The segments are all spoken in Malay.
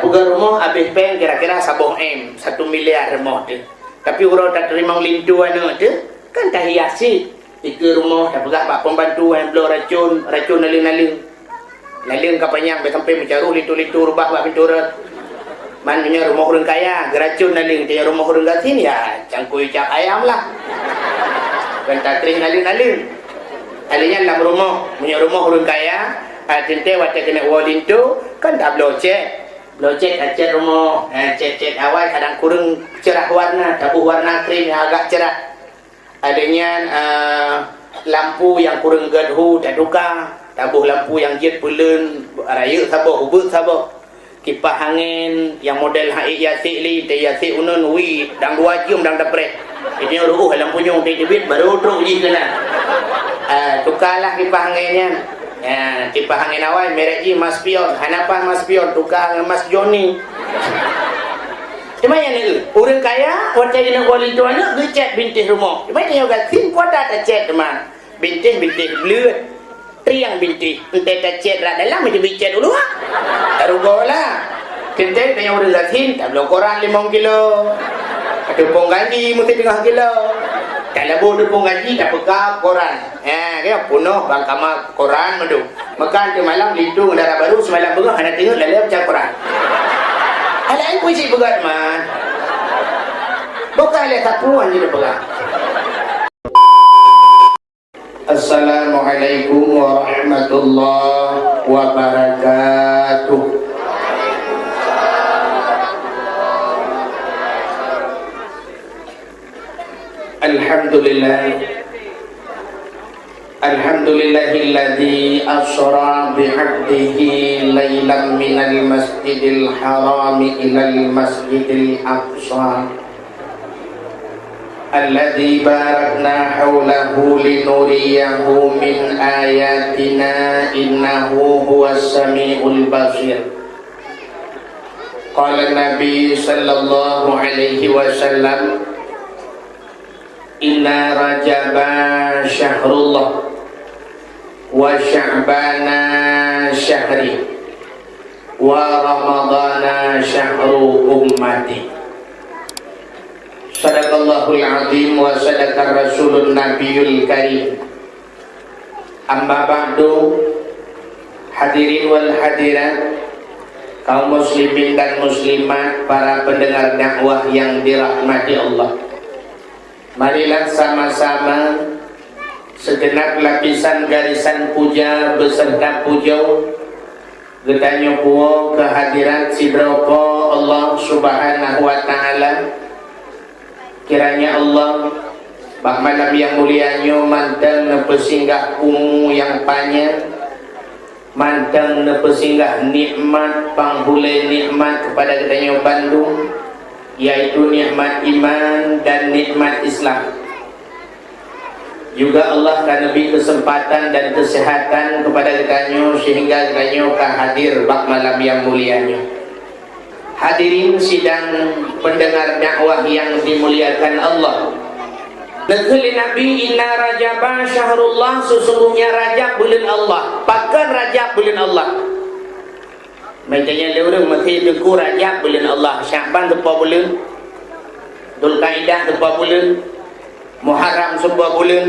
pegang rumah habis peng kira-kira 1 miliar rumah tu. Tapi orang tak terima lintu anak tu kan tak hiasi. Tiga rumah dah pegang pak pembantu yang belum racun naling-naling. Naling kapanyang sampai mencaru lintu-lintu rubah buat pintu rat. Maknanya rumah orang kaya, geracun naling dia rumah orang gatin ya cangkui cap ayam lah. Kan tak terima naling-naling. Alinya dalam rumah, punya rumah orang kaya, tente waktu kena walin tu kan tak blocek cat rumah, cat awal kadang kurang cerah warna, tabuh warna krim yang agak cerah. Adanya lampu yang kurang gadhu tak tukar, tabuh lampu yang jet bulan raya sabar, hubut sabar. Kipas angin yang model haik yasik li, te yasik unun wi, dang 2 jam dang dapret. Ini lampunya untuk debit baru teruk je kena. Tukarlah kipas anginnya. Kipas angin awal merek je Mas Pion. Hanapan Mas Pion tukar dengan Mas Johnny. Cuma yang ni orang kaya waktu dia nak wali tu anak dia cat bintis rumah. Cuma dia juga sin kuota tak cat teman. Bintis belut. Triang bintis. Entah tak cat rat dalam macam bicat dulu ah. Tak rugolah. Kentai tanya orang gasin tak belum koran 5 kilo. Tepung gaji mesti 3 kilo. Tak labur tepung gaji tak pegang koran. Dia penuh bang kamar koran madu. Makan ke malam lindung darah baru semalam bengah anak tengok lalu macam koran. Ada yang puisi pegang man. Bukan ada tapuan je dia pegang. Assalamualaikum warahmatullahi wabarakatuh. Alhamdulillahilladzi asra bi'abdihi laylan minal masjidil harami ilal masjidil aqsa alladzi barakna hawlahu linuriyahu min ayatina innahu huwas sami'ul basir. Qala Nabi sallallahu alaihi wasallam, inna rajaba syahrullah wa sya'bana syahri wa ramadana syahru ummati. Sadaqallahul azim wa sadaqar rasulun nabiyul karim. Amma ba'du, hadirin wal hadirat, kaum muslimin dan muslimat, para pendengar dakwah yang dirahmati Allah. Marilah sama-sama segenap lapisan garisan puja beserta pujau getanya puo kehadiran sidroko Allah subhanahu wa ta'ala. Kiranya Allah bak malam yang mulianya manteng nepesinggah umu yang panjang, manteng nepesinggah nikmat panghulai nikmat kepada getanya Bandung, yaitu nikmat iman dan nikmat Islam. Juga Allah akan lebih kesempatan dan kesehatan kepada kitanya sehingga kitanya akan hadir bak malam yang mulianya. Hadirin sidang pendengar dakwah yang dimuliakan Allah. Negeri Nabi, inna rajaba syahrullah, sesungguhnya Rajab bulan Allah. Pakan Rajab bulan Allah. Macamnya orang mesti teku Rajab bulan Allah, Syaban sebuah bulan, Dzulqa'dah sebuah bulan, Muharram sebuah bulan,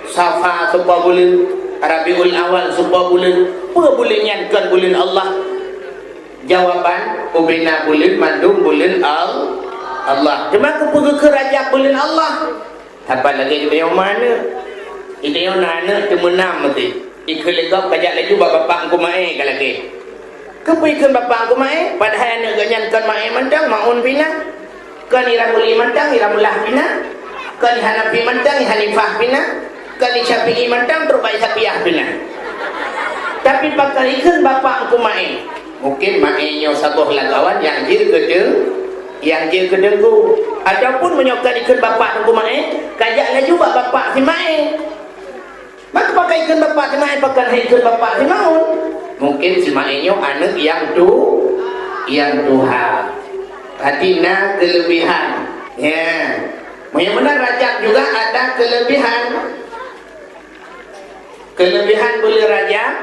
Safar sebuah bulan, Rabiul Awal sebuah bulan. Apa bulannya kan bulan Allah? Jawaban ubina bulan mandum bulan Allah. Cuma aku pergi ke Rajab bulan Allah. Apa lagi kita yang mana? Kita yang nana temenam mesti. Ikut kajak lagi bapak aku mai kalau lagi. Kepikan bapa aku mai, padahal anak ganyan kan mai mentang maun pina, kan iramuli mentang iramulah pina, kan Hanafi mentang Hanifah pina, kan Syafi'i mentang terbaik Syafi'ah pina. Tapi pakar ikan bapa aku mai, mungkin mainnya sabuh lagawan yang jir kedengku, ataupun menyokan ikan bapa aku mai, kajaklah juga bapa si mai. Maka pakai ikan bapa si mai, pakai ikan bapa si maun. Mungkin si maknya anak yang Tuhan. Hatina kelebihan. Ya. Yang benar Rajab juga ada kelebihan. Kelebihan boleh Rajab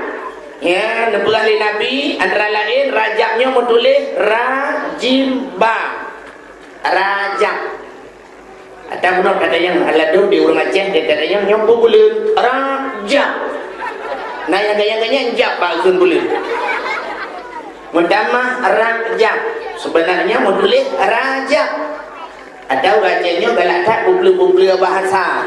Ya, nepegah li Nabi antara lain rajabnya mau tulis Rajimba. Rajab. Ada benar kata yang aladu di orang Aceh dia kata yang nyambung bulan Rajab. Nah yang gaya-gaya jab bagun bulan. Mendamah Rajab. Sebenarnya mau tulis Rajab. Ada orang Acehnya galak tak bublu-bublu bahasa.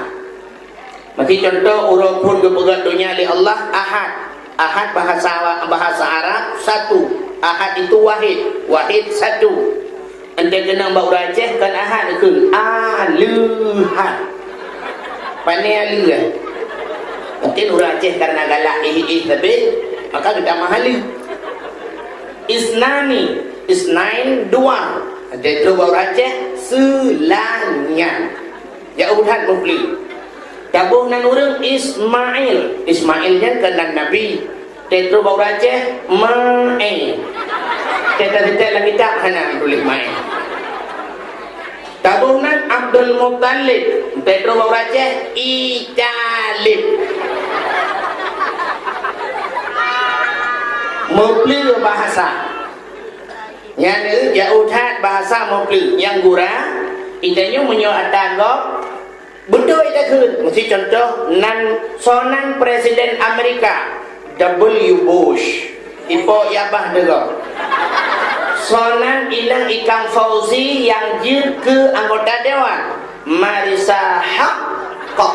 Maki contoh urang pun kepegat dunia li Allah Ahad. Ahad bahasa Arab satu. Ahad itu wahid. Wahid satu. Anda kena buat orang Aceh kan Ahad itu Aluhad. Pandai alu kan. Mungkin orang Aceh karena galak tapi maka kita mahali. Isnani. Isnain dua. Ada itu orang Aceh selanya. Jauhan mufli. Tabuh nan urang Ismail. Ismailnya kena Nabi. Tetro bau Aceh Mae. Kita lagi tak hana tulis Mae. Tabuh nan Abdul Muttalib. Tetro bau Aceh Italib. Mufli bahasa. Yang jauhat bahasa mufli. Yang gura idanya menyoatan kok. Betul itu kan. Mesti contoh sonan Presiden Amerika W. Bush. Ipo yabah dego. Sonan ilang Ikang Fauzi yang jir ke anggota dewan. Marisa Haqqo.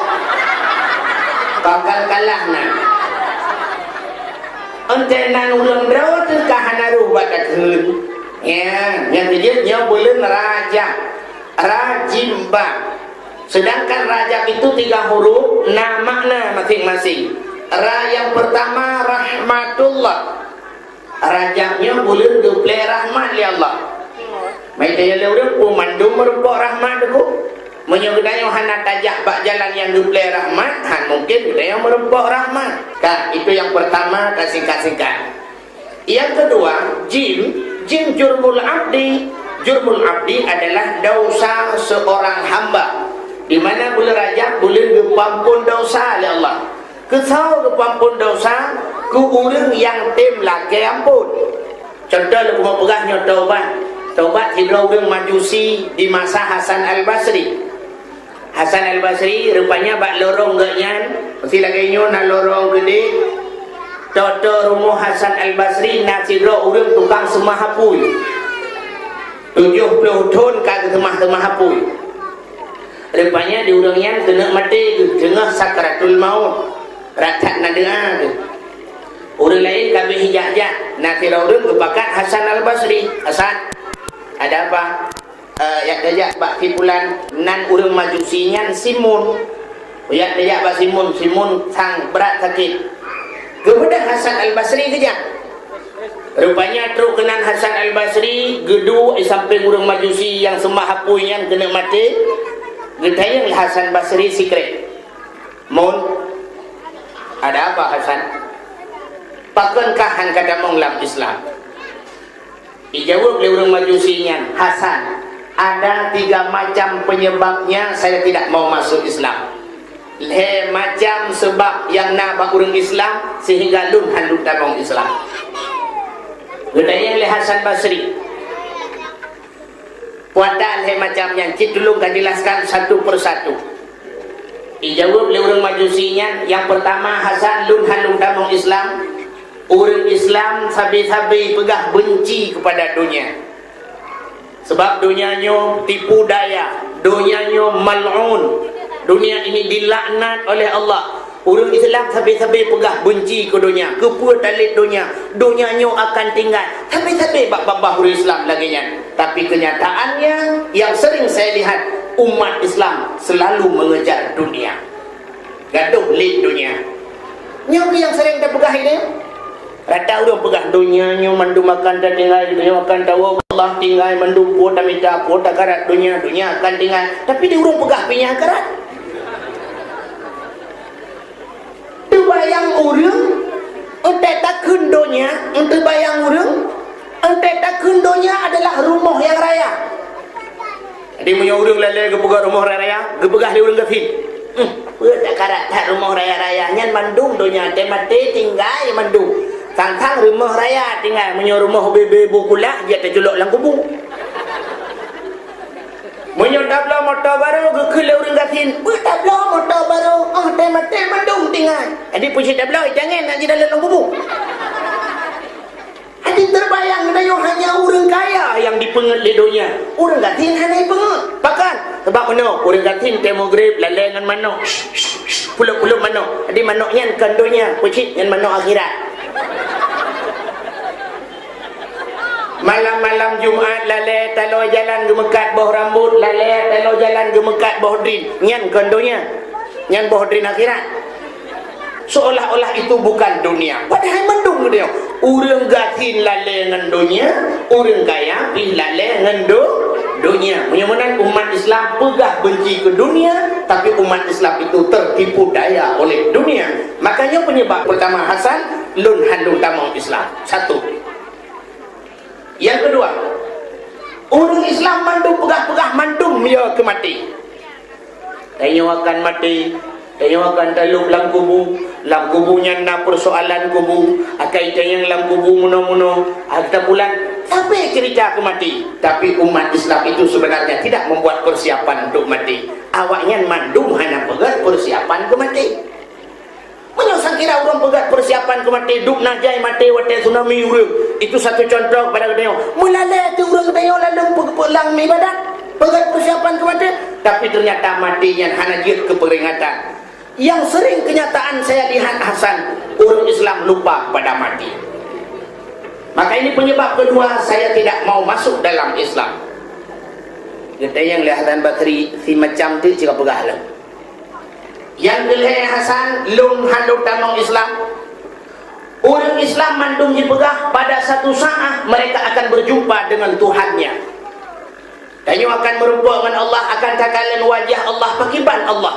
Bakal kalah nan. Ente nan ulang draw tu kahanaru bakat hun. Ya, yang dijadinya bulan Rajab. Rajimba. Sedangkan Rajab itu 3 huruf, makna masing-masing. Ra yang pertama rahmatullah. Rajabnya bulan duple rahmat li Allah. Mai dia leureum pemandung merupa rahmat deku. Menyogdayo hana tajak bak jalan yang duple rahmat, mungkin dia merupa rahmat. Kak, itu yang pertama kasih-kasihkan. Yang kedua, jim jurmul abdi. Jurmul abdi adalah dosa seorang hamba. Di mana bulan Rajab bulan kepampun dosa oleh Allah. Kesau kepampun dosa ku urang yang tim laki ampun. Contoh lu mau pegahnya taubat. Taubat hidra urang Majusi di masa Hasan Al-Basri. Hasan Al-Basri rupanya bak lorong genyan, mesti lagi na lorong gede. Toto rumah Hasan Al-Basri nak hidra urang tukang semah hapui. 70 tahun kagak temah-temah hapui. Rupanya di urangnya kena mati ke tengah sakratul maut. Rakat nak dengar ke. Orang lain kabeh hijak-jak. Nak kira urang kebakat Hasan Al-Basri. Hasan, ada apa? Yak dajak bak tipulan nan urang Majusinya Simun. Yak dajak bak Simun sang berat sakit. Kepada Hasan Al-Basri kejak. Rupanya truk kenan Hasan Al-Basri gedu samping urang Majusi yang sembah hapuinya kena mati. Gedayang Hasan Basri secret. Mun ada apa Hasan? Pakankah han kada menglam Islam? Dijawab oleh orang Majusinya, Hasan, ada 3 macam penyebabnya saya tidak mau masuk Islam. Macam sebab yang nak orang Islam sehingga lun handuk tabung Islam. Gedayang Hasan Basri. Puatan macamnya, cik dulu kan jelaskan satu persatu. Dijawab oleh orang Majusinya, yang pertama Hasan lun handung damong Islam. Orang Islam sabi-sabi pegah benci kepada dunia. Sebab dunianya tipu daya, dunianya mal'un. Dunia ini dilaknat oleh Allah. Orang Islam sabi-sabi pegah benci ke dunia, kepuat talit dunia. Dunianya akan tinggal. Sabi-sabi bak-babah orang Islam lagi nya. Tapi kenyataannya yang sering saya lihat, umat Islam selalu mengejar dunia. Gaduh lid dunia. Nyobi yang sering kita pegah ini. Rata udah pegah dunianya, mandu makan dan tinggal, dunia makan tahu Allah tinggal, mandu pota minta pota karat dunia akan tinggal. Tapi dia urung pegah punya karat. Bayang urang ente takun dunia, ente bayang urang ente takun dunia adalah rumah yang raya. Jadi punya urang lele gepegah rumah raya, gepegah dia urang gafin. Tak karat tak rumah raya-raya nyan mandung dunia te mati tinggal mandung. Tang-tang rumah raya tinggal menyo rumah bebe bukulah dia terjuluk dalam kubur. Menyo tabla motor baru ke kele orang gatin. Tabla motor baru. Oh mate mandung tinggal. Jadi puji tabla jangan nak di dalam kubur. Jadi terbayang ada yang hanya orang kaya yang dipengut ledonya. Orang gatin hanya dipengut. Bahkan sebab mana orang gatin temu grip lalengan manok. Puluk-puluk manok. Jadi manoknya kandonya puji yang manok akhirat. Malam-malam Jumaat lalai talo jalan gemekat bawah rambut, lalai talo jalan gemekat bawah drin. Nyan kondonya. Nyan bawah drin akhirat. Seolah-olah itu bukan dunia. Padahal mendung dia. Urang gatin lalai dengan dunia, urang kaya pi lalai dengan dunia. Mudah-mudahan umat Islam pegah benci ke dunia, tapi umat Islam itu tertipu daya oleh dunia. Makanya penyebab pertama Hasan lun handung tamang Islam. Satu. Yang kedua, orang Islam mandung pegah-pegah mandung dia ke mati. Tanya akan mati, tanya akan taluk dalam kubur, dalam kuburnya na persoalan kubur, akai tanya dalam kubur muno-muno, ada bulan sampai cerita ke mati. Tapi umat Islam itu sebenarnya tidak membuat persiapan untuk mati. Awaknya mandung hanya pegat persiapan ke mati. Menyusah kira orang pegat persiapan ke mati, duk najai mati watai tsunami urang. Itu satu contoh kepada kita. Melalai tu urang kita lalu pulang ibadat, pegat persiapan ke mati. Tapi ternyata matinya hanya jid ke peringatan. Yang sering kenyataan saya lihat Hasan, orang Islam lupa pada mati. Maka ini penyebab kedua saya tidak mau masuk dalam Islam. Kita yang lihat Hasan Basri si macam tu jika pegah lah. Yang kelihatan Hasan lung handuk tamang Islam. Orang Islam mandung dipegah pada satu saat mereka akan berjumpa dengan Tuhannya. Tanya akan merupa dengan Allah, akan takalan wajah Allah pakiban Allah.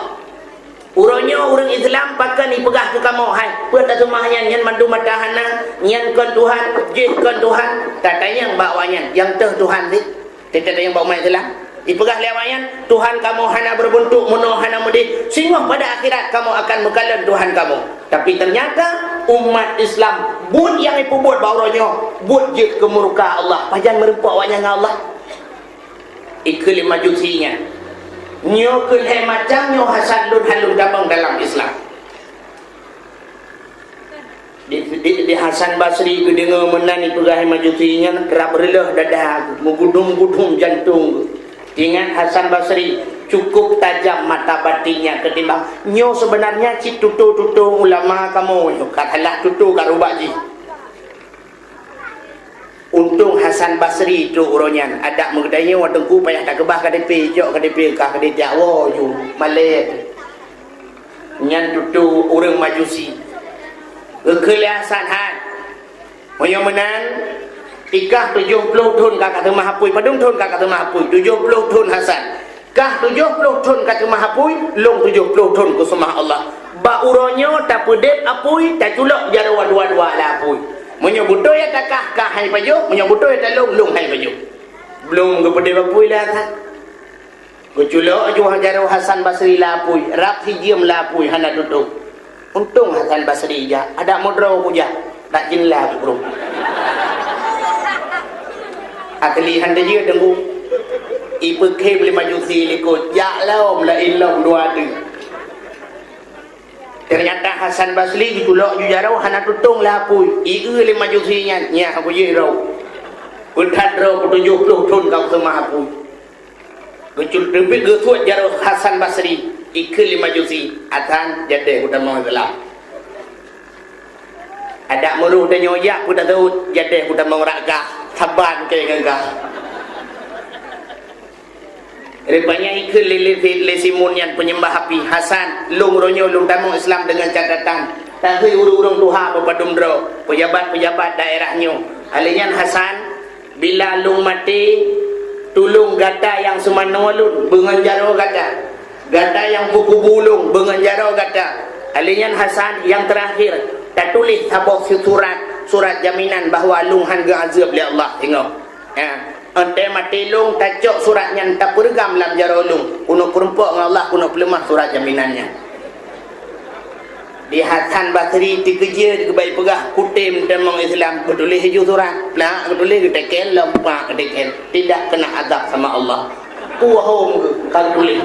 Urangnya orang Islam pakai dipegah ke kamu. Hai, pada rumahnya yang mandu matahana, yang kan Tuhan, jih kan Tuhan. Tak tanya bawanya, yang teh Tuhan ni. Tidak yang bawa Islam. Dipegah lewayan, Tuhan kamu hanya berbentuk mono hanya mudi, sehingga pada akhirat kamu akan mekalan Tuhan kamu. Tapi ternyata umat Islam buat yang ipu buat bauronya, buat je kemurka Allah. Pajan merupak wajah Allah. Ikul majusinya. Nyo kelih macam nyo Hasan lun halung damang dalam Islam. Di Hasan Basri ke dengar menani pegah majusinya, kerap relah dadah, mengudum-gudum jantung. Ingat Hasan Basri cukup tajam mata batinnya ketimbang nyo sebenarnya cik tutu-tutu ulama kamu katalah tutu karubak ji. Untung Hasan Basri itu uronyan ada mengadanya wadengku payah tak kebah KDP jok KDP kah KDP wo ju malay nyan tutu orang majusi kekeliasan han moyo menan Ikah 70 tahun kata Mahapui, padung tahun kata Mahapui, 70 tahun Hasan. Kah 70 tahun kata Mahapui, long 70 tahun ku semah Allah. Ba uronyo tak pedep apui, tak culok jarawa dua-dua lah apui. Menyebuto ya takah kah hai pajo, menyebuto ya talong long hai pajo. Belum ke pedep apui lah kan. Ku culok aja jarawa Hasan Basri lah apui, rap hijim lah apui hana tutup. Untung Hasan Basri ja, ada modro ku ja, tak jinlah bro. Akalihan dia tunggu ibu ke boleh maju silikut ya laum la illam dua tu. Ternyata Hasan Basri ditulak jujarau hana tutung lah pui iu le maju sinya nya aku je rau kutat rau 70 tahun kau semah pui kecul lebih getuat jarau Hasan Basri ikut lima juzi atan jade kuda mau gelap ada meruh dan nyoyak kuda tahu jade kuda mau rakah taban ke gagah. Rupanya ikut lesimun yang penyembah api Hasan lung ronyo lung tamung Islam dengan catatan tak hui urung-urung tuha berpadum dro pejabat-pejabat daerahnya alian Hasan bila lung mati tulung gata yang semana lun benganjaro gata yang buku bulung benganjaro gata alian Hasan yang terakhir tak tulis sabok surat jaminan bahawa lung hangga azab oleh Allah tengok ya ante mati lung tacok suratnya tak pergam dalam jaro lung kuno perempuan dengan Allah kuno pelemah surat jaminannya di Hasan Basri dikerja di kebaik pegah kutim demang Islam betulis hijau surat lah betulis kita kel lempak dekel tidak kena azab sama Allah puahom kalau tulis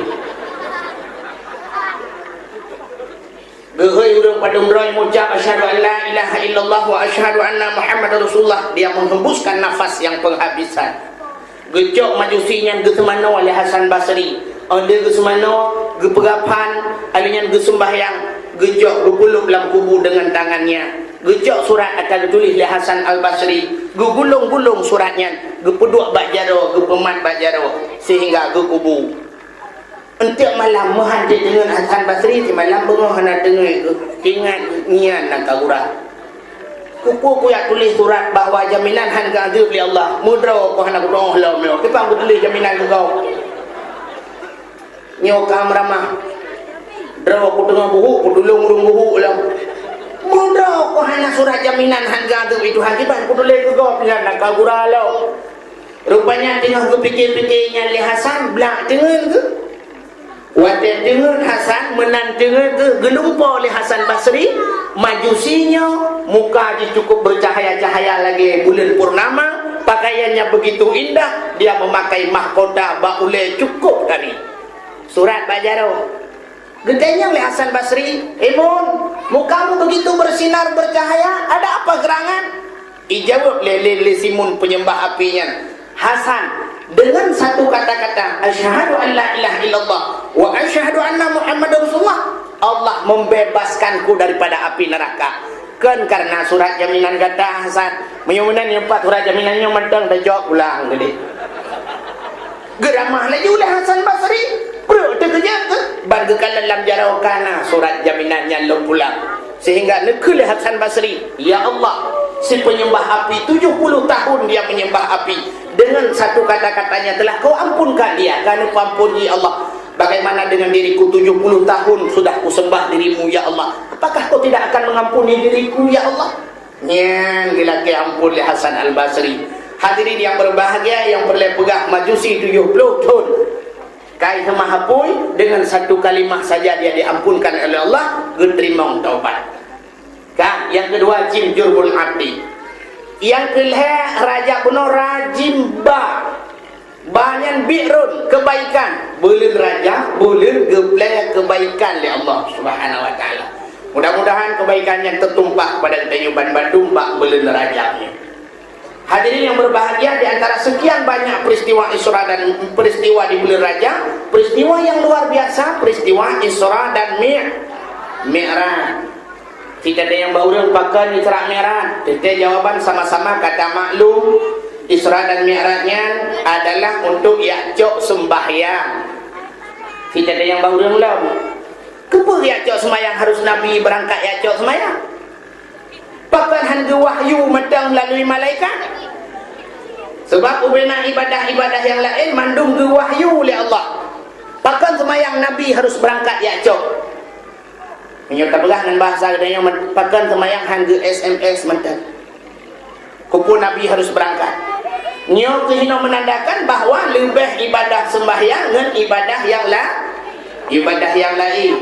Gehoi urang padung roy mengucap asyhadu an la ilaha illallah wa asyhadu anna Muhammadar Rasulullah, dia menghembuskan nafas yang penghabisan. Gecok majusinya ge semano oleh Hasan Basri. Onde ge semano ge pegapan alinyan ge sembahyang gecok gulung dalam kubur dengan tangannya. Gecok surat akan ditulis oleh Hasan Al-Basri. Ge gulung-gulung suratnya, ge peduk bak jaro, ge pemat bak jaro sehingga ge kubur. Untuk malam menghadir dengan Hasan Basri di malam bengah nak dengar ingat nian nak kagura. Kupu yang tulis surat bahawa jaminan han gadir oleh Allah. Mudra ko han aku Allah meo. Kita aku tulis jaminan ke kau. Nyo kam ramah. Draw aku tengah buhu, aku dulung urung buhu lah. Mudra ko han surat jaminan han gadir itu hakiban aku tulis ke kau dengan nak kagura lo. Rupanya tengah kepikir-pikirnya oleh Hasan belak dengan ke Wadah dengan Hasan menandengar ke gelumpa oleh Hasan Basri majusinya muka dia cukup bercahaya-cahaya lagi bulan purnama pakaiannya begitu indah dia memakai mahkota baule cukup tadi surat bajaro gedenya oleh Hasan Basri Imun mukamu begitu bersinar bercahaya ada apa gerangan ijawab lele Simun penyembah apinya Hasan dengan satu kata-kata asyhadu an la ilaha illallah wa asyhadu anna Muhammadar Rasulullah Allah membebaskanku daripada api neraka kan karena surat jaminan kata Hasan menyunan yang 4 surat jaminannya mentang dah jawab pulang jadi geramah lagi oleh Hasan Basri bro terkejut ke bagi dalam jarawakana surat jaminannya lo pulang sehingga nekul Hasan Basri ya Allah si penyembah api 70 tahun dia menyembah api dengan satu kata-katanya telah kau ampunkan dia karena kau ampuni Allah bagaimana dengan diriku 70 tahun sudah kusembah dirimu ya Allah apakah kau tidak akan mengampuni diriku ya Allah nyang gila ke ampun li Hasan Al-Basri hadirin yang berbahagia yang boleh pegang majusi 70 tahun kai semahapui dengan satu kalimah saja dia diampunkan oleh Allah geterima taubat kan yang kedua jim jurbul abdi yang kelih raja benar rajim banyak bi'run kebaikan belum raja belum gebleh kebaikan oleh Allah subhanahu wa ta'ala mudah-mudahan kebaikan yang tertumpah pada Tayuban Bandung bak belum rajanya hadirin yang berbahagia di antara sekian banyak peristiwa Isra dan peristiwa di bulan Raja peristiwa yang luar biasa peristiwa Isra dan Mi'raj tidak ada yang baru pakai Isra Mi'raj kita jawaban sama-sama kata maklum Isra dan Mi'rajnya adalah untuk yakcok sembahyang tidak ada yang baru belum kepul yakcok sembahyang harus Nabi berangkat yakcok sembahyang pakai hangga wahyu matang melalui malaikat sebab ubena ibadah-ibadah yang lain mandung ke wahyu oleh Allah pakai sembahyang Nabi harus berangkat yakcok menyerta belah dengan bahasa adanya pakai semayang hangga SMS mentah kumpul Nabi harus berangkat nyo kehina menandakan bahawa lebih ibadah sembahyang dengan ibadah yang lain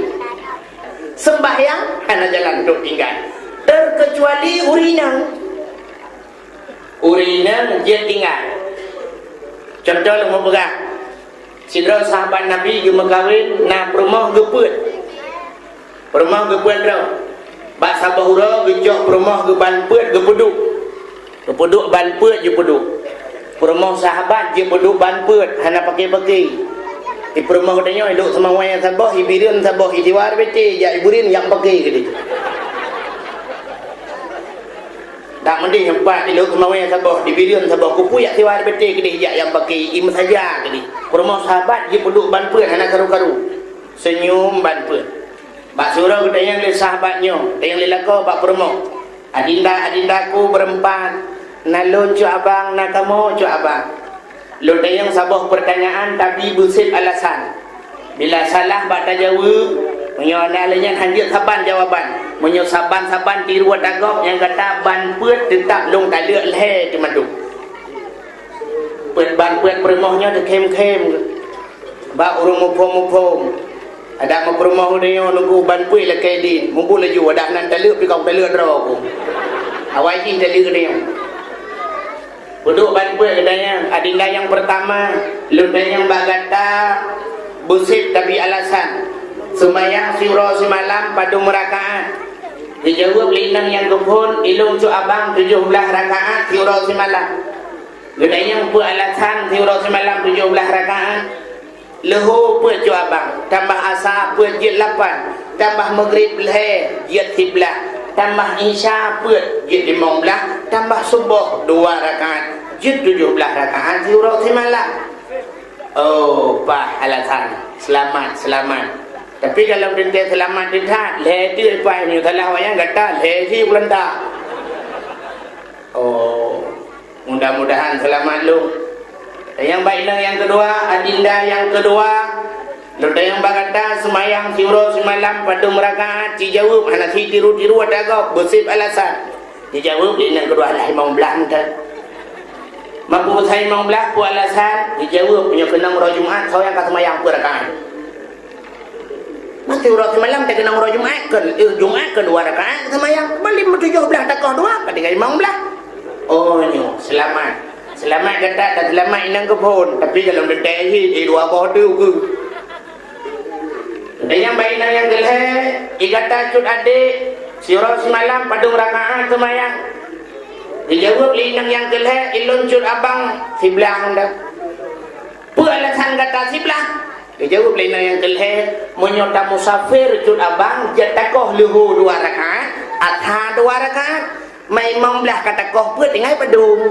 sembahyang hanya jalan untuk tinggal terkecuali urina dia tinggal contoh lu mau pegang sidra sahabat Nabi dia megawin na perumah geput perumah ke puan bak sabahura gejok perumah ke banput ke peduk banput je peduk perumah sahabat je peduk banput hana pakai-pakai di perumah katanya hidup sama orang yang sabah hibirin sabah hidiwar bete ya iburin yang pakai ke dia tak mending empat hidup sama orang yang sabah hibirin sabah kupu ya hidiwar bete ke dia yang pakai im saja ke dia perumah sahabat je peduk banput hana karu-karu senyum banput bak surau kita yang le sahabatnya yang le lako bak permo adindaku berempat na lo cu abang na kamu cu abang lo yang sabah pertanyaan tapi busit alasan bila salah bak tajawab menyo analnya hanjut saban jawaban menyo saban tiru tagap yang kata ban puet tetap long talek leh di madu puet ban puet permohnya de kem bak urung mupom Ada mau rumah dia nunggu ban pui lah kedin. Mumpu laju ada nan teluk pi kau teluk dro aku. Awai jin teluk dia. Duduk ban pui katanya, adinda yang pertama, lunda yang bagata busip tapi alasan. Sembahyang siro semalam pada rakaat. Dijawab linang yang kebun ilung cu abang 17 rakaat siro semalam. Lunda yang alasan siro semalam 17 rakaat. Lehu puat cu abang, tambah asar puat jid 8, tambah maghrib leher jid 11, tambah isya puat jid 15, tambah subuh 2 rakaat jid 17 rakaat surau semalam. Oh, pak alasan selamat. Tapi kalau dia selamat dia leher dia pai ni salah wayang gata leher si belanda. Oh, mudah-mudahan selamat lu. Yang baiklah yang kedua, adinda yang kedua, lunda yang bagata semayang siro semalam pada rakaat, dijawab anak si tiru-tiru ada kau bersih alasan. Dijawab yang kedua lah imam belah muda. Mampu saya imam belah pu alasan, dijawab punya kena murah Jumat, saya yang kata semayang pu rakaat. Mas siro semalam tak kena murah Jumat kedua rakaat semayang, balik 17 takah dua, ketika imam belah. Oh nyo, selamat. Selamat kata tak selamat inang kebun. Tapi kalau detek ni dua bodoh ke. Dan yang baik yang gelhe, ikata cut adik siro semalam pada rakaat semayang. Dijawab linang yang gelhe ilun cut abang sebelah anda. Apa alasan kata sebelah? Dijawab linang yang gelhe menyota musafir cut abang jatakoh luhu 2 rakaat, atha 2 rakaat. Mai membelah kata koh put dengan padung.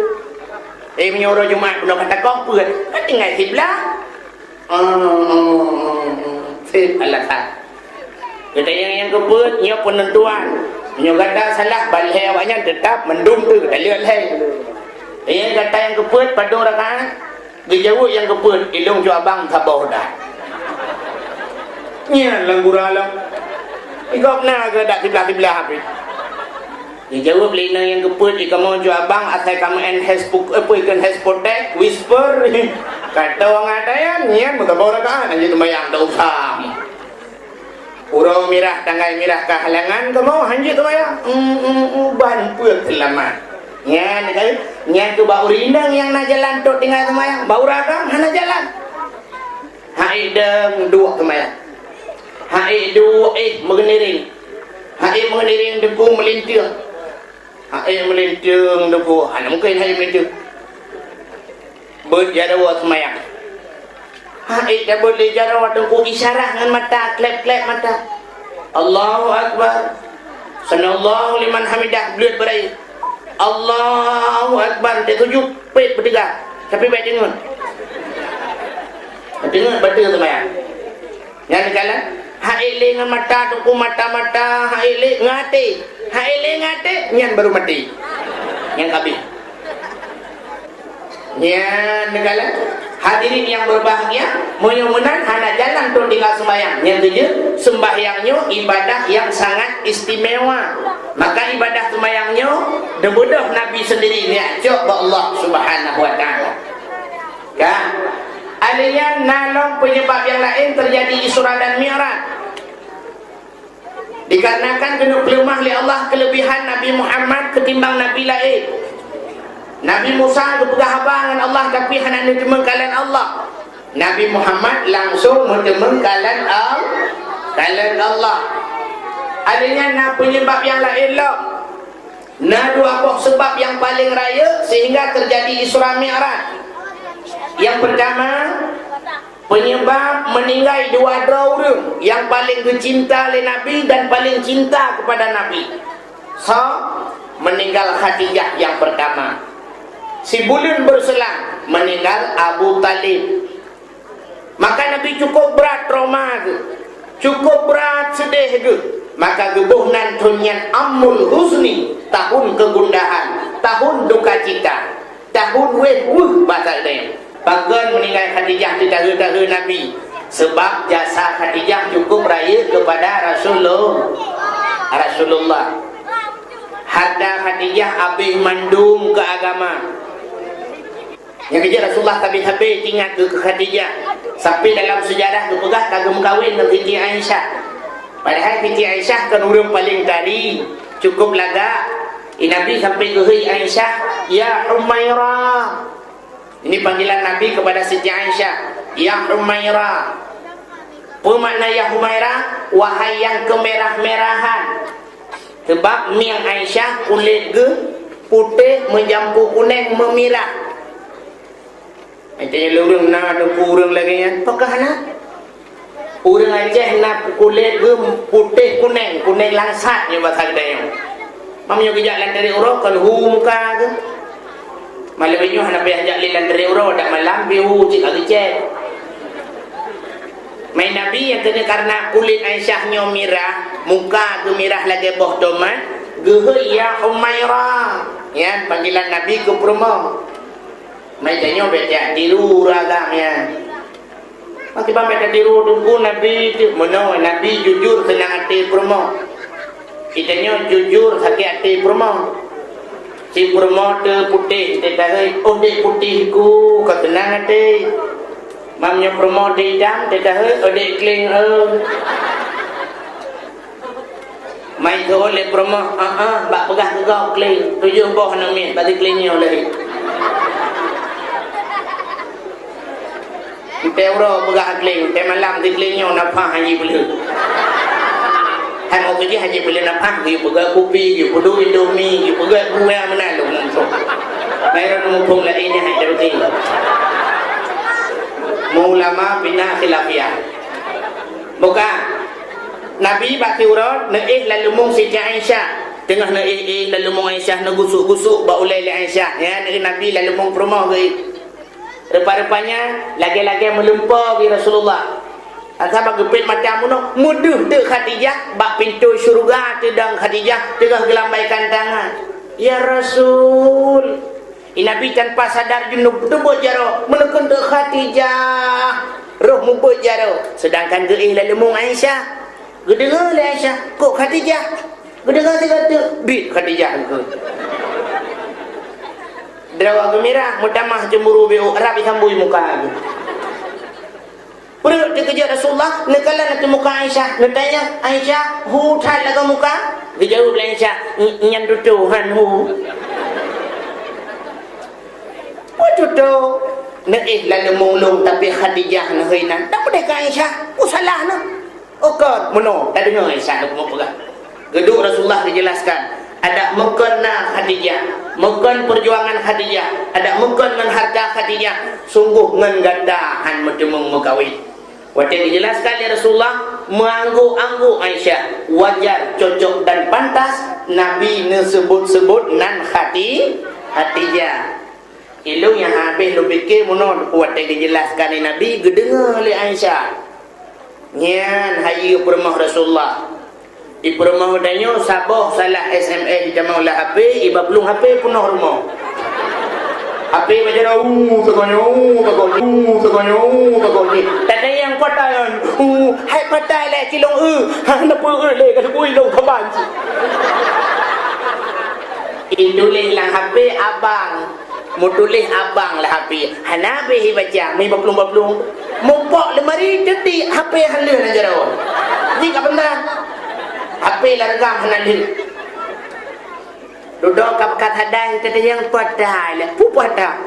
Menyuruh Jumat belum kata kau pun kan tinggal sebelah. Alasan. Kata yang keput nyo penentuan. Nyo kata salah balai awaknya tetap mendung tu tak lihat hai. Yang kata yang keput pada rakaat dijawab yang keput ilung cu abang sabar dah. Nya langguralam. Ikop na ke dak sebelah-sebelah habis. Dijawab lina yang keput kamu ju abang asal kamu Facebook apa ikan hashtag whisper kata orang ada yang nian muka bawa kan anjir mayang dah usah urau mirah tanggai mirah kehalangan kamu anjir mayang ban puak selamat nyan tu bau rindang yang nak jalan tu tinggal mayang bau rakam hana jalan haideng dua mayang haidu mengeniring debu melintir. Hai melintung debu, ana mungkin hai melintung. Berjarawa semayang. Hai dah boleh jarawa tengku isyarat dengan mata, klep-klep mata. Allahu Akbar. Sanallahu liman hamidah, belut berai. Allahu Akbar, dia tujuh pet bertiga. Tapi baik dengar. Dengar betul semayang. Yang kalah hai dengan mata tengku mata-mata, hai ngati. Haile ngate nyan baru mati. Yang habis. Nyan negala hadirin yang berbahagia, mudah-mudahan hana jalan tu tinggal sembahyang. Yang tujuh, sembahyangnya ibadah yang sangat istimewa. Maka ibadah sembahyangnya debudah Nabi sendiri ni'ajak ba Allah Subhanahu wa taala. Kan? Ada yang nalong penyebab yang lain terjadi Isra dan Mi'raj. Dikarenakan kena pelumah oleh Allah kelebihan Nabi Muhammad ketimbang Nabi lain. Nabi Musa berpegang abang dengan Allah tapi hanya mentemen kalan Allah. Nabi Muhammad langsung mentemen kalan Allah. Adanya na penyebab yang lain lah. Na dua buah sebab yang paling raya sehingga terjadi Isra Mi'raj. Yang pertama, penyebab meninggal dua orang yang paling dicinta oleh Nabi dan paling cinta kepada Nabi. So, meninggal Khadijah yang pertama. Si bulan berselang meninggal Abu Talib. Maka Nabi cukup berat trauma tu, cukup berat sedih tu. Maka gebuhnan tunyan Ammul Huzni, tahun kegundahan, tahun duka cita, tahun weh bahasa dia. Bagian meninggal Khadijah di tahun-tahun Nabi. Sebab jasa Khadijah cukup raya kepada Rasulullah. Hatta Khadijah habis mandum ke agama. Yang kerja Rasulullah habis ingat ke Khadijah. Sampai dalam sejarah tu pegah kagum kahwin dengan Siti Aisyah. Padahal Siti Aisyah kan orang paling tadi, cukup laga. Nabi sampai ke Aisyah, ya Humairah. Ini panggilan Nabi kepada Siti Aisyah, ya Humairah. Apa makna ya Humairah? Wahai yang kemerah-merahan. Sebab miang Aisyah kulit ke putih menjampu kuning memirah. Macamnya orang nak ada kurang lagi kan? Apakah nak? Orang Aceh nak kulit ke putih kuning, kuning langsat ni bahasa Kedayu. Mamanya kejap lantari urut kan muka ke. Malam ini nak pergi ajak lantari urut tak malam bihu cik cek. Main Nabi yang kena karena kulit Aisyah mirah, muka ke mirah lagi boh doman, gehe ya Humairah. Ya, panggilan Nabi ke perempuan. Macamnya baca tiru ragamnya. Mesti bang baca tiru tunggu Nabi tu. Mana Nabi jujur senang hati perempuan. Kitanya jujur sakit hati perempuan. Si perempuan tu putih, dia kata, oh dia putihku, kau senang hati. Mamnya perempuan dia hitam, dia kata, oh dia kling. Main tu oleh perempuan, bak pegah ke kau kling. 7 boh namik, bagi klingnya oleh. Kita orang pegah kling, kita malam di klingnya napah haji bela. Hai mau kerja haji bela napah, dia pegah kopi, dia pedu indomie, dia pegah buah mana lu langsung. Mereka mumpung lah ini hai dari sini. Ulama bina khilafiyah. Bukan. Nabi baki urut, naik lalu mung Siti Aisyah. Tengah naik lalu mung Aisyah nak gusuk-gusuk ba ulai Aisyah. Ya, Nabi lalu mung perumah ke. Rupa-rupanya lagi-lagi melumpah bi Rasulullah. Asal gepit macam mana mudah tu Khadijah bak pintu syurga tu dang Khadijah tengah gelambaikan tangan. Ya Rasul. Nabi tanpa sadar junub tebut jaro menekan tu Khadijah. Roh mubut jaro. Sedangkan geih lalu mung Aisyah. Gedengar le Aisyah, kok Khadijah. Gedengar dia kata bit Khadijah ke. Derawa gemirah, mutamah cemburu biu, rabi sambui muka. Perut dikejar Rasulullah, nekalan nanti muka Aisyah. Natanya, Aisyah, hu thal laga muka? Dia jawab Aisyah, nyan tutuhan hu. What tutu? Naik lalu mulung tapi Khadijah nak hinan. Tak boleh ke Aisyah? Oh salah nak. Oh kan, mana? Tak dengar Aisyah nak pegang. Geduk Rasulullah dijelaskan. Ada mukana Khadijah, mukan perjuangan Khadijah, ada mukan dengan harta Khadijah, sungguh ngan gadahan mentemung mukawin. Waktu dijelaskan oleh Rasulullah, menganggu-anggu Aisyah, wajar, cocok dan pantas Nabi sebut-sebut nan Khadijah. Ilmu yang habis lu fikir munon, waktu dijelaskan oleh Nabi, gedengar oleh Aisyah. Nyan hayi permah Rasulullah. Di perumah danyo sabah salah SMS di jamaah lah HP, iba belum HP penuh rumah. HP macam sekonyo. Tak ada yang patayan. Hai patai le kilong napa le ka kui long kaban. Tulis lah HP abang. Mau tulis abang lah HP. Hanabe baca mi baplung. Mumpok lemari jadi HP halun aja rawon. Ni ka benda. HP largam hanalin. Duduk kat hadai kata yang padai lah. Pupada.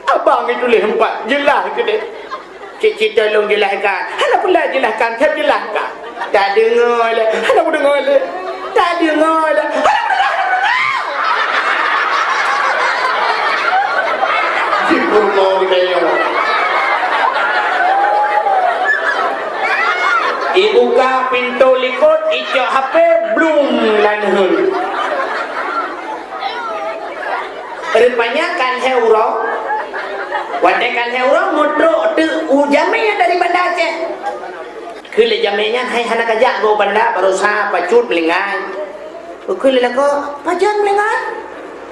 Abang itu leh empat jelas ke dia. Cik tolong jelaskan. Hala pula jelaskan, saya jelaskan. Tak dengar lah. Hala pun dengar lah. Tak dengar lah. Hala pula. Sipur mau kita. Ibuka pintu likut, icok HP belum lanhun. Rupanya kan heuro. Wadah kan heuro mudro tu ujamnya dari Banda Aceh. Kele jamnya hai hana kajak go Banda barusa pacut melingai. Kele lako pajan melingai.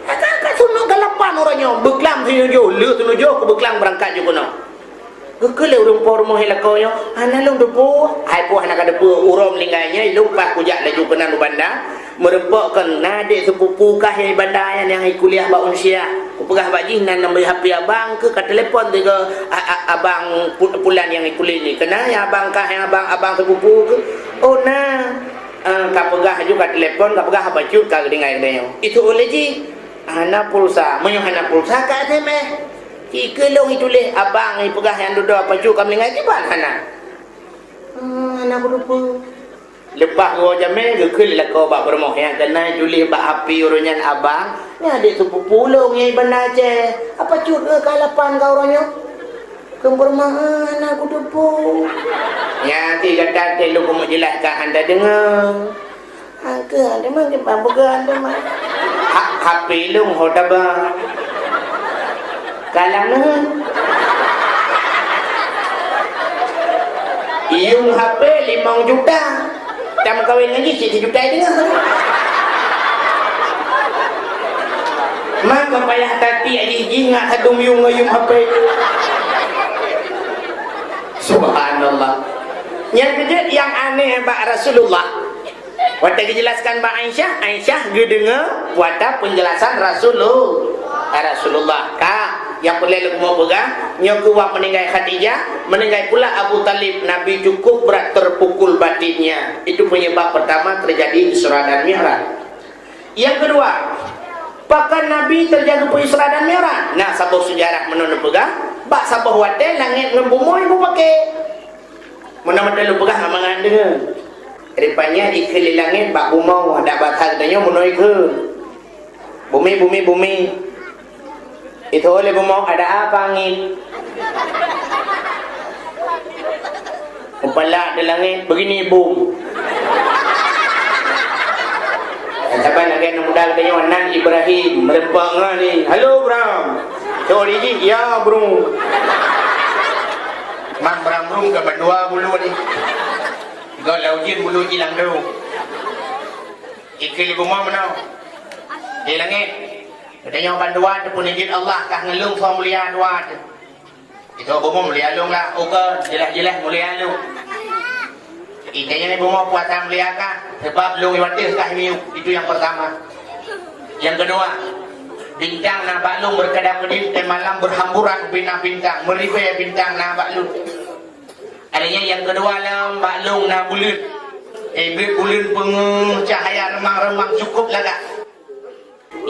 Kata sunuk galapan orangnya beklam tunujo, lu tunujo ke beklam berangkat juga no. Kekele urung por mo helakoyo analung depu ai po anak depu urom lingainya lupa kujak laju kenan Banda merempokkan nade sepupu kah yang Banda yang kuliah ba unsia pegah baji nan nambah HP abang ke telefon ke abang pulan yang ikulit ni kena yang abang kah yang abang sepupu ke oh nah ka pegah juga telefon ka pegah apa cut ka dengan dia itu oleh ji hana pulsa menyo hana pulsa ka SMS ikelong itu leh abang ni pegah yang duduk apa cut kami ngai ban hana hana lupa lepas gua jamai ke kul kau bak bermoh yang kena julih bak api urunyan abang ni adik sepupu long yang benar je apa cut ke kalapan kau orangnya kembur mana aku depu ya ti kata telu ku jelaskan anda dengar ke anda mah ke bambuga anda mah HP long hoda ba kalang nah iung HP 5 juta dah kawin lagi 7 juta dengar maka payah tati aja ingat hadung yung HP subhanallah yang kedua yang aneh bak Rasulullah waktu dijelaskan bak Aisyah dia dengar wata penjelasan Rasulullah yang boleh mau pegang nyokuwa meninggal Khadijah meninggal pula Abu Talib Nabi cukup berat terpukul batinnya itu penyebab pertama terjadi Isra dan Mi'raj yang kedua bahkan Nabi terjadi Isra dan Mi'raj nah sabuk sejarah menurut pegang bak sabuk watel langit ngembumoy ibu pakai mana-mana lu pegang amangan dengar rupanya ikeli langit bak bumau ada batal tanya menoi ke bumi itu oleh bumau ada apa angin kepala di langit begini bum siapa lagi yang muda katanya Wanan Ibrahim merempang ni halo Bram sorry ji ya bro mang Bram ke berdua bulu ni kau laujin bulu hilang dulu ikil bumau mana di langit katanya banduan tu pun izin Allah kah ngelung so mulia dua tu itu bumau mulia lung lah oke jelas-jelas mulia lung itanya ni bumau puatan mulia kah sebab lung iwatis kah itu yang pertama yang kedua bintang na baklung berkedap-kedip dan malam berhamburan bintang-bintang meribai bintang na baklung adanya yang kedua lah baklung na bulan bulan pengung cahaya remang-remang cukup lah kak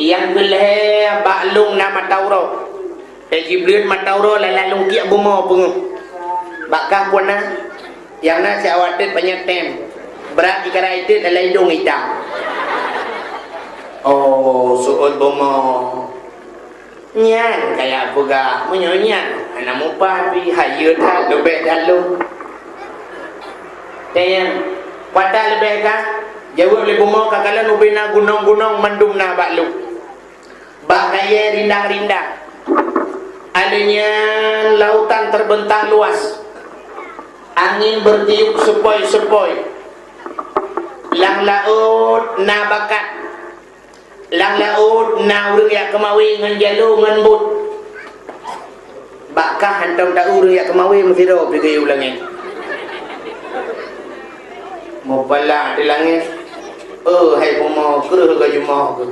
yang geleh baklung na matauro Jibril matauro lalalung kiak bumau pengung bakah pun na yang na si awatit banyak tem berat ikara itu dalam hidung hitam oh suut bumau nyan kayak buga menyonya anak mupa pi hayut hal lebih dalu tayang pada lebih kah jauh lebih bumau kakalan ubina gunung-gunung mendum na baklu bakaya rindang-rindang adanya lautan terbentang luas angin bertiup sepoi-sepoi lang laut na bakat lang laut na urang yak kemawi ngan jalu ngan but bakah hantam tak urang yak kemawi mesti ro pergi ulangnya mau pala di langit hai pomo keur ke jumo ke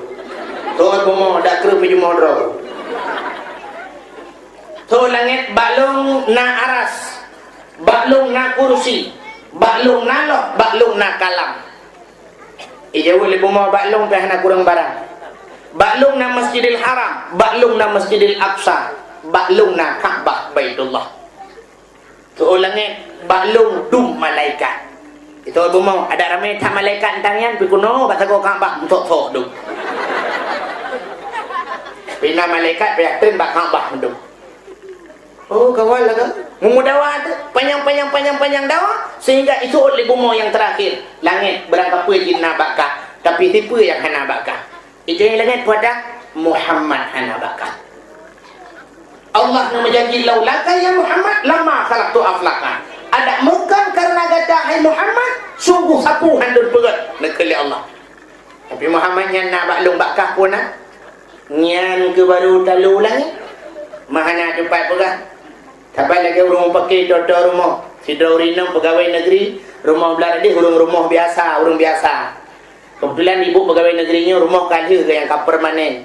to pomo dak keur pe jumo ro to langit balung na aras baklung na kursi baklung na loh baklung na kalam ijau le pomo baklung pe hana kurang barang baklung na Masjidil Haram baklung na Masjidil Aqsa baklung na Ka'bah Baitullah tu langit baklung dum malaikat itu ibu mau ada ramai tak malaikat tangan pi kuno batago Ka'bah untuk dum pina malaikat pi aten bak Ka'bah dum oh kawal lah kan memudawa panjang dawa sehingga itu oleh ibu mau yang terakhir langit berangkat jinna bakah tapi tipe yang hana bakah itu yang langit pada Muhammad hana bakah Allah nak menjanji laulaka ya Muhammad lama khalaqtu aflaka ada bukan karena kata hai Muhammad sungguh sapu handul pegat nekeli Allah tapi Muhammad yang nak baklung bakah pun nyan ke baru talu langit mahana tempat pegat sampai lagi rumah pakai toto rumah si Daurina pegawai negeri rumah belah dia rumah biasa orang biasa kebetulan ibu pegawai negerinya rumah kali ke yang permanen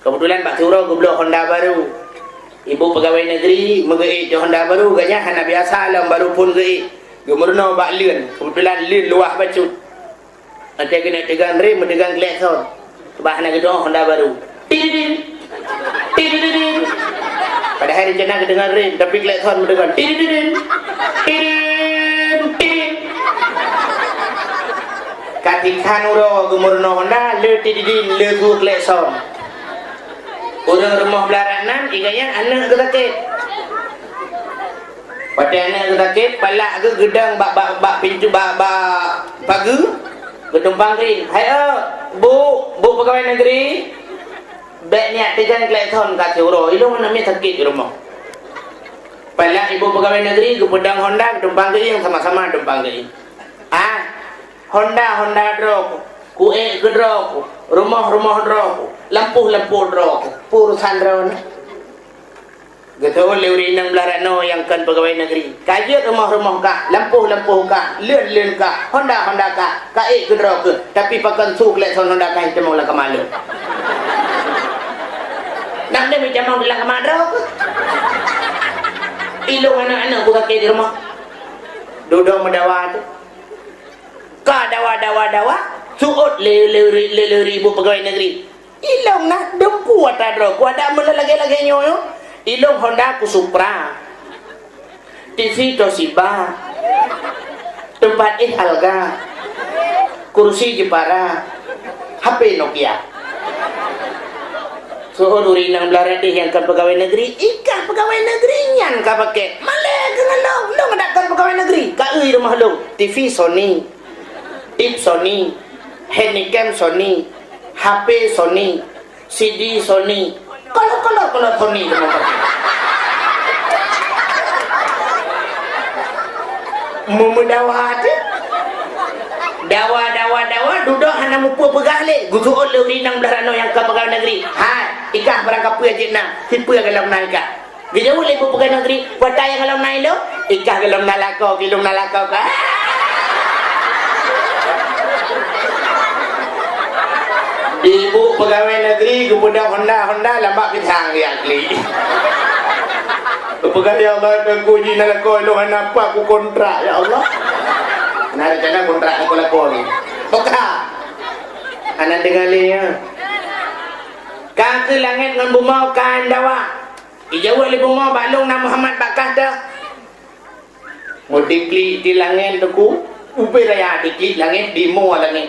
Kebetulan Pak Turo gebelok Honda baru. Ibu pegawai negeri mengeik di Honda baru, ganya hana biasa alam baru pun geik. Gemurno bak lien, kebetulan lien luah bacut. Nanti kena tegang rem, tegang klakson. Bah nak gedong Honda baru. Tididin. Tididin. Pada hari rencana kedengar rem, tapi klakson mendengar tididin. Tididin. Tididin. Ketika nuro gemurno Honda, le tididin, le ku klakson. Orang rumah belaranan, iganya anak ketakit. Pada anak ketakit, palak ke gedang bak pintu pagi, gedung pangkring. Hai bu pegawai negeri, bek niat tekan klakson kat Curo. Ilo mana mi sakit di rumah. Palak ibu pegawai negeri ke pedang Honda gedung pangkring yang sama-sama gedung pangkring. Honda drop, kue ke drop, rumah drop, lampu drop, urusan drone. Betul lewri nang belarano yang kan pegawai negeri. Kaji rumah kah, lampu kah, luen kah, Honda kah, ke drop ke. Tapi pakai su klakson Honda kah itu mau lah kemalu. Nak dia macam mau bilang kemana ke? Ilung anak-anak buka ke di rumah. Duduk mendawa tu. Ka dawa suut le ibu pegawai negeri ilong nak dempu atadro ku ada mula lagi nyoyo ilong Honda ku Supra TV Toshiba tempat Halga kursi Jepara HP Nokia suut urinang belaradi yang kan pegawai negeri ikan pegawai negeri nyan ka pakai malay kengalong lo ngadakan pegawai negeri ka rumah lo TV Sony tip Sony, handicam Sony, HP Sony, CD Sony, kalau Sony memudawa dawa duduk hana mupu pegale gusuul le nang belarano yang ka pegawai negeri ikah berangkap pu ajina hipu galam naika gejau le ibu pegawai negeri wata yang galam nai lo ikah galam nalako kilung nalako ka ibu pegawai negeri kemudian Honda lambak pisang dia kli. Pegawai ya Allah aku jina lako lo kenapa aku kontrak ya Allah. Nah rencana kontrak aku lako ni. Oka. Anak dengar ya. Kaki langit dengan bumau kan dawa. Ijau le bumau balung nama Muhammad bakah dah. Ngudikli di langit aku. Upi raya dikli langit di mu langit.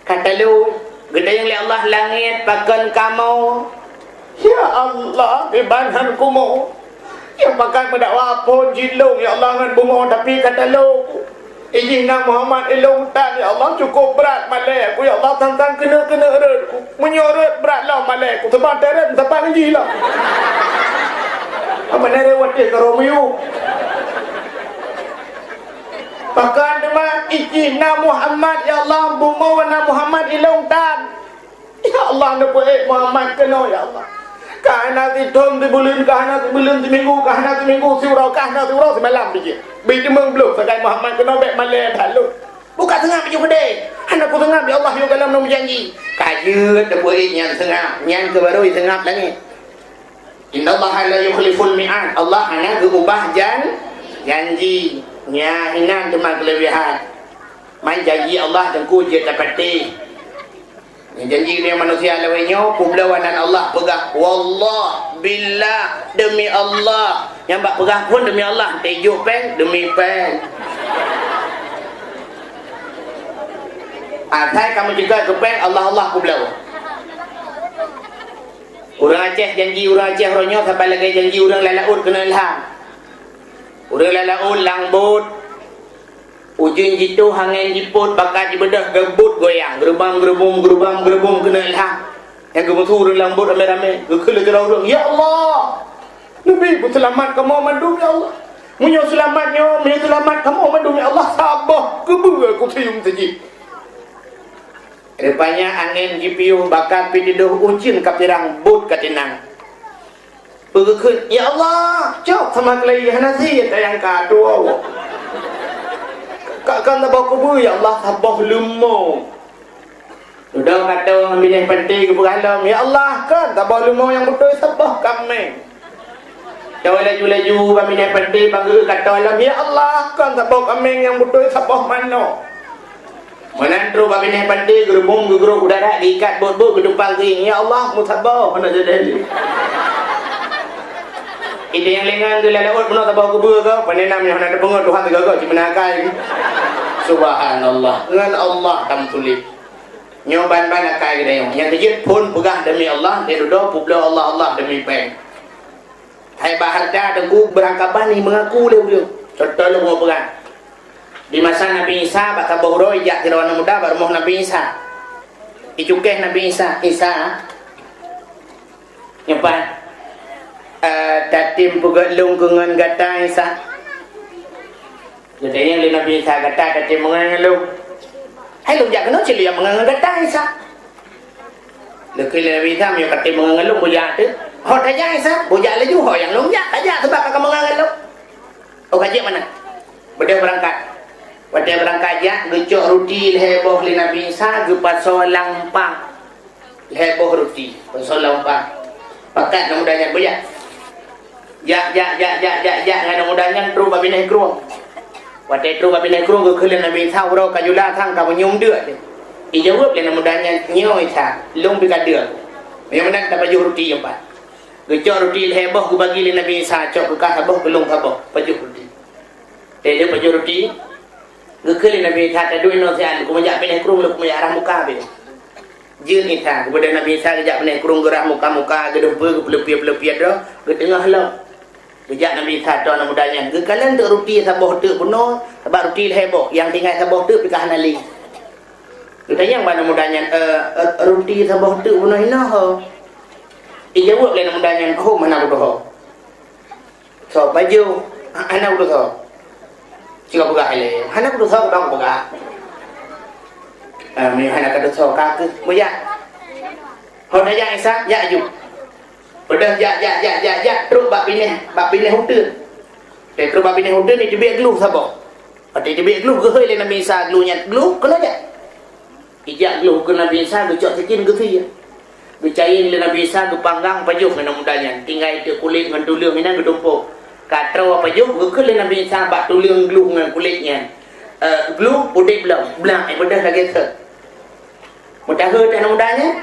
Kata lu, gede yang li Allah langit pakan kamu. Ya Allah, ibanan kumu. Yang pakai mendakwa pun jilung ya Allah dengan bunga tapi kata lu. Ijina Muhammad ilung tan ya Allah cukup berat malai aku ya Allah tantang kena eratku. Menyorot beratlah malai aku sebab teret sebab gila. Apa nare wati karomiu. Bahkan dengan ijina Muhammad ya Allah bunga warna Muhammad ilung tan. Ya Allah nak buat Muhammad kena ya Allah. Kahana tidur di bulan, kahana di bulan di minggu, kahana di minggu surau semalam biji. Biji mengbeluk sekai Muhammad kena baik malai halu. Buka tengah biji gede. Hana ku tengah ya Allah yo dalam nom janji. Kaje te buat yang tengah, yang ke baru tengah langit. Innallaha la yukhliful mi'ad. Allah hanya berubah janji. Nya hinan cuma kelebihan. Main janji Allah tengku je dapati. Janji ni manusia lawainya pembelawanan Allah pegang wallah billah demi Allah yang bak pegang pun demi Allah tejuk pen demi pen saya kamu juga ke pen Allah ku belawa orang Aceh janji orang Aceh ronyo sampai lagi janji orang lalaut kena ilham orang lalaut langbut ujung jitu hangin jiput bakal dibedah gebut goyang gerbang kena ilham yang gemutu orang lambut rame-rame gekele ke orang ya Allah Nabi pun selamat kamu mandum ya Allah munyo selamat kamu mandum ya Allah sabah kebu aku cium saji rupanya angin jipiuh bakal pididuh ucin kapirang but katinang pegekun ya Allah cok sama kelaihan nasi yang kado Kakak nak bawa kubur ya Allah sabah lemah. Sudah kata orang bini penting ke berhalang, ya Allah kan, tabah lumau yang betul sabah kami. Jauh laju-laju kami ni penting bangga kata Allah, ya Allah kan sabah kami yang betul sabah mana. Menantru kami ni penting gerbung gegeruk udara diikat bot-bot ke depan ring, ya Allah musabah mana jadi. Itu yang lengan tu lalaut benar tabah kubur ke, penenam yang ada pengut Tuhan tegak cik menakai. Subhanallah, dengan Allah tam tulip. Nyoban ban akai dia yang terjit pun pegah demi Allah, dia duduk pula Allah demi peng. Hai baharda dengku berangkapan ni mengaku dia. Contoh lu mau pegang. Di masa Nabi Isa bata bohro ijak kira anak muda baru mau Nabi Isa. Icukeh Nabi Isa, nyepan tatim pegat lung kengan gata Isa. Jadi yang Nabi Isa kata tatim mengan lung. Hai lung jak kena cili yang mengan gata Isa. Lekil Nabi Isa yang kata mengan lung bujak tu. Ho tajak Isa, bujak laju ho yang lung jak tajak sebab kakak mengan lung. Oh kajik mana? Beda berangkat ya, gecok roti leheboh li Nabi Isa, gepasol lampang. Leheboh roti, pasol lampang. Pakat nak mudahnya bujak. Ya, ngana mudahnya terus babineh kruang. Watai terus babineh kruang ke kelian Nabi Isa, urau kajulah thang kamu nyum dia. Ijawab li mudahnya nyo Isa, lung bikadir. Yang mana tak baju roti yang pak. Gecok roti leheboh ku bagi li Nabi Isa, cok ke kahaboh ke lung kaboh, baju roti. Dia baju roti. Gekali Nabi Isa tak duit nasihat, aku menjak pindah kurung, aku menjak arah muka bila. Jin Isa, kepada Nabi Isa kejak pindah kurung, gerah muka-muka, gedempa, pelepia-pelepia dah, ke tengah lah. Kejak Nabi Isa tu anak mudanya, kekalian tu roti sabah tu penuh, sebab roti heboh, yang tinggal sabah tu pikahan ali. Kita yang mana mudanya, roti sabah tu penuh hina ho. Ijawab lah anak mudanya, ho mana aku ho. So, baju, anak aku ho. Jika buka hele, anak tu tahu bang buka. Ni anak tu tahu kaki, buat. Hon aja Isa, ya ju. Udah ya, terus bab pindah hotel. Terus bab pindah hotel ni dia glue sabo. Ati dia glue ke hele Nabi Isa glue nya glue kena aja. Ijak glue ke Nabi Isa gecok sikit ke ya. Gecain le Nabi Isa ke panggang pajuk dengan mudahnya. Tinggal itu kulit dengan tulang ini gedumpuk. Kata apa je, gekal Nabi Isa bak tulang glue dengan kulitnya. Glue putih belang, bedah lagi ke. Mudah tak mudahnya?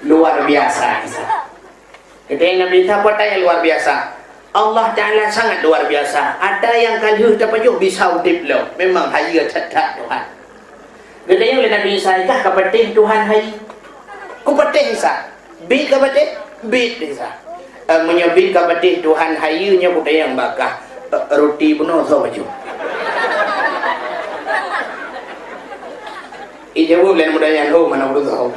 Luar biasa Isa. Kita yang Nabi Isa buat yang luar biasa. Allah Ta'ala sangat luar biasa. Ada yang kalian dapat juga bisa udip lo. Memang haya cetak Tuhan. Kita yang Nabi Isa kah kapatih Tuhan hai. Ku patih Isa. Bi kapatih, bi Isa. Menyebut kepada Tuhan hayunya budaya yang bakah roti penuh so baju. Ijawab lain budaya yang mana berusaha.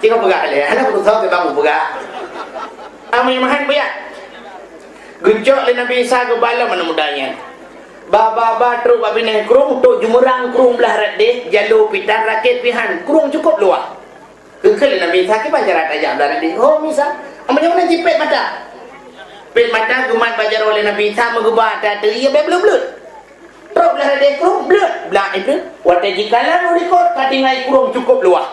Jika pegah le, anak berusaha ke bang pegah. Amai mahan biar. Gejok le Nabi Isa ke bala mana mudanya. Baba terus babineh kurung tu jumurang kurung belah radeh jalur pitan rakit pihan kurung cukup luar. Kekal Nabi Isa ke panjarat aja belah radeh. Oh misal amanya mana jipet mata. Pet mata gumat bajar oleh Nabi Isa menggubah data ia belut-belut. Terus belah ada kurung belut. Belah itu watai jikalan ulikot tinggal kurung cukup luah.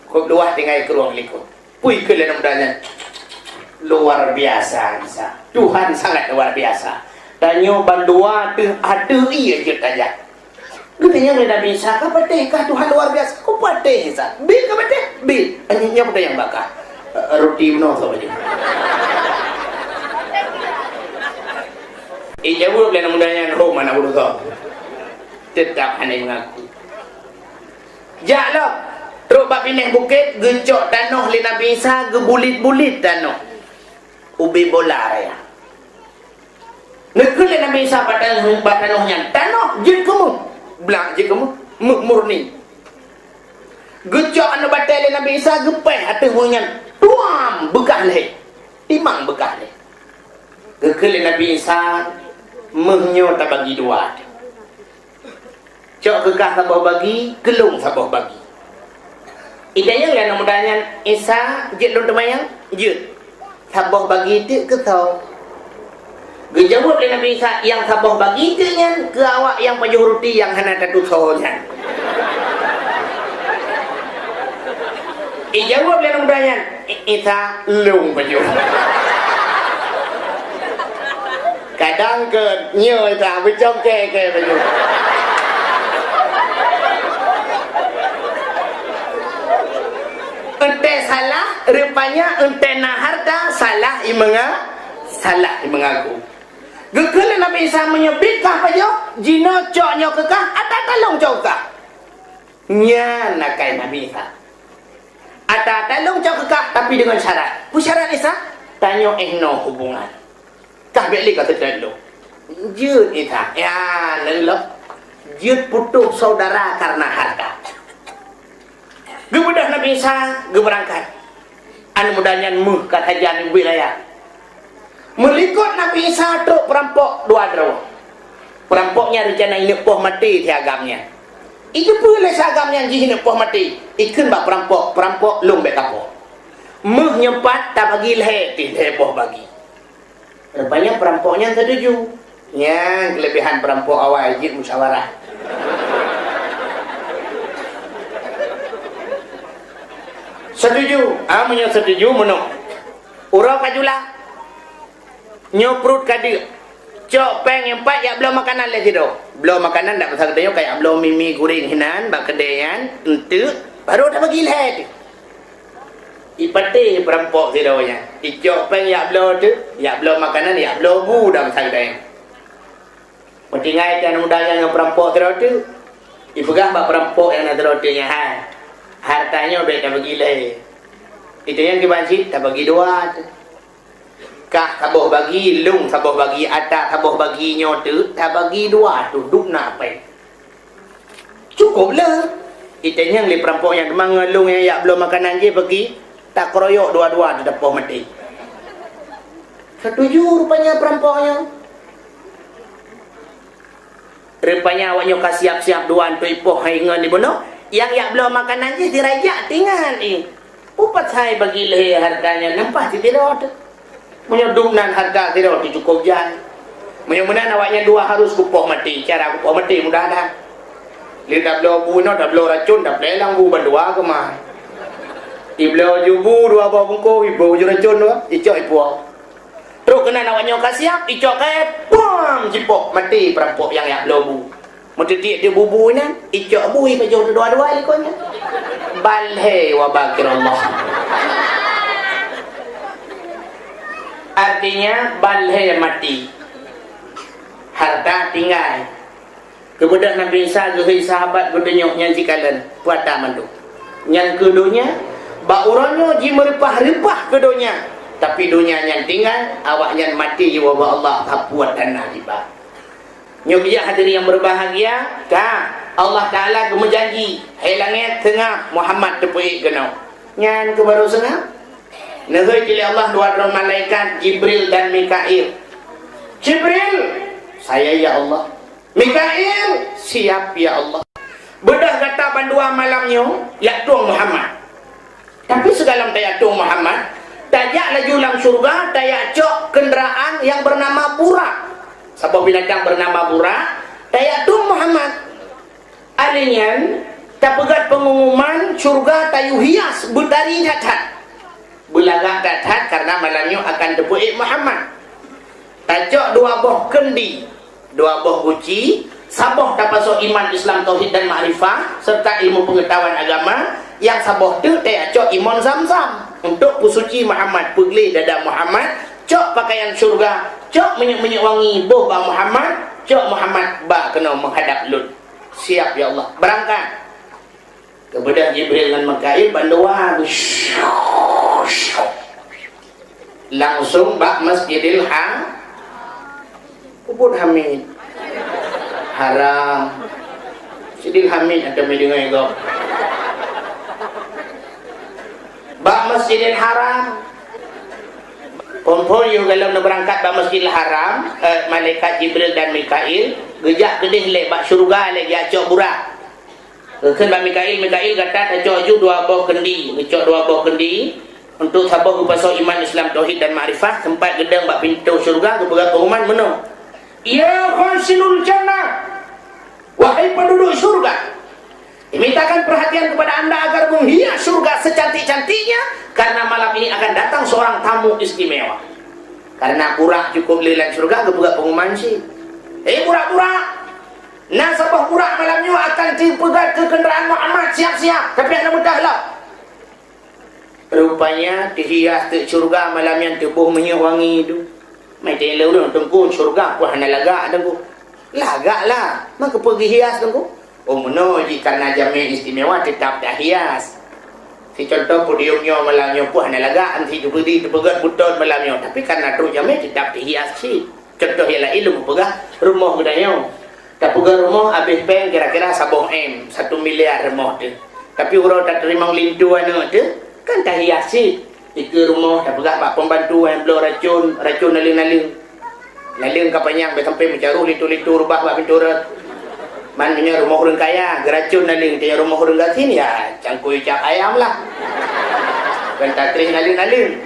Cukup luah tinggal kurung likut. Pui kalian mudahnya. Luar biasa Isa. Tuhan sangat luar biasa. Tanya bandua tu ada ia je tanya. Katanya oleh Nabi Isa, kapatihkah Tuhan luar biasa? Kau patih Isa. Bil kapatih? Bil. Hanya pada yang bakar. Roti penuh so aja. Ijawab lah mudahnya roh mana berusaha. Tetap hanya mengaku. Jaklah. Terus bab pindah bukit, gecok tanah li Nabi Isa, gebulit-bulit tanah. Ubi bola ya. Nekul li Nabi Isa pada tanahnya. Tanah je kamu. Belang je kamu. Murni. Gecok anu batal li Nabi Isa gepeh atas hunyan. Tuam bekah leh. Timang bekah leh. Gekali Nabi Isa menyo tak bagi dua. Cok kekah sabah bagi, kelung sabah bagi. Idayang yang mudahnya Isa jet lon temayang, jet. Sabah bagi tu ke tau. Gejawab oleh Nabi Isa yang sabah bagi tu nyan ke awak yang pajuh roti yang hana tatu sohnya. Jawab dia mudahnya. Ita lung baju. Kadang ke nyo ita becok ke baju. Ente salah, rupanya ente nak harta salah imengaku. Gekele Nabi Isa menyebut kah pajo, jino coknya kekah, ada talong cokah. Nya nakai Nabi Isa. Ada talong cokah tapi dengan syarat. Pu syarat Isa, tanyo no hubungan. Kah beli kata telo. Jut Isa, ya lelok. Jut putus saudara karena harta. Gebedah Nabi Isa, geberangkat. Anu mudahnya muh kat hajan wilayah. Melikut Nabi Isa truk perampok dua draw. Perampoknya rencana ini poh mati ti agamnya. Itu pula sagamnya ji ini poh mati. Ikan bak perampok lung bek kapok. Muh nyempat tak bagi leh ti heboh bagi. Rupanya perampoknya setuju. Ya, kelebihan perampok awal jid musyawarah. Setuju, amanya setuju menung. Urau kajulah. Nyoprut kadi. Cok peng yang empat ya belum makanan lagi tu. Belum makanan tak pasal kedai kayak belum mimi goreng hinan bak kedayan ente baru dah bagi leh. Ipate perampok tidaknya. Icok peng ya belum tu, ya belum makanan ya belum bu dah pasal kedai. Mentingai kan mudahnya yang perampok tidak tu. Ipegah bak perampok yang nak terotnya ha. Hartanya baik tak bagi leh. Itu yang dibanjir tak bagi dua tu. Kah tabuh bagi lung, tabuh bagi atas, tabuh bagi nyote, tak bagi dua tu duk nak apa? Cukup lah. Itu yang li perampok yang demang lung yang yak belum makanan je bagi tak keroyok dua-dua tu dapat mati. Setuju rupanya perampoknya. Rupanya awaknya kasih siap-siap duan tu ipoh ingan di bono. Yang yak belum makanan je dirajak tinggal ni. Upat saya bagi leh harganya nampak si tidak. Menyodumnan harga tidak cukup jan. Menyumenan awaknya dua harus kupoh mati. Cara kupoh mati mudah dah. Lihat belum bunuh, dah belum racun, dah pelang bu berdua ke mah. Iblau jubu dua bawa bungku, ibu ju racun dua, icok ibu. Terus kena awaknya kasiap, icok kayak pam jipok mati perampok yang yak belum bu. Mesti dia bubu ni, icok bui pejauh dua-dua ikonnya. Balhe wa bakir Allah. Artinya balhe mati. Harta tinggal. Kemudian Nabi Isa gehi sahabat berdenyok yang jikalan puata mandu. Yang keduanya, baurannya ji merepah-repah keduanya. Tapi dunia yang tinggal, awak yang mati wa Allah hapuat tanah tiba. Nyobijak hadirin yang berbahagia, Allah Ta'ala kemenjanji, hai langit tengah Muhammad tepui kenau. Nyan ke baru sengah. Nehoi pilih Allah dua orang malaikat Jibril dan Mikail. Jibril, saya ya Allah. Mikail, siap ya Allah. Bedah kata bandua malamnya, ya tuang Muhammad. Tapi segalam tayak tuang Muhammad, tayak laju lang surga, tayak cok kenderaan yang bernama Burak. Sebuah binatang bernama Burak, tayak tuang Muhammad. Alinyan, tak pegat pengumuman surga tayu hias butari datat. Belagak datat karena malamnya akan tepuk Muhammad. Tajak dua boh kendi, dua boh guci, saboh tapasok iman Islam tauhid dan ma'rifah serta ilmu pengetahuan agama. Yang saboh tu tajak iman Zamzam untuk pusuci Muhammad, pegli dada Muhammad, cok pakaian surga, cok minyak-minyak wangi boh bang Muhammad, cok Muhammad ba kena menghadap Lut. Siap ya Allah, berangkat. Kemudian Jibril dan Mikail bandua langsung bak Masjidil Ubud Hamid haram Sidil Hamid ada mendengar itu bak Masjidil Haram kumpul yang kalau nak berangkat bak Masjidil Haram malaikat Jibril dan Mikail gejak kedih lek bak syurga lek jacok burak. Kan bak Mikail kata tajok ju dua boh kendi, ngecok dua boh kendi untuk sabah upasau iman Islam tauhid dan ma'rifah tempat gedang bak pintu syurga ke berat pengumuman menung. Ya khasinul jannah, wahai penduduk syurga, Dimintakan perhatian kepada anda agar menghias surga secantik-cantiknya, karena malam ini akan datang seorang tamu istimewa. Karena pura cukup lilang surga, kebuka pengumuman sih. Pura-pura, nasabah pura malamnya akan dipegat ke kendaraan Muhammad, siap-siap. Tapi anda mudahlah. Rupanya dihias ke surga malam yang tubuh wangi itu. Macam lalu tengku surga, wah nak lagak tengku. Lagak lah, maka pergi hias tengku. Oh no, karena jamin istimewa tetap dah hias. Si contoh podiumnya malamnya puah nak lagak, si berdiri terpegat butut malamnya. Tapi karena terus jamin tetap dihias sih. Contoh ialah ilmu pegah rumah gedanya. Tak pegah rumah habis bank kira-kira 1 M, 1 miliar rumah tu. Tapi orang tak terima lintu anak tu, kan tak hias sih. Tiga rumah tak pegah pak pembantu yang belum racun naling-naling. Naling kapanya sampai mencaru lintu-lintu rubah pak pintu rat. Maknanya rumah orang kaya, geracun naling. Tanya rumah orang gatin, ya cangkui cak ayam lah. Kan tak terih naling-naling.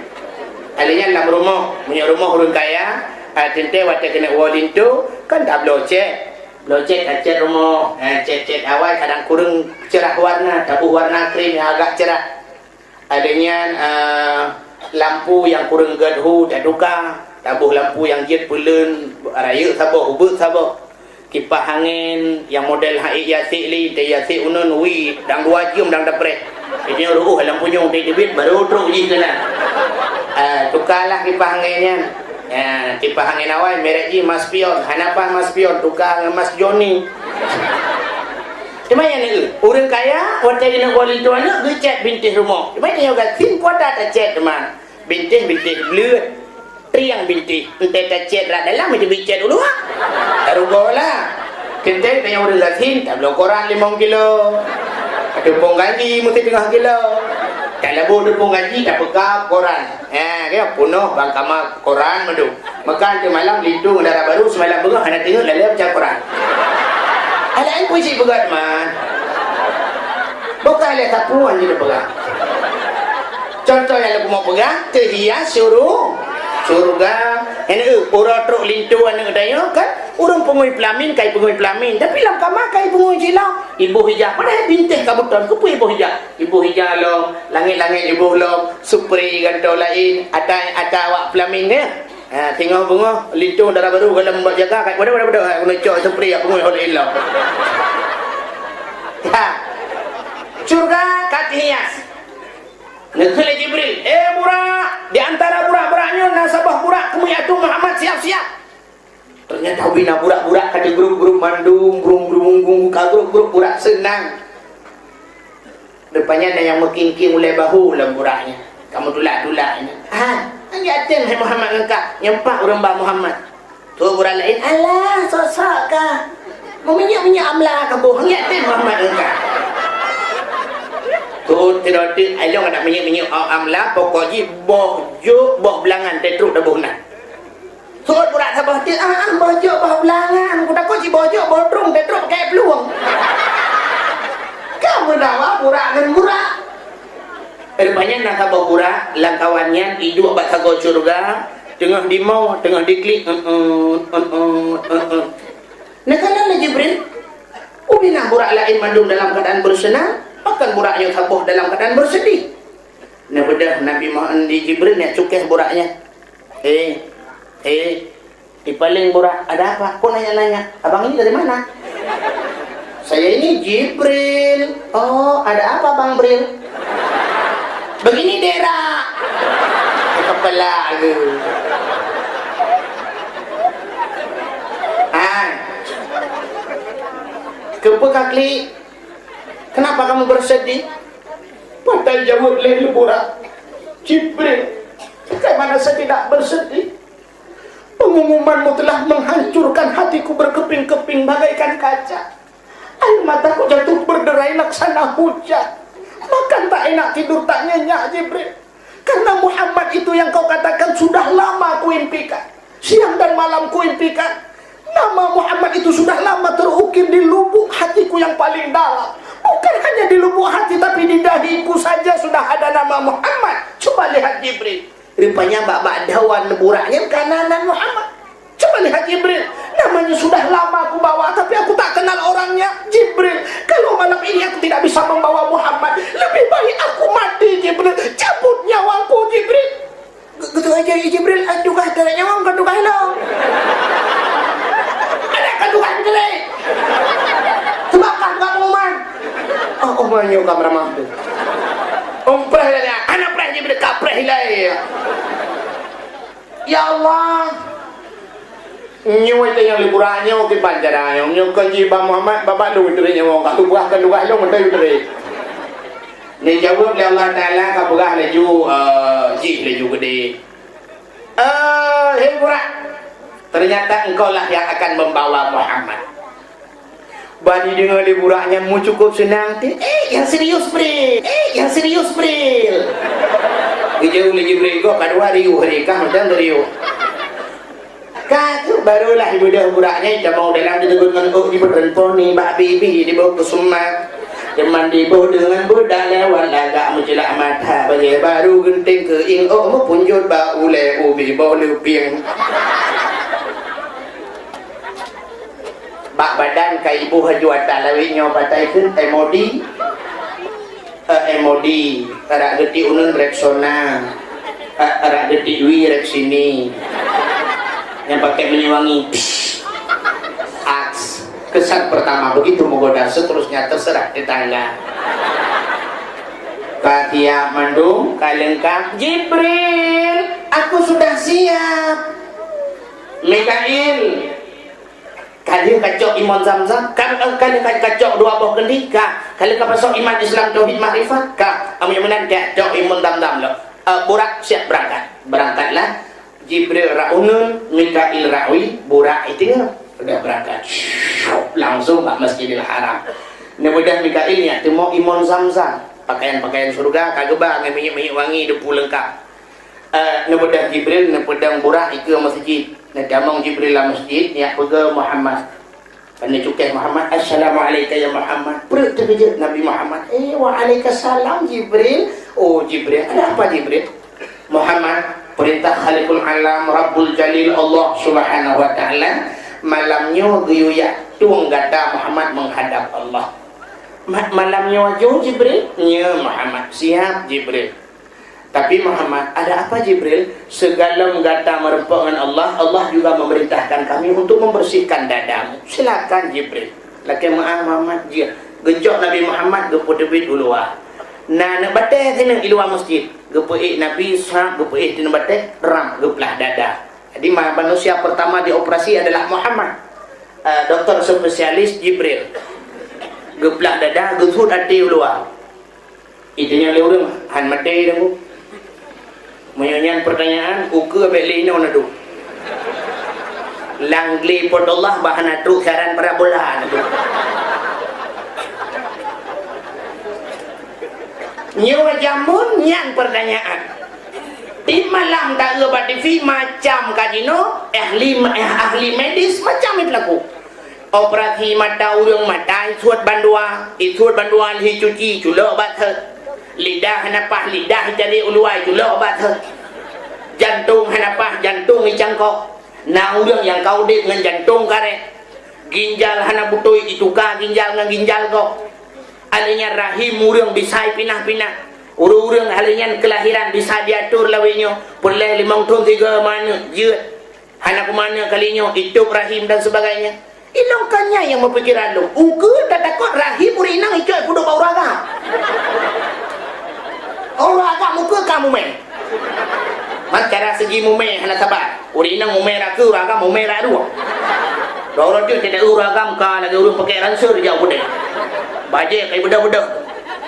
Alinya dalam rumah, punya rumah orang kaya, tente waktu kena walin tu, kan tak blocek. Blocek cat rumah, cat awal kadang kurang cerah warna, tabuh warna krim yang agak cerah. Adanya lampu yang kurang gadhu, tak duka. Tabuh lampu yang jet pulen, raya sabah, hubut sabah. Kipas angin yang model haik yasik li, te yasik unun, wi, dang 2 jam dang dapret. Ini lampunya untuk debit, baru teruk je kena. Tukarlah kipas anginnya. Kipas angin awal, merek je Mas Pion. Hanapah Mas Pion, tukar dengan Mas Johnny. Cuma yang ni, orang kaya, waktu dia nak boleh tu anak, dia cat bintis rumah. Cuma dia juga, sin kuat tak cat teman. Bintis belut. Riang binti, entah tak cat rat dalam, macam bicat dulu lah. Tak rugo lah. Kentai tanya orang latin, tak belum koran 5 kilo. Tepung gaji, mesti 3 kilo. Tak labu tepung gaji, tak pekap koran. Dia punuh bang kamar koran madu. Makan ke malam, lindung darah baru, semalam bengah, anak tengok lalap macam koran. Ada yang puisi pegat, man. Bukan lihat tapuan je dia pegang. Contoh yang aku mau pegang, terhias suruh surga. Orang truk lintu anak daya kan, orang pengui pelamin kai pengui pelamin, tapi lam kamar kai pengui silau. Ibu hijau pada bintih kabutan ku ibu hijau. Ibu hijau lo, langit-langit ibu lo, supri ganto lain, ada awak pelamin dia. Tengok bunga lintu darah baru kalau membuat jaga kai pada aku nak cok supri aku pengui hol ilau. Surga kat hias. Negeri Jibril, burak, di antara burak-buraknya nasabah burak kemuyatu Muhammad, siap-siap. Ternyata bina burak-burak ada grup-grup mandung, grup-grup grup burak senang. Depannya ada yang mekingking mulai bahu dalam buraknya. Kamu tulak-tulak ini. Anjatin hai Muhammad engkau, nyempak orang Mbak Muhammad. Tu burak lain, alah sosok kah? Meminyak-minyak amlah kamu, anjatin Muhammad engkau. Tu tidak ayong nak minyak amla pokoknya boh belangan tetruk dah bohna. Surat burak sabah ti boh belangan ku takut si bojo bodrung tetruk pakai peluang. Kamu dah burak dengan burak. Rupanya nak sabah burak langkawannya hidup bak sago surga tengah di mau tengah diklik Nah kalau Jibril ubina burak lain mandung dalam keadaan bersenang, akan buraknya sabuh dalam keadaan bersedih. Nah bedah Nabi Muhammad di Jibril nak cukeh buraknya. Di paling burak ada apa? Kau nanya-nanya, abang ini dari mana? Saya ini Jibril. Oh, ada apa Bang Bril? Begini daerah. Kepala lu. Kepekak li. Kenapa kamu bersedih? Patah jawab lele burak. Jibril, bagaimana saya tidak bersedih? Pengumumanmu telah menghancurkan hatiku berkeping-keping bagaikan kaca. Air mataku jatuh berderai laksana hujan. Makan tak enak, tidur tak nyenyak, Jibril. Karena Muhammad itu yang kau katakan sudah lama kuimpikan. Siang dan malam kuimpikan. Nama Muhammad itu sudah lama terukir di lubuk hatiku yang paling dalam. Bukan hanya di lubuk hati, tapi di dahiku saja sudah ada nama Muhammad. Coba lihat Jibril. Rupanya bak-bak dawan buraknya kanan Muhammad. Coba lihat Jibril. Nama Namanya sudah lama aku bawa, tapi aku tak kenal orangnya. Jibril, kalau malam ini aku tidak bisa membawa Muhammad, lebih baik aku mati, Jibril. Cabut nyawaku, Jibril. Gitu aja, Jibril. Aduh, kata nyawa, kata lo. Ada kandungan gede. Tebakan kamu, man. Oh, manyo kamera mampu. Preh lah, anak preh Jibril, kapreh lah. Ya Allah. Nyawa itu yang liburannya ke Banjaraya, nyawa ke Bang Muhammad, bapak lu itu nyawa, kat tubuh lu menteri itu. Ni jawab oleh Allah Taala, kapurah laju, jih laju gede. Hei burak, ternyata engkau lah yang akan membawa Muhammad. Bani dengar liburannya mu cukup senang. Yang serius Bril, yang serius Bril. Jauh lagi Bril, kau kadua riuh mereka macam riuh. Katu barulah ibu dah buraknya dah mau dalam dengan di berempon ni bak bibi di bawah kesumat zaman di bawah dengan budak lewat lagak menjelak mata bagi baru genting ke ing oh punjut ba ule ubi bawah lupiang bak badan kai ibu haju atas lawi nyo batai kun emodi ara geti unun Rexona ara geti dui Rex sini yang pakai minyak wangi. Aks kesan pertama begitu menggoda, seterusnya terserah tetangga. Katia mandung kalengkap. Jibril, aku sudah siap. Mikail, kalian kacok iman Zamzam, kalian kacok dua buah kendika, kalian kapasok iman Islam tauhid makrifat, kami menanti kacok iman Zamzam lo. Burak siap berangkatlah. Jibril ra'unun, Mikail ra'wi, Burak itu udah berangkat langsung ke Masjidil Haram. Kemudian Mikailnya temu imun Zamzam, pakaian-pakaian surga kageba minyak wangi depu lengkap. Kemudian Jibril nepedang Burak itu masjid. Damang Jibril lah masjid ya pega Muhammad. Pada cukeh Muhammad, Assalamualaikum ya Muhammad. Perut terkejut Nabi Muhammad. Waalaikumsalam Jibril. Oh Jibril, ada apa Jibril? Muhammad, perintah Khaliqul Alam Rabbul Jalil Allah Subhanahu wa taala malamnya guyuya tuang gata Muhammad menghadap Allah. Malamnya wajah Jibril, ya Muhammad siap Jibril. Tapi Muhammad, ada apa Jibril? Segala gata merempok dengan Allah, Allah juga memerintahkan kami untuk membersihkan dadamu. Silakan Jibril. Laki Muhammad dia gejok Nabi Muhammad gepu debit uluah. Nah, nak batai sini di luar masjid. Gepuik Nabi sahab, gepuik di batai ram, geplah dada. Jadi manusia pertama dioperasi adalah Muhammad. Dokter spesialis Jibril. Geplah dada, geput hati luar. Itunya lewat han mati dah bu. Menyanyian pertanyaan, uke beli ni mana tu? Langli pot Allah bahana truk saran para bola tu. Nyawa jamun yang pertanyaan di malam tak lebat TV macam kajino ahli medis macam itu laku operasi mata urang mata suat bandua li cuci culok obat lidah hanapah lidah jadi uluai culok obat jantung hanapah jantung di cangkok na urang yang kau dek dengan jantung karet ginjal hanaputui ituka ginjal dengan ginjal kok alinya rahim urang bisa pinah-pinah urang alinya kelahiran bisa diatur lawinyo boleh 5 tahun 3 mana jeut anak mana kalinya itu rahim dan sebagainya ilongkannya yang mempikiran lu uke tak takut rahim urinang itu puduk auraga auraga muka kamu main cara segi mume hana sabar urinang mume raku uraga mume radu dorot tu tidak uragam ka lagi urang pakai ransur jauh deh bajek kayak budak-budak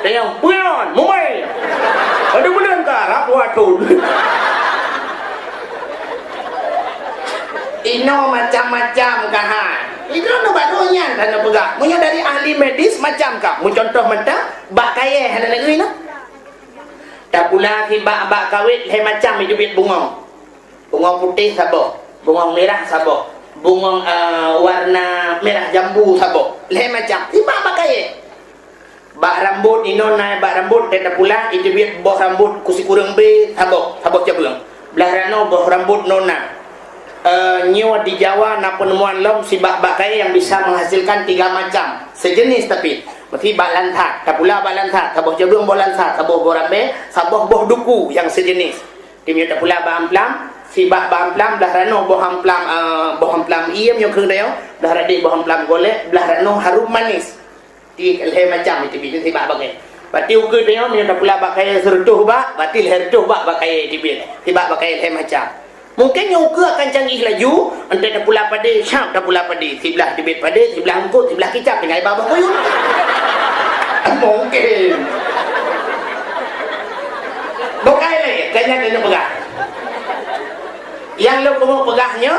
tengok puyon mumai ada bulan ka rapu atun ino macam-macam kahan itu no barunya dan pegak punya dari ahli medis macam kah mu contoh mata bak kaya hana negeri no tak pula ki bak kawit he macam itu bit bungong putih sabok bungong merah sabok bungong warna merah jambu sabok le macam tiba bak kaya bak rambut ino naik bak rambut tenda pula itu biar boh rambut kusi kurang be sabok jabung belah rano boh rambut nona nyawa di Jawa na penemuan lom si bak kai yang bisa menghasilkan 3 macam sejenis tapi mesti bak lantak tapula bak lantak taboh jadung boh lantak taboh borambe saboh boh duku yang sejenis timnya tapula bak amplam si bak amplam belah rano boh amplam iem yang keung dayo belah radi boh amplam golek belah rano harum manis ti leh macam itu si bak bagai bati ukur dayo minyak tapula bak kai sertuh bak batil hertuh bak kai tibit si bak kai leh macam. Mungkin yang ukur akan canggih laju entah dah pula pada syam dah pula pada sebelah tibet pada sebelah angkut sebelah kicap dengan ibabah koyun mungkin bukan lagi kayaknya kena pegah yang lo kamu pegahnya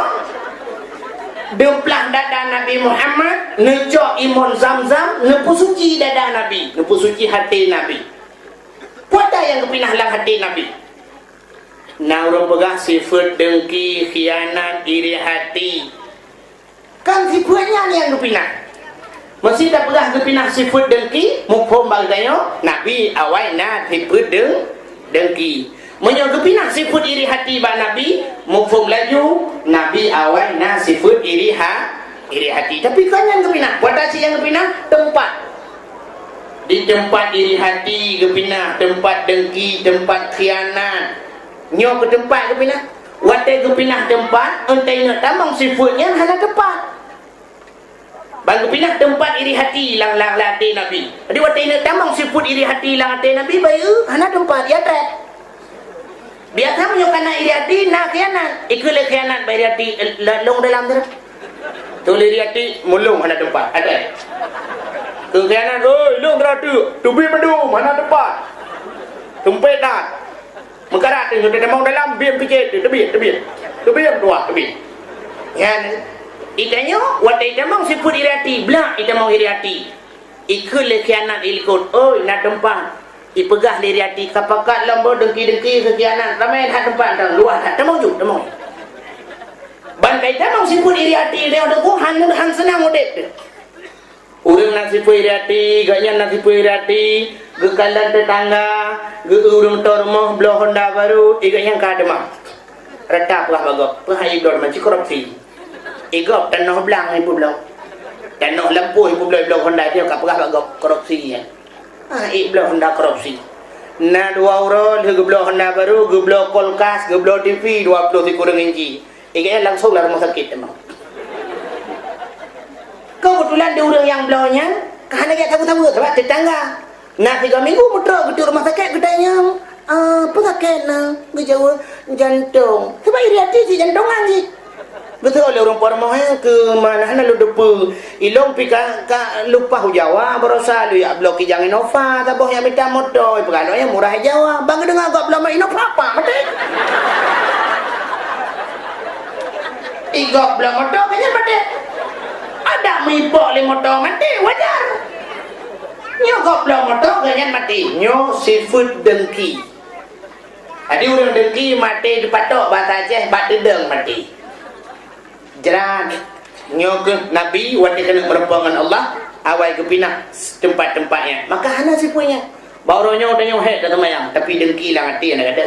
demplah dada Nabi Muhammad necok imun zam-zam nepu suci dada Nabi nepu suci hati Nabi puata yang kepinah lang hati Nabi. Nah orang pegah sifat dengki, khianat, iri hati kan sifatnya ni yang dipinah mesti dah pegah dipinah sifat dengki mufhum bagainya Nabi awal na sifat dengki menyok dipinah sifat iri hati ba Nabi mufhum laju Nabi awal na sifat iri hati tapi kan yang dipinah buat asyik yang dipinah tempat di tempat iri hati dipinah tempat dengki tempat khianat nyo ke tempat ke pinah watai ke pinah tempat entai nak tamang sifatnya hana tempat bagi pinah tempat iri hati lang hati Nabi jadi watai nak tamang sifat iri hati lang hati Nabi bayu hana tempat ya tak biasa menyo kana iri hati nak khianat ikut khianat bai iri hati long dalam tu tu iri hati mulung hana tempat ada tu khianat oi long ratu tubi mendung hana tempat tumpet dah mengkarat tu sudah mau dalam biam kecil tu tebit biam tua tebit kan itanya watai tamang sifut iri hati belak ita mau iri hati ikut le khianat ikut oi nak tempat ipegah iri hati kapakat lambo dengki khianat ramai hak tempat dah luar hak tamang ju tamang ban kai tamang sifut iri hati dia ada ku han senang udip tu urang nak sifut iri hati gaknya nak sifut iri hati gekalan tetangga ge urang tormoh blo Honda baru iganya kademang reta pah bagop pahai dor manci korupsi igop tanah belang ibu blo tanah lampu ibu blo Honda dia ka pah bagop korupsi ya blo Honda korupsi na 2 euro ge blo Honda baru ge blo kulkas ge blo TV 20 kurang inci iganya langsung lah rumah sakit emang kebetulan dia orang yang blonya kahana dia tahu-tahu sebab tetangga nah 3 minggu mudah ke rumah sakit gedanya apa sakit nah gejauh jantung sebab iri hati si jantungan si betul oleh orang pormoh ke mana lu depu ilong pika lupa Jawa berosa lu ya blok kijang Innova taboh yang minta motor pegano yang murah Jawa bang dengar gak belum Innova apa mati igok belum motor kayaknya mati ada mipok le motor mati wajar nyo goblok motor kayaknya mati nyo sifat dengki ada orang dengki mati dipatok bahasa Aceh bat dedeng mati jeran nyo ke Nabi wati kena merempangan Allah awal ke pinah tempat-tempatnya maka hana sifatnya baru nyo tanya hek kata mayang tapi dengki lah hati nak ada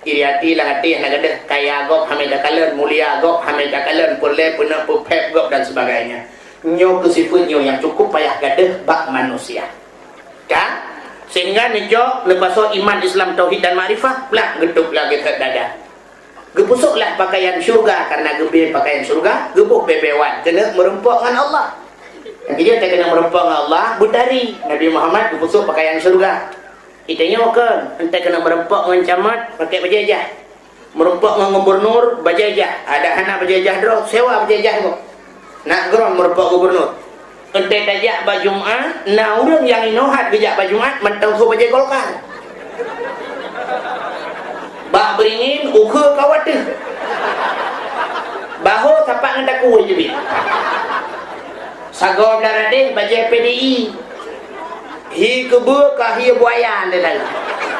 iri hati lah hati nak ada kaya gop hamil kalen mulia gop hamil kalen perle puna pep gop dan sebagainya nyo ke sifat nyo yang cukup payah gadah bak manusia kan sehingga nyo lepas iman Islam tauhid dan makrifah belah getuk lagi ke dada gepusuklah pakaian syurga karena gebe pakaian syurga gebuh bebewan kena merempok dengan Allah yang dia tak kena merempok dengan Allah budari Nabi Muhammad gepusuk pakaian syurga itanya kan entah kena merempok dengan camat pakai bajajah merempok dengan gubernur bajajah ada anak bajajah drop sewa bajajah tu nak geron merempok gubernur entah tajak bajumat nah orang yang inohat gejak bajumat mentang su bajaj Golkar bak beringin ukur kawat tu bahu tapak ngendak kuih je bin sagor daradeh bajaj PDI hi kebu ka hi buaya anda dah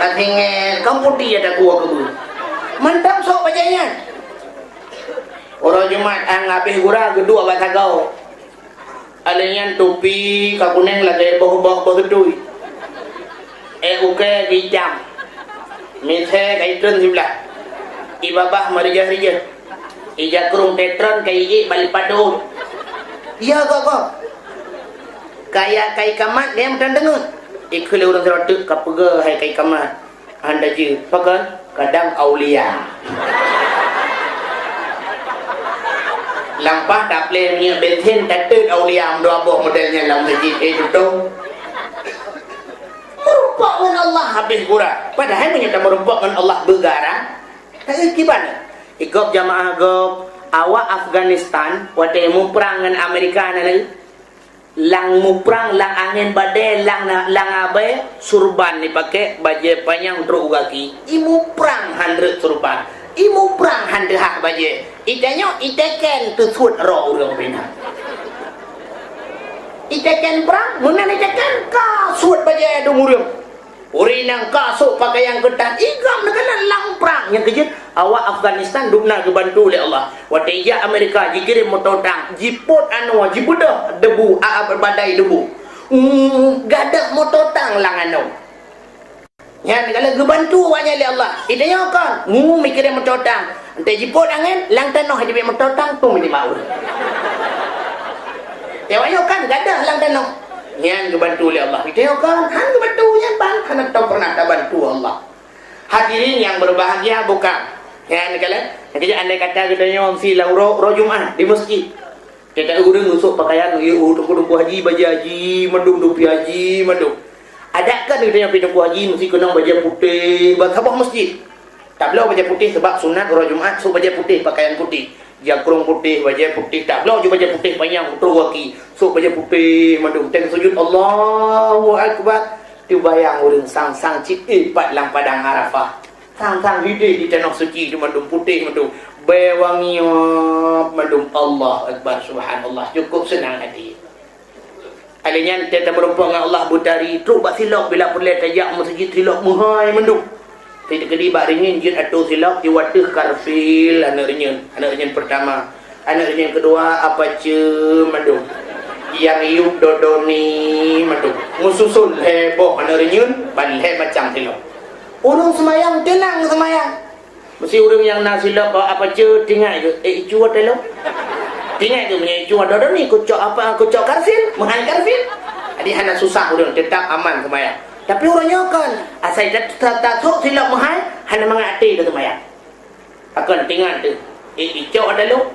tak hingga kamputi ada gua kebu mentang sok bajanya orang Jumat ang habis gura gedua batagau alanya topi ka kuning lagi bau-bau betui uke hijam mithe kaitun sebelah ibabah marijah-rijah Ija kurung tetron kai balik padung. Iya kok. Kaya kai kamat dia macam dengar. Ikut orang terodek kapega hai kai kamat. Anda je pakan kadang aulia. Lampah tak boleh punya bensin tetut aulia dua buah modelnya dalam masjid itu. Merupakan Allah habis kurang. Padahal menyatakan merupakan Allah bergarang. Tak gimana? Ikut jamaah gop awak Afghanistan waktu mu perang dengan Amerika nanti lang mu perang lang angin badai lang abai surban dipakai baju panjang untuk kaki imu perang 100 surban imu perang 100 hak baju itanya itaken tersud roh orang bina itaken perang munan itaken kasut baju dong orang uri nang kasut pakaian ketat igam negara lang perang yang kejut awak Afghanistan dukna kebantu oleh Allah waktu ia Amerika dikirim mototang jiput anu jibudah debu badai debu gadah mototang lang anu ya negara kebantu awaknya oleh Allah idanya kan mikirin mototang ente jiput angin lang tanah di mototang tu mesti mau ya wayo kan gadah lang tanah yang kebantu oleh Allah idanya kan han kebantu yang ban han tak pernah bantu Allah. Hadirin yang berbahagia bukan ya negara kerja andai kata kita nyom silang roh Jumaat di masjid kita urang usuk pakaian untuk haji baju haji mendung dupi haji mendung adakah kita yang pindah haji mesti kena baju putih sabah masjid tak boleh baju putih sebab sunat roh Jumaat so baju putih pakaian putih jangkrung putih baju putih tak boleh juga baju putih panjang untuk kaki so baju putih mendung tengah sujud Allahu Akbar tu bayang orang sang-sang cip pat lang padang Arafah sang-sang hidup di tanah suci di mendung putih mendung bewangi mendung Allah Akbar subhanallah cukup senang hati alanya kita merupakan Allah butari truk bak silap bila perlu tajak masjid silap muhai mendung tidak kedi bak ringin jin atau silap di watih karfil anak ringin pertama anak ringin kedua apa ce mendung yang iup dodoni mendung mususul heboh anak ringin balai macam silap orang semayang tenang semayang mesti orang yang nak silap apa ce tinggal ke icu ada lo tinggal ke punya icu ada dodoni kucok apa kucok karfil menghal karfil jadi anak susah orang tetap aman semayang tapi orangnya kan asal tak tahu silap mahal hanya mengati ke semayang akan tinggal tu icu ada lo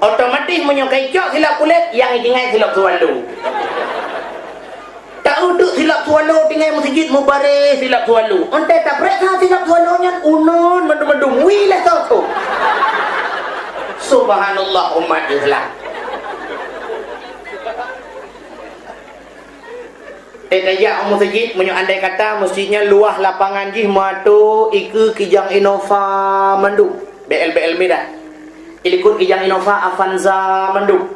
otomatis menyukai cok silap kulit yang tinggal silap sualu tak uduk silap sualu tinggal masjid mubarak silap sualu ente tak periksa silap sualunya unon mendung-mendung wilah tu subhanallah umat Islam tajak masjid andai kata masjidnya luah lapangan jih matu iku kijang Innova mendung BL merah ilikut kijang Innova Avanza mendung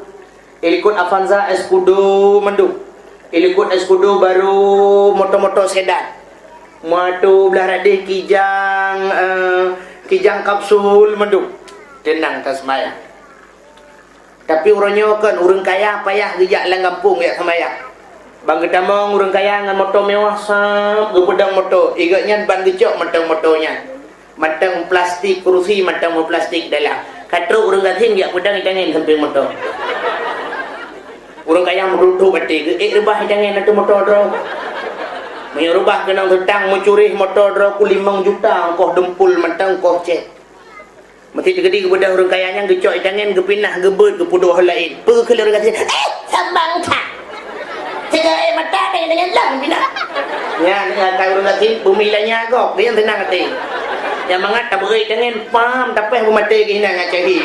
ilikut Avanza Escudo mendung ilikut Escudo baru motor-motor sedan matu belah radih kijang kapsul mendung tenang tak semayang tapi orangnya kan orang kaya payah gejak lang kampung ya semayang bang ketamong orang kaya dengan motor mewah sap gepedang motor igaknya ban gecok motornya matang plastik kursi matang plastik dalam katro orang gathing ya pedang itangin sampai motor orang kaya meruduk batik rebah itangin itu motor draw menyerubah kenang tetang mencuri motor draw ku 5 juta kau dempul matang kau cek mesti tegedi kepada orang kayanya gecok itangin gepinah gebet gepuduh lain perkele orang gathing sambang tak Cakap mata dengan lang bina. Ya, kau orang lagi bumi lainnya kok dia tenang hati. Yang mangat tak beri dengan pam tapi mati kena ngacahi.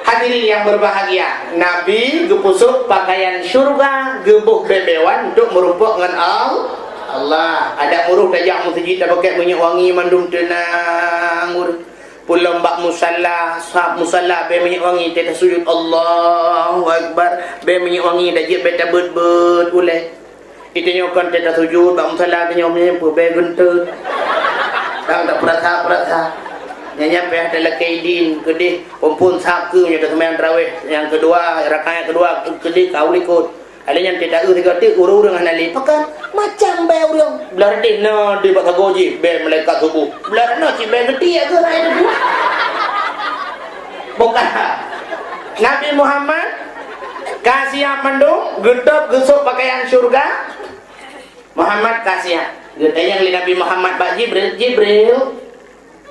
Hadirin yang berbahagia, Nabi gepusuk pakaian syurga gebuh bebewan untuk merumpuk dengan Allah. Ada muruh tajak masjid tak pakai minyak wangi mandum tenang. Pulang bak musalla sahab musalla be minyak wangi tetap sujud Allahu Akbar be minyak wangi dah je beta bet-bet boleh itu nyokan tetap sujud bak musalla tanya omnya be gentut tak perasa nyanyi pe ada lakaidin kedih pompun sahab ke nya sembahyang tarawih yang kedua rakaat kedua kedih kau ikut ada yang tidak tiga urang-urang hanali pakan macam be urang belar deh no di bak goji be malaikat subuh belar no ci be gede ke ai Bukan. Nabi Muhammad kasih mendung, gedap gesuk pakaian surga. Muhammad kasih. Getanya li Nabi Muhammad bak Jibril, Jibril.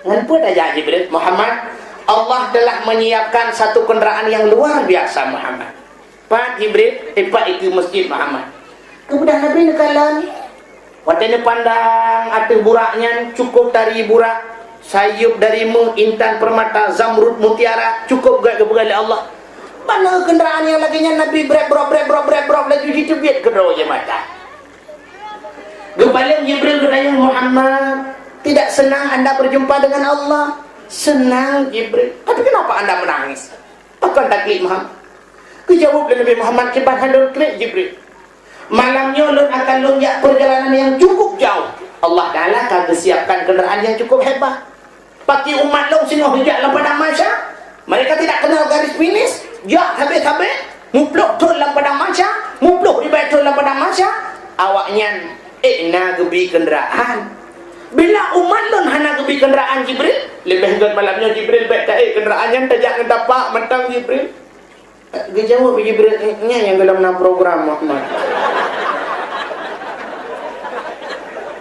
Ngapa aja Jibril? Muhammad, Allah telah menyiapkan satu kendaraan yang luar biasa Muhammad. Pak Jibril, pak itu masjid Muhammad. Kemudian Nabi nekalan. Watanya pandang atuh buraknya cukup dari burak, sayup dari intan permata, zamrud mutiara, cukup gak kebegali Allah. Mana kendaraan yang laginya Nabi brek laju ditebit ke roja mata. Kembali Jibril bertanya, Muhammad, tidak senang Anda berjumpa dengan Allah? Senang Jibril. Tapi kenapa Anda menangis? Apa taklid Muhammad? Kejawab Nabi Muhammad, cepat handul klik Jibril. Malamnya lun akan lunjak perjalanan yang cukup jauh. Allah Ta'ala akan siapkan kendaraan yang cukup hebat. Pakai umat lun sini hujak pada masa. Mereka tidak kenal garis finish. Jak habis-habis. Mupluk tu pada masa. Mupluk di bait tu pada masa. Awaknya na gebi kenderaan. Bila umat lun hana gebi kenderaan Jibril. Lebih gat malamnya Jibril baik tak kenderaannya tajak ngedapak mentang Jibril. Dia jawab Jibril yang dalam program Muhammad.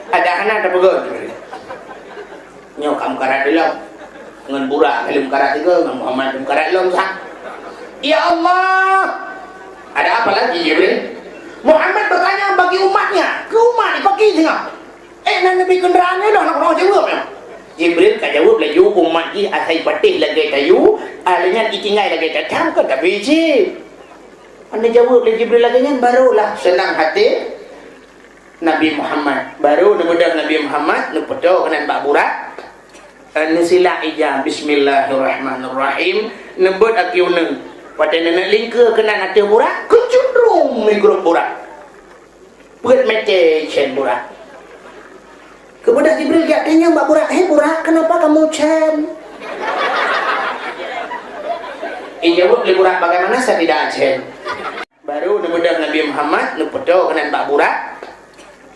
Ada anak ada pegang nyokam karat dalam dengan burak kalim karat itu dengan Muhammad dalam karat dalam sah. Ya Allah, ada apa lagi Jibril? Muhammad bertanya bagi umatnya, ke umat dipakai tengah. Nabi kenderaannya dah nak orang jawab ya. Jibril kan jawab laju umat ni asai patih lagi tayu, alanya ditinggal lagi datang ke tak biji. Anda jawab lagi Jibril lagi kan barulah senang hati Nabi Muhammad. Baru nebedah Nabi Muhammad nepedo kena bak burak. Nesila ija bismillahirrahmanirrahim. Nebut akiuneng. Pada nenek lingka kena hati burak, kecundrung ni grup burak. Perit mece cen burak. Kemudian Jibril dia tanya Mbak Burak, "Hei Burak, kenapa kamu cen?" Jawab li Burak, "Bagaimana saya tidak cen?" Baru nebedah Nabi Muhammad nepedo kena Mbak Burak.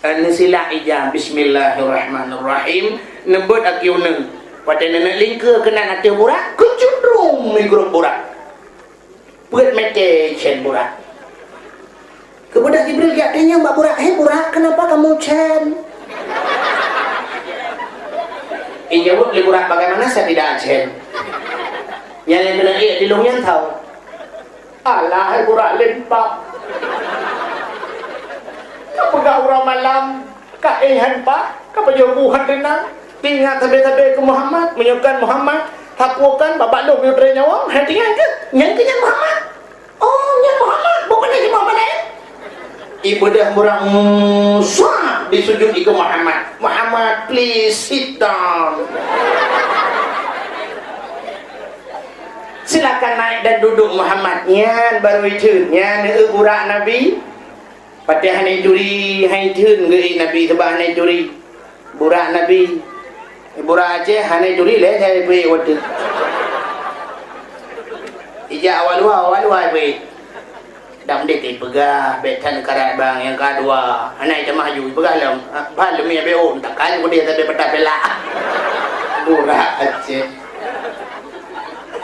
Nesila ija bismillahirrahmanirrahim. Nebut akiuneng. Pada nenek lingka kena hati burak, kecundrung ni grup burak. Perit mece cen burak. Kemudian Jibril dia tanya Mbak Burak, "Hei Burak, kenapa kamu cen?" Jawab li Burak, "Bagaimana saya tidak cen?" Yang kena di lungnya tahu. Alah hai Burak lempak. Kapag orang malam kaihan pak, kapag buhan renang, tinggal tabi-tabi ke Muhammad, menyukan Muhammad, hakukan babak lu biudre nyawang, tinggal ke? Yang Muhammad. Oh, yang Muhammad, bukan lagi Muhammad Ibu dah murah swat disujud ke Muhammad. Muhammad, please sit down. Silakan naik dan duduk Muhammad. Nyan baru itu, nyan burak Nabi. Pada hanai juri, hanai tun ke Nabi sebab hanai juri. Burak Nabi. Burak Aceh hanai juri le saya beri waktu. Ija awal-awal beri. Dah mendek pegah betan karat bang yang kedua. Hanai jemaah ju pegah lam. Bal mi beon takkan ko dia tabe peta bela. Burak Aceh.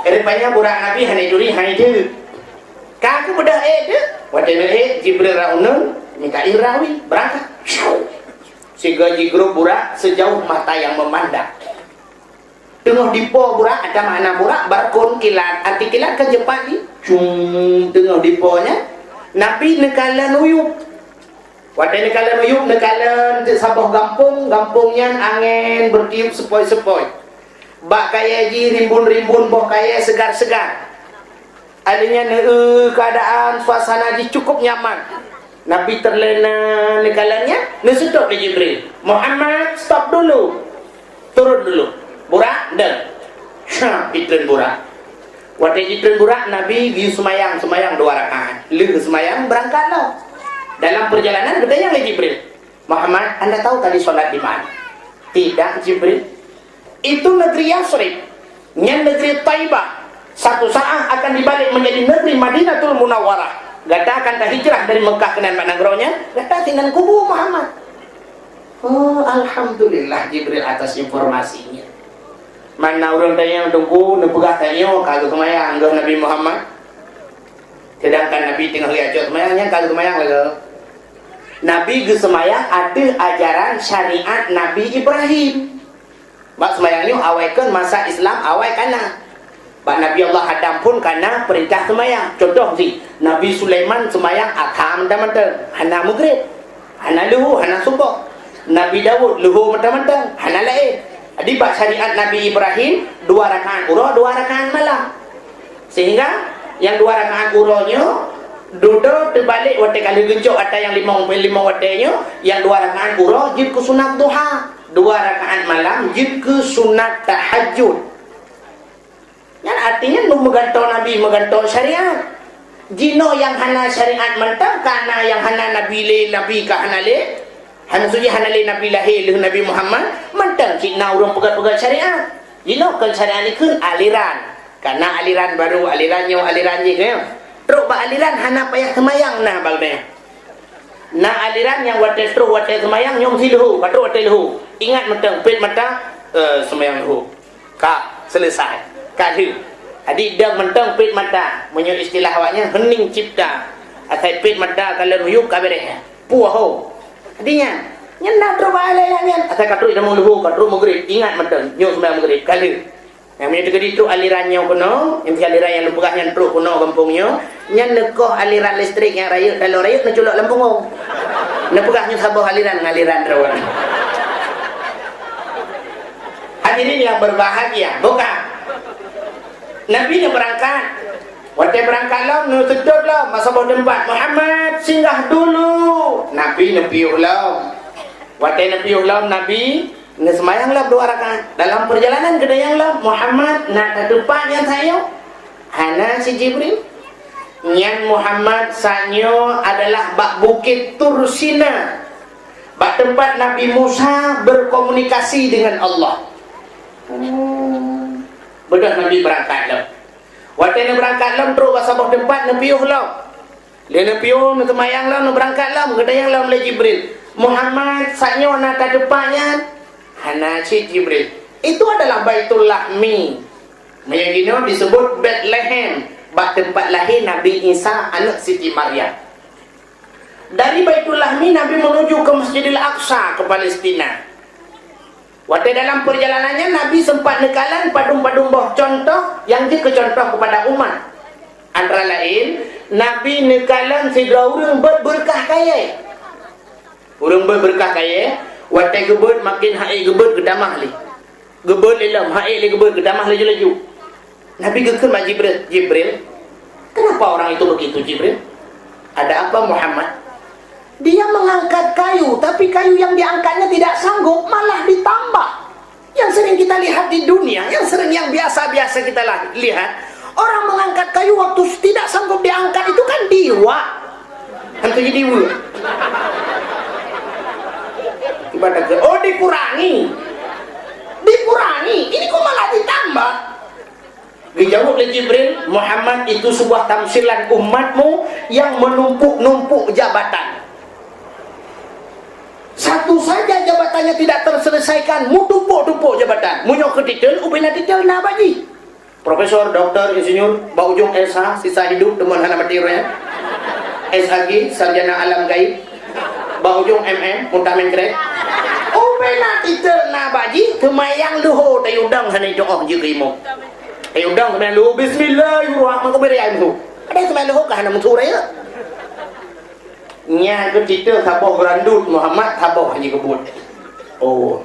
Rupanya burak Nabi hanai juri hanai tu. Kaku bedah tu. Wadana Jibril raunun Mikail rawi berangkat. Sehingga di grup burak sejauh mata yang memandang. Tengah dipo burak ada makna burak berkon kilat. Arti kilat kan cepat ni. Tengah diponya Nabi nekalan uyup. Wadai nekalan uyup, nekalan sabah gampungnya angin bertiup sepoi-sepoi. Bak kaya ji rimbun-rimbun boh kaya segar-segar. Adanya keadaan suasana ji cukup nyaman. Nabi terlena nekalannya, nesedok di Jibril. Muhammad, stop dulu. Turun dulu. Burak, dan. Syah, itren burak. Wadai itren burak, Nabi gi semayang 2 rakaat. Lu semayang berangkatlah. Dalam perjalanan bertanya oleh Jibril. Muhammad, Anda tahu tadi sholat di mana? Tidak Jibril. Itu negeri Yasrib. Yang negeri Taibah. Satu saat akan dibalik menjadi negeri Madinatul Munawwarah. Gata akan hijrah dari Mekah ke Nagronya. Gata tinggal kubur Muhammad. Oh, alhamdulillah Jibril atas informasinya. Mana orang tanya tunggu nepegah tanya kagak kemayang ke Nabi Muhammad. Sedangkan Nabi tengah riacut semayangnya kagak kemayang lagi. Nabi ke semayang ada ajaran syariat Nabi Ibrahim. Bak semayangnya awaikan masa Islam awai kana. Bak Nabi Allah hadam pun kana perintah semayang. Contoh sih Nabi Sulaiman semayang atam mentang-mentang hana maghrib, hana luhu, hana subuh. Nabi Dawud luhu mentang-mentang hana lain. Di bak syariat Nabi Ibrahim 2 rakaat urah 2 rakaat malam. Sehingga yang 2 rakaat urahnya duduk terbalik wate kali gencok ada yang 5 watenya, yang 2 rakaat urah jid ke sunat duha, 2 rakaat malam jid ke sunat tahajud. Yang artinya nu megantau Nabi megantau syariat. Jino yang hana syariat mentang kana yang hana Nabi le Nabi ka hana le. Hana suji hana le Nabi lahir le Nabi Muhammad mentang cina urang pegat-pegat syariat. Jino kan syariat ni kan aliran. Karena aliran baru alirannya alirannya kan. Teruk ba aliran hana payah semayang nah bagnya. Nah aliran yang wate terus wate semayang nyom siluhu, patru wate luhu. Ingat mentang pit mata semayang luhu. Ka selesai. Kadu. Adik dah mentang pit mata. Menurut istilah awaknya hening cipta. Asai pit mata kalau ruyuk kabeh. Puah ho. Adinya nyendak terus balai lah nyen. Asai katru ida mau luhu, katru maghrib. Ingat mentang nyok semayang maghrib kali. Yang punya tegadi tu alirannya kuno, yang aliran yang lempugah yang teruk kuno kampungnya, yang nekoh aliran listrik yang rayut, kalau rayut nak culak lempung. Nepugahnya sabuh aliran ngaliran rawan. Hadirin yang berbahagia, bukan? Nabi ni berangkat. Waktu berangkat lah, nu sedut lah, masa bawa tempat Muhammad singgah dulu. Nabi nepiuh lah. Waktu nepiuh lah Nabi. Semayanglah 2 rakaat. Dalam perjalanan kedayang lah Muhammad nak ke depan yang saya hana si Jibril. Yang Muhammad sanyo adalah bak bukit Tursina, bak tempat Nabi Musa berkomunikasi dengan Allah. Bedah Nabi berangkat lah. Waktu ni berangkat lah terus bahasa bawah tempat nepiuh lah. Dia nepiuh nak semayang lah nak berangkat lah kedayang lah oleh Jibril. Muhammad sanyo nak ke depannya hana si Jibril. Itu adalah Baitul Lahmi. Yang disebut Bethlehem, bak tempat lahir Nabi Isa anak Siti Maryam. Dari Baitul Lahmi Nabi menuju ke Masjidil Aqsa ke Palestina. Waktu dalam perjalanannya Nabi sempat nekalan padung-padung boh contoh yang dikecontoh kepada umat. Antara lain Nabi nekalan segala orang berberkah kaya. Orang berberkah kaya. Waktu gebut makin hai gebut gedamah li. Gebut lelam hai li gebut gedamah laju-laju. Nabi gekal mak Jibril. Jibril, kenapa orang itu begitu Jibril? Ada apa Muhammad? Dia mengangkat kayu, tapi kayu yang diangkatnya tidak sanggup, malah ditambah. Yang sering kita lihat di dunia, yang biasa-biasa kita lihat, orang mengangkat kayu waktu tidak sanggup diangkat itu kan diwa. Hantu jadi diwa. Oh dikurangi, ini kok malah ditambah. Dijawab oleh Jibril, Muhammad itu sebuah tamsilan umatmu yang menumpuk-numpuk jabatan. Satu saja jabatannya tidak terselesaikan, mu tumpuk-tumpuk jabatan. Mu nyok ke titel, ubina titel na baji. Profesor, doktor, insinyur, bau ujung SH, sisa hidup teman hana mati roya. SHG, sarjana alam gaib. Bau ujung MM, muntah menkrek. Ubina titel na baji, kemayang luho tayudang sana itu oh jikimo. Tayudang kemayang luho, bismillahirrahmanirrahim. Ada kemayang luho kah hana musuh raya? Nya ke titel saboh berandut Muhammad saboh haji kebut. Oh.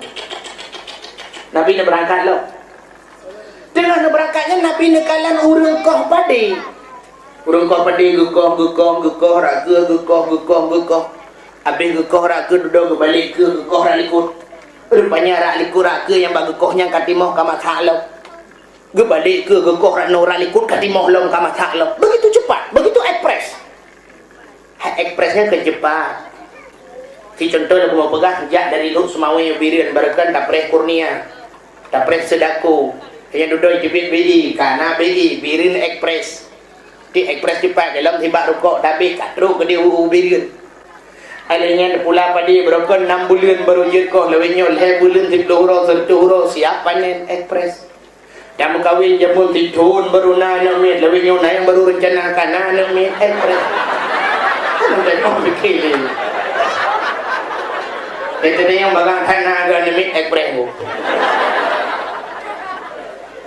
Nabi nak berangkat lah. Tengah nak berangkatnya Nabi nekalan urang koh padi. Urang koh padi gekoh raka. Habis gekoh raka duduk balik ke gekoh rak likut. Rupanya rak likut raka yang bagi gekohnya katimah kamat hak lah. Gebalik ke gekoh rak no rak likut katimah long kamat hak lah. Begitu cepat, begitu ekspres. Ekspresnya kecepat. Si contohnya mau pegah jak dari lu semawi birin barakan tapres kurnia. Tapres sedako. Yang duduk jepit BI karena BI birin ekspres. Di ekspres cepat dalam tibak rokok tapi katru ke dia birin. Alanya pula padi barakan 6 bulan baru jid kau lewenya 10 bulan 10 huruf 1 huruf siap panen ekspres. Yang kawin jamun tidun baru na anak mit, lebih nyona yang baru rencanakan anak mit. Kan udah mau fikir. Itu yang bagang tanah anak mit ekbreng.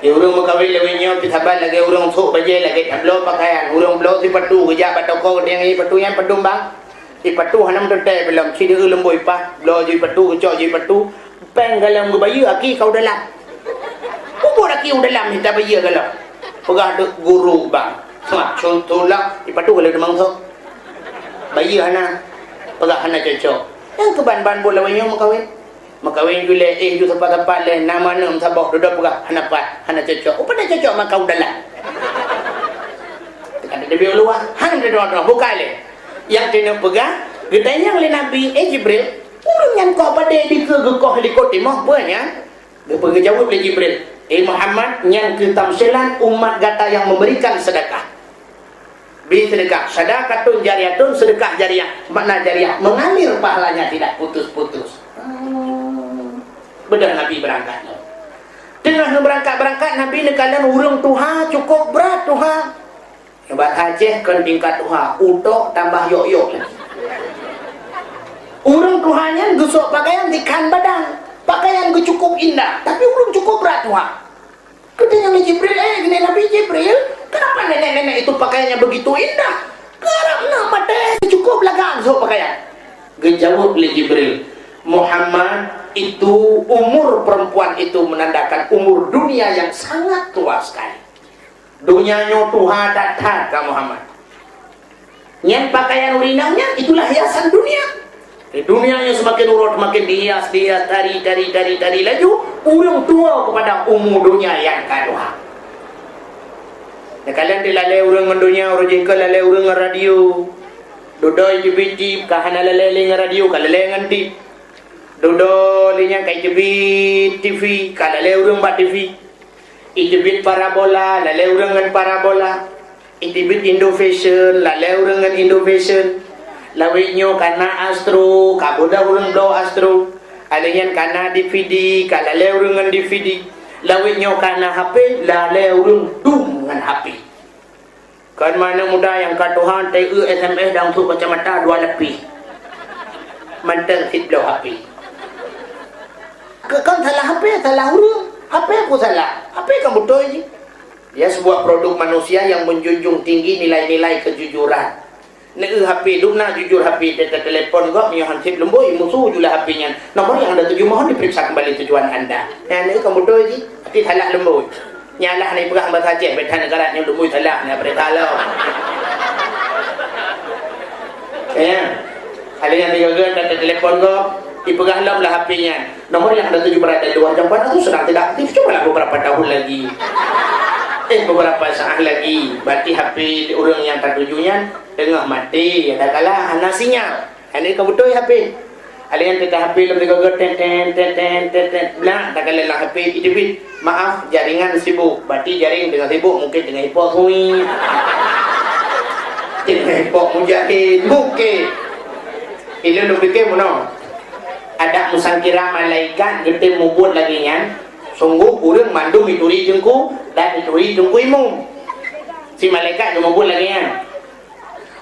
Urang makawin lebih nyon pitaban lagi urang sok bajai lagi tablo pakaian urang blo si patu kerja patau kau yang ini patu yang pedum bang i patu hanam tete belum si dia lemboi pa blo ji patu kecok ji patu peng galam bayi aki kau dalam kubur aki dalam kita bayi galam pegah guru bang mak contohlah i patu kalau demang sok bayi hana pegah hana cocok yang keban-ban bola banyak makawin jule ju tempat-tempat le nama nam sabok duduk pegah hana pat hana cocok apa dah cocok makau dalam ada dia luar hang dia doang bukan le yang kena pegah getanya oleh Nabi Jibril urang yang kau pada di ke gekoh helikopter mah punya dia pergi jawab oleh Jibril Muhammad yang ketamsilan umat gata yang memberikan sedekah sedekah sedekatun jariyatun sedekah jariyah makna jariyah mengalir pahalanya tidak putus-putus. Bedah Nabi berangkat. Tengah berangkat Nabi nekalan urang Tuhan cukup berat Tuhan. Hebat Aceh kan tingkat Tuhan utok tambah yok-yok lagi. Urang Tuhannya gusok pakaian dikan badan. Pakaian gue cukup indah, tapi urang cukup berat Tuhan. Katanya Jibril, gini Nabi Jibril, kenapa nenek-nenek itu pakaiannya begitu indah? Karena mata cukup lagang gusok pakaian. Gejawab oleh Jibril, Muhammad itu umur perempuan itu menandakan umur dunia yang sangat tua sekali. Dunianya Tuhan tak ke Muhammad. Yang pakaian urinanya itulah hiasan dunia. Dunianya semakin urut makin dihias tari laju urang tua kepada umur dunia yang kedua. Nah, kalian dilalai urang mendunia urang jengkel lalai urang radio. Dodoi jibit kahana lalai radio kalalai nganti. Dodo linya kai jebit TV kala le urang bat TV ijebit parabola la le urang ngan parabola ijebit Indo Fashion la le urang ngan Indo Fashion lawi nyo kana Astro kaboda urang blo Astro alian kana DVD kala le urang ngan DVD lawi nyo kana HP la le urang dum ngan HP kan mana muda yang katuhan TE SMS dang tu kacamata dua lebih mantel hit blo HP kan salah HP, salah urang. HP aku salah. HP kamu betul je. Dia sebuah produk manusia yang menjunjung tinggi nilai-nilai kejujuran. Nek HP duk nak jujur HP telefon kau punya handset lemboi musuh jual HP-nya. Nomor yang anda tuju mohon diperiksa kembali tujuan anda. Nek kamu betul je. Tapi salah lemboi. Nyalah ni pegang bahasa Aceh betan negara yang lemboi salah ni apa tahu. Ya. Kalian digagal telefon kau dipegang dalam lah HP-nya. Nomor yang anda tuju berada di luar jangkauan itu sedang tidak aktif. Cobalah beberapa tahun lagi. Beberapa saat lagi. Berarti HP orang yang tertujunya tengah mati. Ada kalah hana sinyal. Ini kebetul HP. Ada yang kita HP lebih gagal ten. Nah, tak kalah lah HP itu. Maaf, jaringan sibuk. Berarti jaring dengan sibuk mungkin dengan hipok hui. Dengan hipok mujahid mungkin. Ini lu fikir mana? Ada musangkira malaikat gede mubut lagi nya sungguh urang mandum ituri jengku dan ituri jengku imum si malaikat dia mubut lagi nya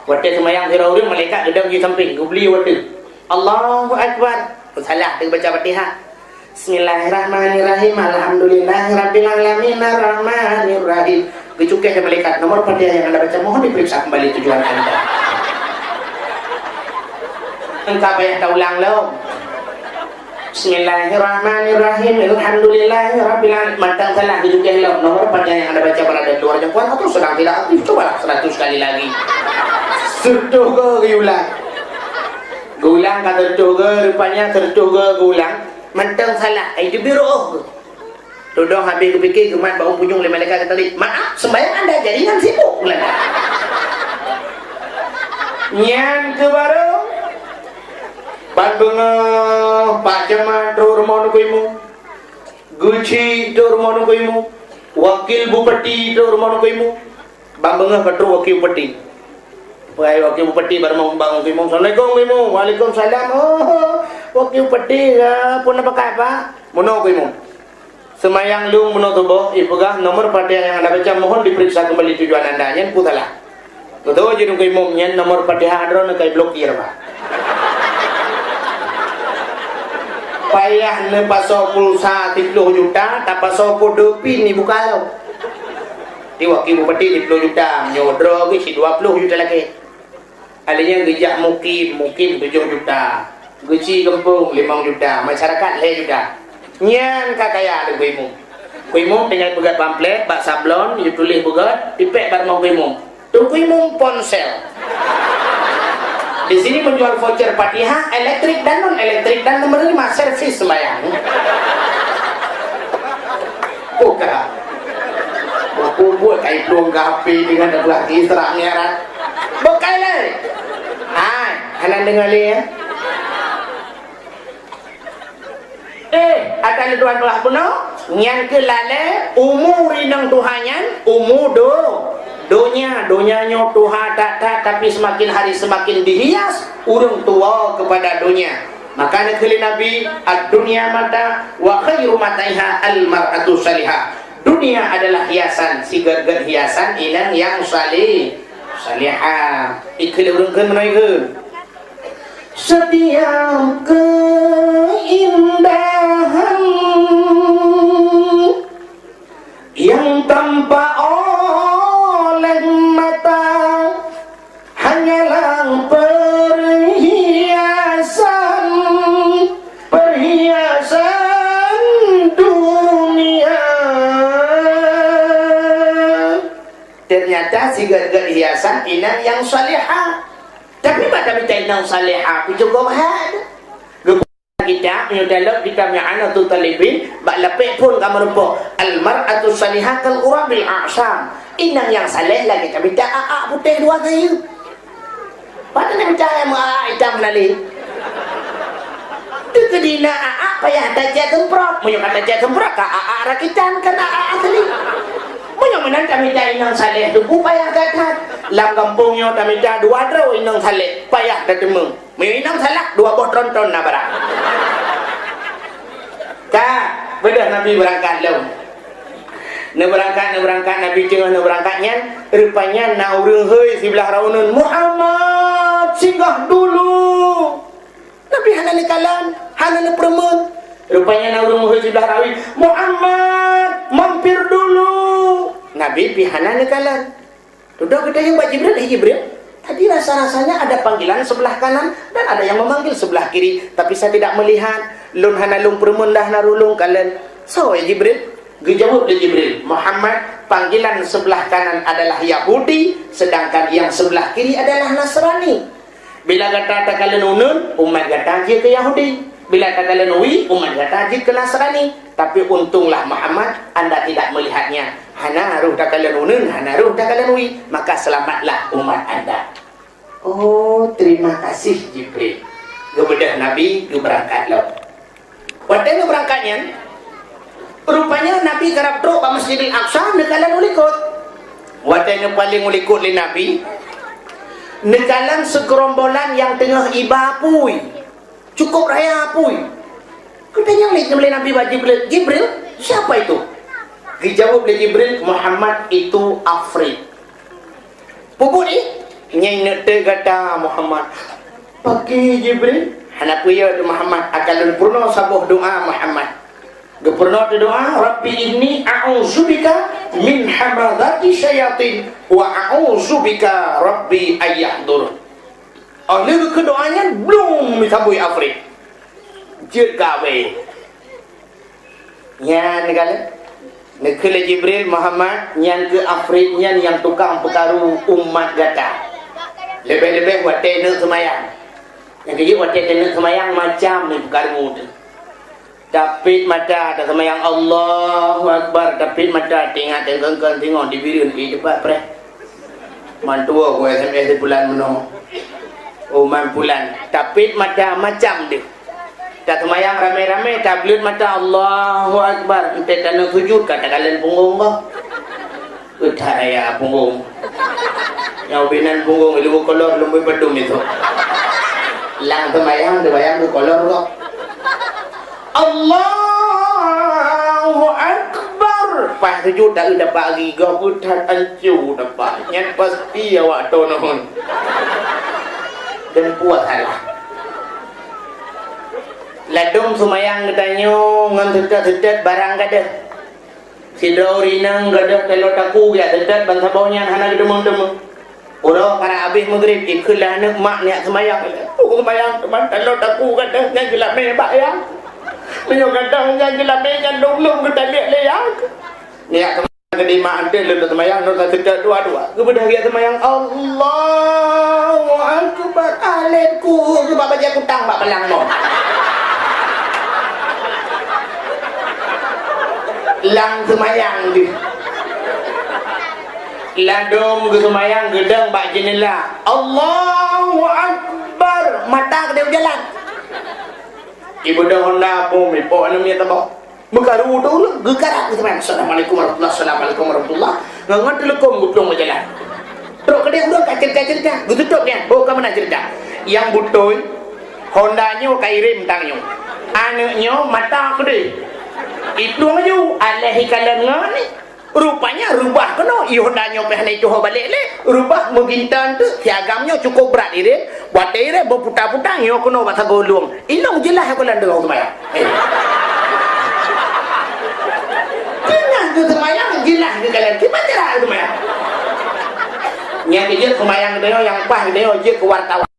waktu semayang sira urang malaikat gedang di samping gubli waktu Allahu Akbar salah dia baca Fatihah Bismillahirrahmanirrahim Alhamdulillahirabbil alamin arrahmanirrahim dicukai ke malaikat nomor Fatihah yang anda baca mohon diperiksa kembali tujuan anda engkau payah tak ulang lo Bismillahirrahmanirrahim Alhamdulillahirabbil alamin mantang salah dijukai lo nomor Fatihah yang anda baca berada di luar jangkauan atau sedang tidak aktif cobalah 100 kali lagi sertuh ke ulang gulang kata sertuh ke rupanya sertuh ke gulang mantang salah itu biru dodong habis kepikir kemat bau punjung lima malaikat tadi maaf sembahyang anda jaringan sibuk ulang nyan ke baru Bandung Pak Camat rumah nukuimu Guci rumah nukuimu Wakil Bupati rumah nukuimu Bambang Patro Wakil Bupati Wakil Bupati baru bangun nukuimu Assalamualaikum nukuimu Waalaikumsalam oh Wakil Bupati pun apa kata Mono nukuimu Semayang lu menutup ipegah nomor Fatihah yang anda baca mohon diperiksa kembali tujuan anda. Nyen putalah. Tuh jadi nunggu imam nyen nomor Fatihah adron kai blokir pak. Payah ne paso pulsa 30 juta, tak paso podopi ni bukalau. Di wakil bupati 30 juta, nyodro ke si 20 juta lagi. Alinya gejak mukim 7 juta. Geci kampung 5 juta, masyarakat 5 juta. Nyan kakaya ada kuimu. Kuimu tinggal buat pamflet, bak sablon, you tulis buat, dipek bar mau kuimu. Tu kuimu ponsel. Di sini menjual voucher Fatihah, elektrik dan non elektrik dan nomor 5 servis sembahyang. Buka. Buat kain pelung kapi dengan belah kisrak nyarat. Bukai leh. Hai, hanan dengar li ya. Akan tuan belah puno, nyan ke lale umur inang Tuhannya, umur donya Tuhan tak tapi semakin hari semakin dihias urung tua kepada dunia. Makanya kali Nabi ad-dunya mata wa khairu mataiha al-mar'atu salihah. Dunia adalah hiasan, sigar-gar hiasan inang yang salihah. Ikhli urungkeun menaikeun. Setiap keindahan yang tampak oleh mata hanyalah perhiasan dunia. Ternyata sigar-gar hiasan inang yang salihah. Tapi pada kita inang salihah itu juga mahal. Kita dalam kitab I'anatul Talibin bak lepek pun kamu rupa al-mar'atu salihah kal urabil a'sam. Inang yang saleh lagi kita minta putih dua kayu. Pada nak minta yang hitam nali. Tu kedina payah tajak temprot. Munyo kata tajak temprot ka rakitan kan asli. Munyo menan kami minta inang saleh tu payah gatat. Lam kampungnya kami minta dua draw inang saleh payah ketemu. Munyo inang salak dua boh tronton na barang. Kak, bedah Nabi berangkat lo. Berangkat Nabi tengah berangkatnya, rupanya nak urung heuy sebelah raunun Muhammad singgah dulu. Nabi hana kalan, hana perempuan. Rupanya nak urung heuy sebelah rawi Muhammad mampir dulu. Nabi pi hana kalan. Sudah kita yang Jibril, Jibril. Tadi rasa-rasanya ada panggilan sebelah kanan dan ada yang memanggil sebelah kiri, tapi saya tidak melihat. Lun hanalung permun dah narulung kalian. So ya Jibril, dijawab oleh Jibril, Muhammad panggilan sebelah kanan adalah Yahudi, sedangkan yang sebelah kiri adalah Nasrani. Bila kata kalian unun, umat kata je ke Yahudi. Bila kata kalian uwi, umat kata je ke Nasrani. Tapi untunglah Muhammad, anda tidak melihatnya. Hana ruh tak kalian unun, hana ruh tak kalian uwi, maka selamatlah umat anda. Oh, terima kasih Jibril. Kebedah Nabi, berangkat lo. Waktu berangkatnya, rupanya Nabi kerap truk ke Masjidil Aqsa, nekalan ulikut. Waktu paling ulikut li Nabi, nekalan segerombolan yang tengah ibapui, cukup raya apui. Katanya oleh Nabi Jibril, siapa itu? Dijawab oleh Jibril, Muhammad itu Afrik. Pupuk ni, nyai nete kata Muhammad, pakai Jibril. Kenapa ya Muhammad akan purna sabuh doa Muhammad. Gepurna tu doa, Rabbi inni a'udzubika min hamadati syayatin wa a'udzubika Rabbi ayyahdur. Oleh ke doanya belum disambui Afrik. Jut gawe. Nyan kala. Nekele Jibril Muhammad nyan ke Afrik nyan yang tukang perkaru umat gata. Lebih-lebih buat tenek semayang. Yang kaya waktu kena semayang macam ni perkara tu. Tapi mata ada semayang Allahu Akbar. Tapi mata tengok di video ni cepat pre. Mantua aku SMS di bulan mana. Man bulan. Tapi mata macam dia. Tak semayang ramai-ramai. Tablet mata Allahu Akbar. Entah tanah sujud kata kalian punggung kau. Utaya punggung. Yang binan punggung ilu kolor lumbai pedum itu. Lang terbayang tu kolor kok. Allahu Akbar. lepas tujuh tak dapat riga putar ancu dapat nyat pasti awak tu nahon dan puas salah ladung sumayang katanya ngan tetet barang kada si daurinang kada kalau taku ya tetet bangsa bawnya hana demung-demung orang para habis maghrib ikutlah anak mak niat semayang semayang teman kalau taku kada ngan gelap mebak ya menyok kata ngan gelap ngan dong kita lihat leyak niat kedima ada lu semayang nu tetet dua-dua kepada dia semayang Allahu akbar alaiku sebab baca kutang bak belang mo lang semayang di ladom ke semayang gedang bak jenela Allahu akbar mata dia berjalan ibu dah honda pun mipo anu mi tabo mekaru tu gegarak semayang assalamualaikum warahmatullahi assalamualaikum warahmatullahi ngangat telekom gutlong berjalan terus ke dia udah cerita gututup dia oh kamu nak cerita yang butoy hondanya kairim tangnya anaknya mata gede itu aja alahi kalangan ni rupanya rubah kena ihondanya pehna itu balik le rubah menggintan tu siagamnya cukup berat dia buat dia berputar-putar yo kena bahasa golong ilong jelas aku landang semaya jangan tu semayang jelas ke kalian kita cerah semaya yang dia semayang dia yang pas dia je ke wartawan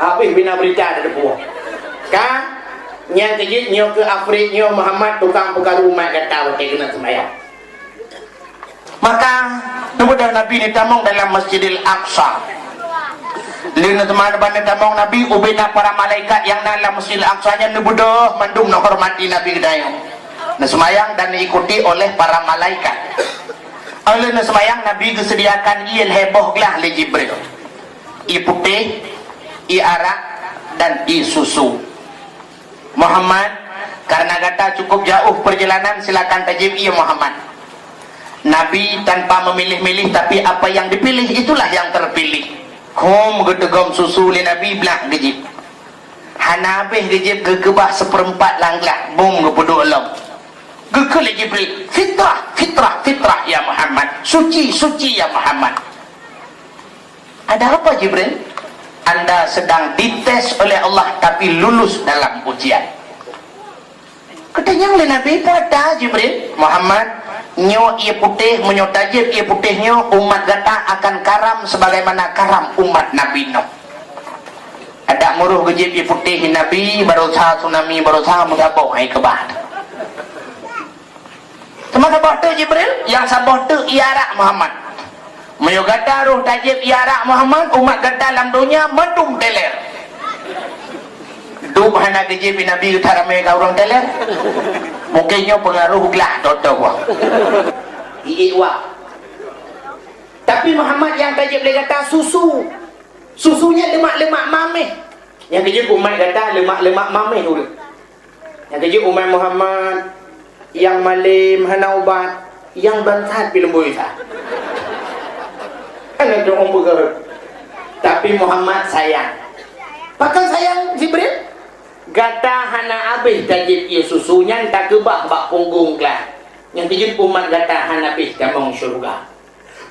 habis bina berita ada depu kan yang kejit nyo ke Afrik nyo Muhammad tukang perkara umat kata wakil kena semayang maka kemudian Nabi ditamong dalam Masjidil Aqsa lina teman-teman ditamong Nabi ubina para malaikat yang dalam Masjidil Aqsa nya nebudoh mandum nak hormati Nabi kedayo na semayang dan diikuti oleh para malaikat oleh na semayang Nabi disediakan il heboh gelah le Jibril i putih i arak dan i susu Muhammad karena kata cukup jauh perjalanan silakan tajib ia Muhammad Nabi tanpa memilih-milih tapi apa yang dipilih itulah yang terpilih hum gedegom susu li Nabi belak gejib hana habis gejib gegebah seperempat langlah bum gepudu alam gegel Jibril fitrah ya Muhammad suci ya Muhammad ada apa Jibril Anda sedang dites oleh Allah tapi lulus dalam ujian katanya oleh Nabi pada Jibril Muhammad nyo ia putih menyo tajib ia putihnya umat gata akan karam sebagaimana karam umat Nabi Nuh ada muruh gejib ia putih Nabi berusaha tsunami berusaha mengabau hai kebah sama sabah tu Jibril yang sabah tu iarak Muhammad menyo gata ruh tajib iarak Muhammad umat gata dalam dunia medum teler du bahana gejib Nabi utarame ka orang teler mungkinnya pengaruh gelah toto wah iiwa tapi Muhammad yang tajib dia kata susunya lemak-lemak mameh yang tajib umat kata lemak-lemak mameh dulu yang tajib umat Muhammad yang malim hana ubat yang bansat film boisa kan ada orang bergerak tapi Muhammad sayang pakai sayang Jibril gata hana habis tajib ia susunya tak kebak bak punggung kelah yang tajib umat gata hana habis damang syurga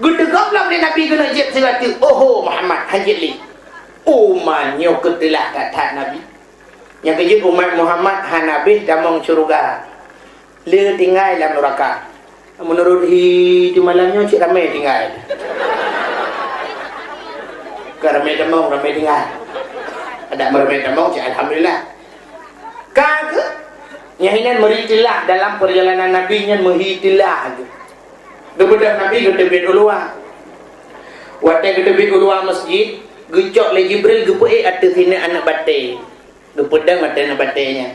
gedegam lah boleh Nabi kena jib serati oh Muhammad hajib li umatnya ketelah kata Nabi yang tajib umat Muhammad hana habis damang syurga le tinggal dalam neraka menurut di malamnya cik ramai tinggal ramai damang ramai tinggal ada ramai damang cik alhamdulillah kata nyahinan meritilah dalam perjalanan Nabi nya meritilah daripada Nabi ke tebet ulua waktu ke tebet ulua masjid gecok le Jibril gepe atas sini anak batai gepedang atas anak batainya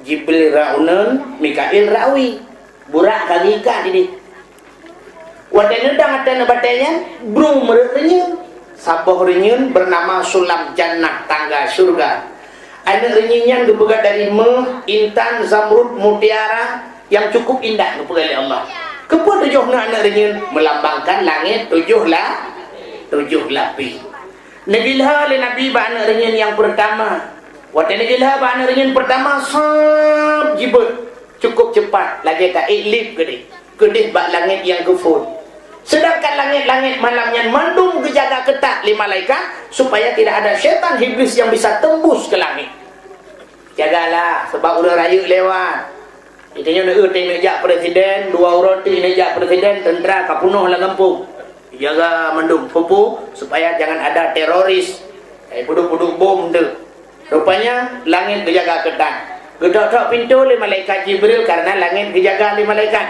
Jibril raunan Mikail rawi burak kagika di waktu nedang atas anak batainya brung merenyun sabah renyun bernama Sulam Jannah tangga surga ada renyinyan dipegat dari intan, zamrud, mutiara yang cukup indah dipegat oleh Allah. Kepada tujuh anak renyin melambangkan langit tujuh lapis. Negilha oleh Nabi anak renyin yang pertama. Waktu negilha anak renyin pertama sab jibut cukup cepat lagi tak iklip kedih bak langit yang kufur. Sedangkan langit-langit malamnya mandung kejaga ketat li malaikat supaya tidak ada syaitan iblis yang bisa tembus ke langit. Jagalah sebab udah raya lewat. Itanya nak jak presiden, 2 roti jak presiden, tentera kapunuh lah kampung. Jaga mandung pupu supaya jangan ada teroris. Puduk-puduk bom tu. Rupanya langit kejaga ketat. Gedok-gedok pintu li malaikat Jibril karena langit kejaga li malaikat.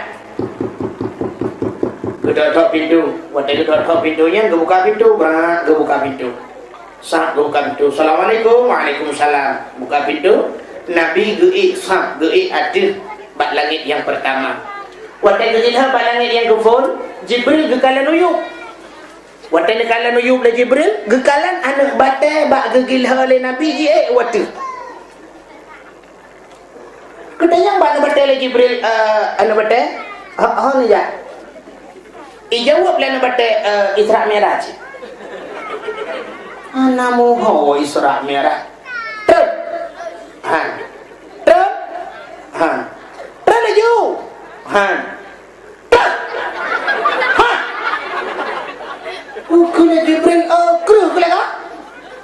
Gedok pintu, waktu gedok pintunya, gebuka pintu, berat, gebuka pintu. Sah, gebuka pintu. Assalamualaikum, waalaikumsalam. Buka pintu, Nabi geik sah, geik adil, bak langit yang pertama. Waktu geik bak langit yang kefun, Jibril gekalan uyuk. Waktu gekalan uyuk le Jibril, gekalan anak batai bak gegilha le Nabi geik waktu. Katanya bak anak batai le Jibril, anak batai, ni ya. Ijawab lana batai Isra Mi'raj. Anamu ho Isra Mi'raj. Truk. Han. Truk. Han. Truk laju. Han. Truk. Han. Kena Jibril keruh ke laka.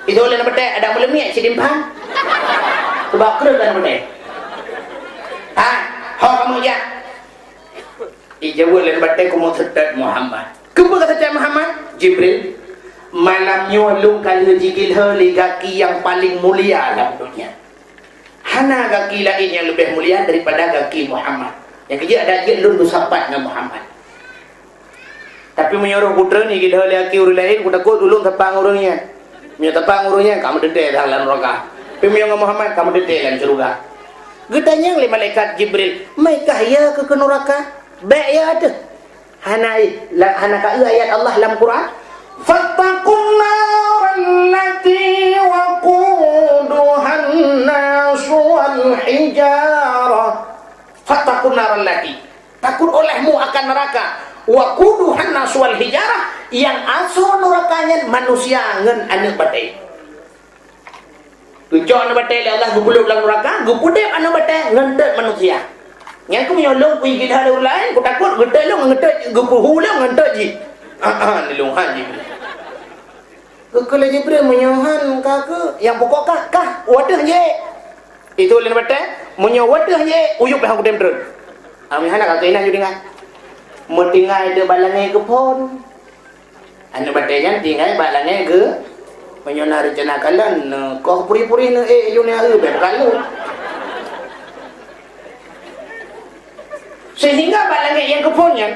Itu lana batai ada melemiak sidimpan. Sebab keruh lana batai. Han. Ho kamu ya. Ijawab lain batai kumu sedat Muhammad. Kumu kata sedat Muhammad? Jibril. Malamnya lung kali jigil heli gaki yang paling mulia dalam dunia. Hana gaki lain yang lebih mulia daripada gaki Muhammad. Yang kerja ada dia lung bersahabat dengan Muhammad. Tapi menyuruh putra ni gil heli gaki orang lain, aku takut ulung tepang orangnya. Menyuruh tepang orangnya, kamu dedek dalam neraka. Tapi menyuruh Muhammad, kamu dedek dalam surga. Getanya oleh malaikat Jibril, mereka ya ke neraka? Baik ya ada. Hana ka ayat Allah dalam Quran. Fattaqun nar allati waquduhan nas wal hijarah. Fattaqun nar allati. Takut olehmu akan neraka. Waquduhan nas wal hijarah, yang asal nerakanya manusia ngan anak batai. Tujuh anak batai Allah gubuluk dalam neraka, gupudep anak batai ngendet manusia. Yang aku menyolong pergi ke orang lain, aku takut getai long ngetai gepuhu long ngetai ji. Ni longhan ji. Kalau Jibril menyohan kak yang pokok kah wadah je. Itu lain batai menyo wadah je uyup hang dem terus. Ami hana kak ina jadi ngai. Mentingai de balangai ke pon. Anu batai nya tingai balangai ke menyona rencana kalan kau puri-puri ne dunia berkalu. Sehingga balangnya yang kepunya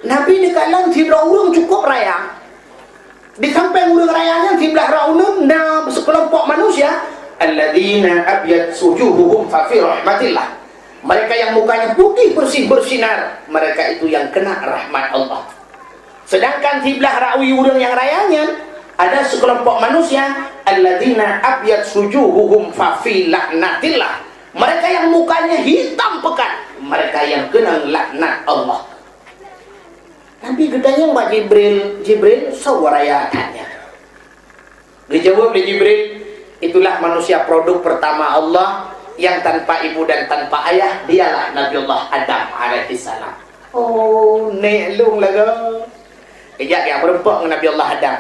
Nabi di kalang tibla urung cukup raya. Di samping urung rayanya tibla raunum na sekelompok manusia alladzina abyad sujuhuhum fa fi rahmatillah. Mereka yang mukanya putih bersih bersinar, mereka itu yang kena rahmat Allah. Sedangkan tibla rawi urung yang rayanya ada sekelompok manusia alladzina abyad sujuhuhum fa fi laknatillah. Mereka yang mukanya hitam pekat, mereka yang kena laknat Allah. Nabi gedanya Mbak Jibril sawaraya tanya. Dijawab oleh Jibril, itulah manusia produk pertama Allah yang tanpa ibu dan tanpa ayah, dialah Nabi Allah Adam alaihissalam. Oh, neklung laga. Kejap yang berempat dengan Nabi Allah Adam.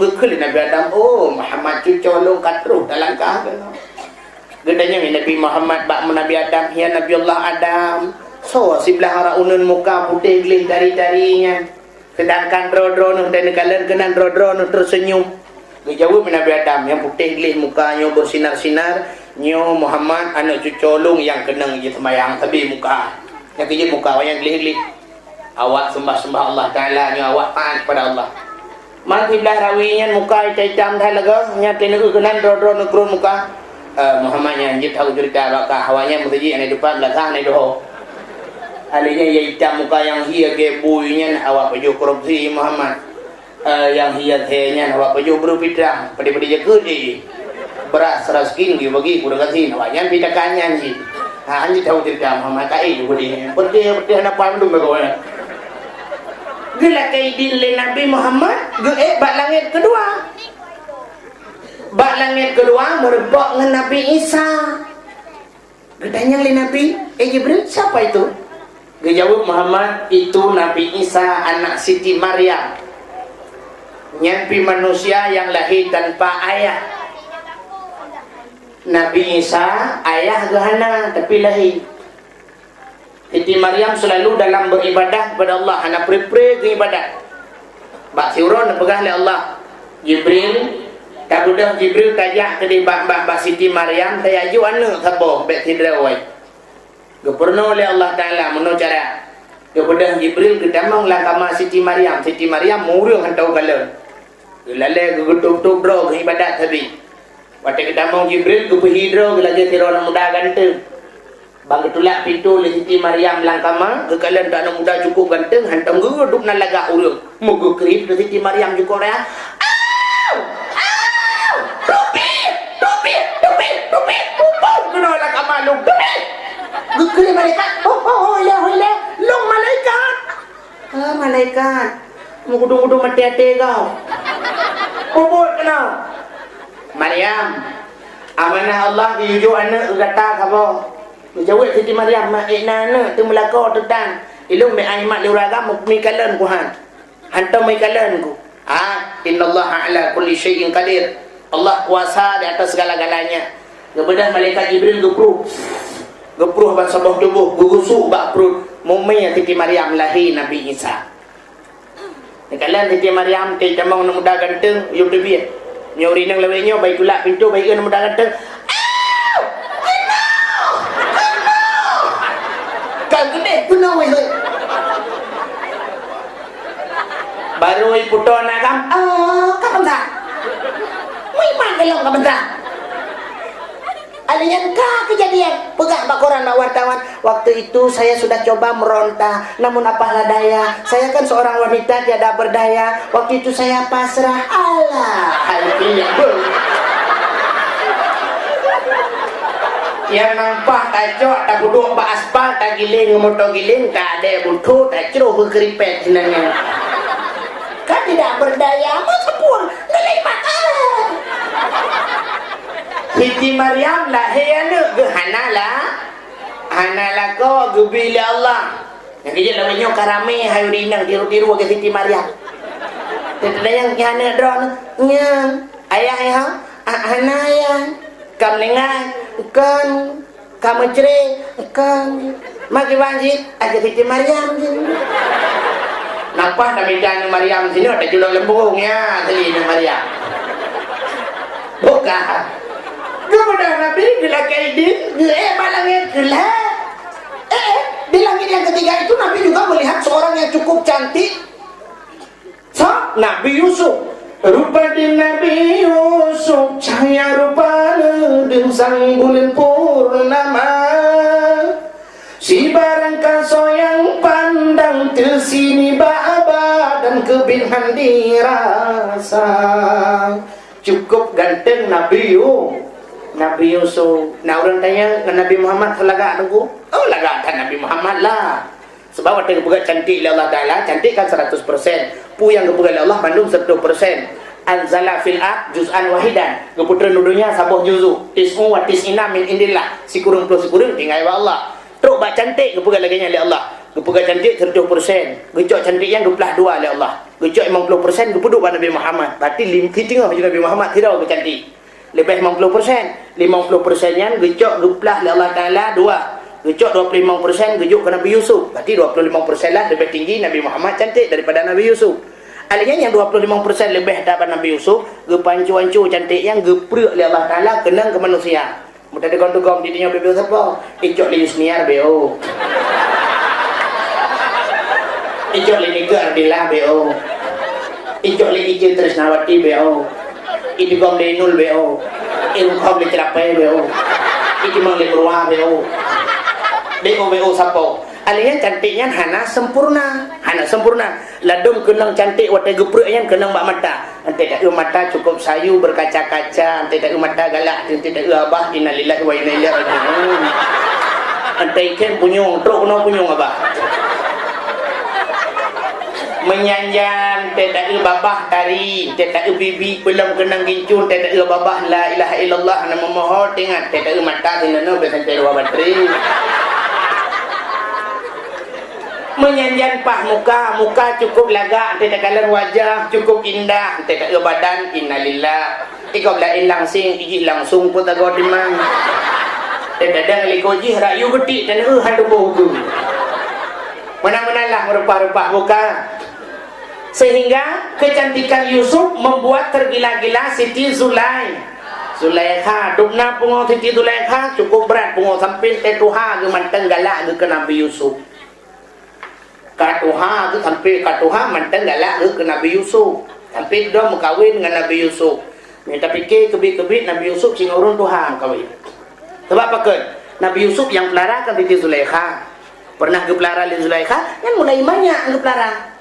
Bekal Nabi Adam, oh Muhammad cucu long katruh dalam kah. Gedanya Nabi Muhammad bak Nabi Adam, ya Nabi Allah Adam. So sebelah raunun muka putih gelih dari-darinya. Sedangkan dro-dro dan kalian kena dro-dro tersenyum. Dijawab Nabi Adam, yang putih gelih mukanya bersinar-sinar, nyo Muhammad anak cucolong yang kena je sembahyang tebi muka. Yang kerja muka yang gelih-gelih. Awak sembah-sembah Allah Taala, nyo awak taat kepada Allah. Mati belah rawinya muka hitam dah lega, nya tenu kena dro-dro kurun muka. Muhammadnya anjir tahu cerita bakal hawanya mesti ane depan belakang ane doh. Alinya ya hitam muka yang hia gebuinya awak baju korupsi Muhammad. Yang hia tehnya awak baju berfitrah padi-padi jekudi. Beras raskin gi bagi kuda kasih awaknya pitakannya anjir. Ha anjir tahu cerita Muhammad kai juga di. Putih nak pandum bego. Gila kaidin le Nabi Muhammad bak langit kedua. Bak langit kedua merebak dengan Nabi Isa. Gedanya oleh Nabi, Jibril, siapa itu? Dia jawab, Muhammad, itu Nabi Isa anak Siti Maryam. Nyampi manusia yang lahir tanpa ayah. Nabi Isa ayah gahana tapi lahir. Siti Maryam selalu dalam beribadah kepada Allah, hana pre-pre ke ibadat. Bak siuron pegah oleh Allah. Jibril tak budak Jibril tajak ke di bak Siti Maryam tayaju anak sabar bek tidrawai. Gepurno oleh Allah Taala meno cara. Kepada Jibril gedamang langkama Siti Maryam. Siti Maryam murung hantau kala. Gelale gegetuk-tuk dro ke ibadat tapi. Waktu gedamang Jibril ke hidro gelage tirona muda ganteng. Bang ketulak pintu le Siti Maryam langkama ke kala tak nak muda cukup ganteng hantau geduk nan laga urung. Mugu krip le Siti Maryam juga dah. Gugli malaikat. Oh ya long malaikat. Malaikat. Mengudung-udung mati-hati kau. Bubut kena. Maryam. Amanah Allah diujuk anak kata apa? Jawab Siti Maryam, mak anak tu melaka tetan. Ilmu me aimat luragam mi kalan ku han. Hantam mi kalan ku. Innallaha ala kulli syai'in qadir. Allah kuasa di atas segala-galanya. Kemudian malaikat Jibril gepruh ban sabah tubuh gugusuk bak perut mummy Siti Maryam lahir Nabi Isa. Kalian Siti Maryam teh jamang muda ganteng yuk debi nyori nang lewenya baik tulak pintu baik muda ganteng. Kan gede guna wei. Baru puto nakam kapan dah? Mai mangelong kapan dah? Alian kejadian pegah bak koran bak wartawan. Waktu itu saya sudah coba meronta, namun apalah daya, saya kan seorang wanita tiada berdaya. Waktu itu saya pasrah. Allah halnya yang nampak tajok tak duduk bak aspal tak giling motor giling tak ada butuh tak ceruh berkeripet senangnya. Kan tidak berdaya masa pun nilai mata. Siti Maryam lahir anak ke hanalah kau gebili Allah. Yang kerja namanya karame hayu rinang tiru-tiru ke Siti Maryam. Tidak yang hana drone nya ayah hana ayah kam lengan kan kamu cere kan maki banjir ada Siti Maryam sini. Nampak kami dan Maryam sini ada julung lembungnya tadi Maryam. Bukan. Kemudian Nabi bila kaidin malangnya gelap. Di langit yang ketiga itu Nabi juga melihat seorang yang cukup cantik. Nabi Yusuf. Rupa di Nabi Yusuf cahaya rupanya dan sang bulan purnama. Si barang kaso yang pandang tersini baba dan kebinhan dirasa. Cukup ganteng Nabi Yusuf. Nabi Yusuf. Nah orang tanya Nabi Muhammad lagak tunggu. Oh lagak kan Nabi Muhammad lah. Sebab waktu kebuka cantik oleh Allah Ta'ala, cantik kan 100%. Pu yang kebuka oleh Allah bandung 100%. Anzala fil ard juz'an wahidan. Keputra nudunya sabuh juzu. Tis'u wa tis'ina min indillah. Sikurung plus sikurung tinggal Allah. Teruk bak cantik kebuka lagi oleh Allah. Kebuka cantik 100%. Gecok cantik yang 22 oleh Allah. Gecok 50% kepuduk pada Nabi Muhammad. Berarti tinggal juga Nabi Muhammad tidak bercantik. Lebih 50%, 50% yang gecok geplah oleh Allah Ta'ala 2. Gecok 25% gejuk ke Nabi Yusuf. Berarti 25% lah lebih tinggi Nabi Muhammad cantik daripada Nabi Yusuf. Alihnya yang 25% lebih daripada Nabi Yusuf, gepancu-ancu cantik yang geprek oleh Allah Ta'ala kenang ke manusia. Mudah dikon-dukong di dunia bebel siapa? Icok li Yusniar B.O. Icok li Nigar Bila B.O. Icok li Ijil Trisnawati B.O. Idigom li Nul B.O. Ilkom li Terapai B.O. Idimang li Murwa B.O. B.O. Sapo. Alihnya cantiknya hana sempurna. Hana sempurna. Ladung kenang cantik watai gepreknya kenang bak mata. Nanti tak mata cukup sayu berkaca-kaca. Nanti tak mata galak. Nanti tak abah innalillahi wa inna ilaihi raji'un. Nanti ikan punyung. Teruk kena punyung abah. menyanjang tidak babah tari tidak bibi belum kenang gincun tidak babah la ilaha illallah nama mohon ingat tidak mata sinana besan terwa bateri menyanjang pah muka cukup lagak tidak kalan wajah cukup indah tidak badan innalillah ikau la ilang sing iji langsung pun tak godiman tidak ada likoji rayu gede dan handu bau tu mana-manalah merupah-rupah muka sehingga kecantikan Yusuf membuat tergila-gila Siti Zulaikha dukna pungo Siti Zulaikha cukup berat pungo sampai tetuha ke manteng galak ke Nabi Yusuf katuha ke sampai katuha manteng galak ke Nabi Yusuf sampai dia mengkawin dengan Nabi Yusuf minta fikir kebit-kebit Nabi Yusuf sing urun Tuhan kawin sebab apa kan Nabi Yusuf yang pelara kan Siti Zulaikha pernah ke pelara Zulaikha kan mulai banyak ke pelara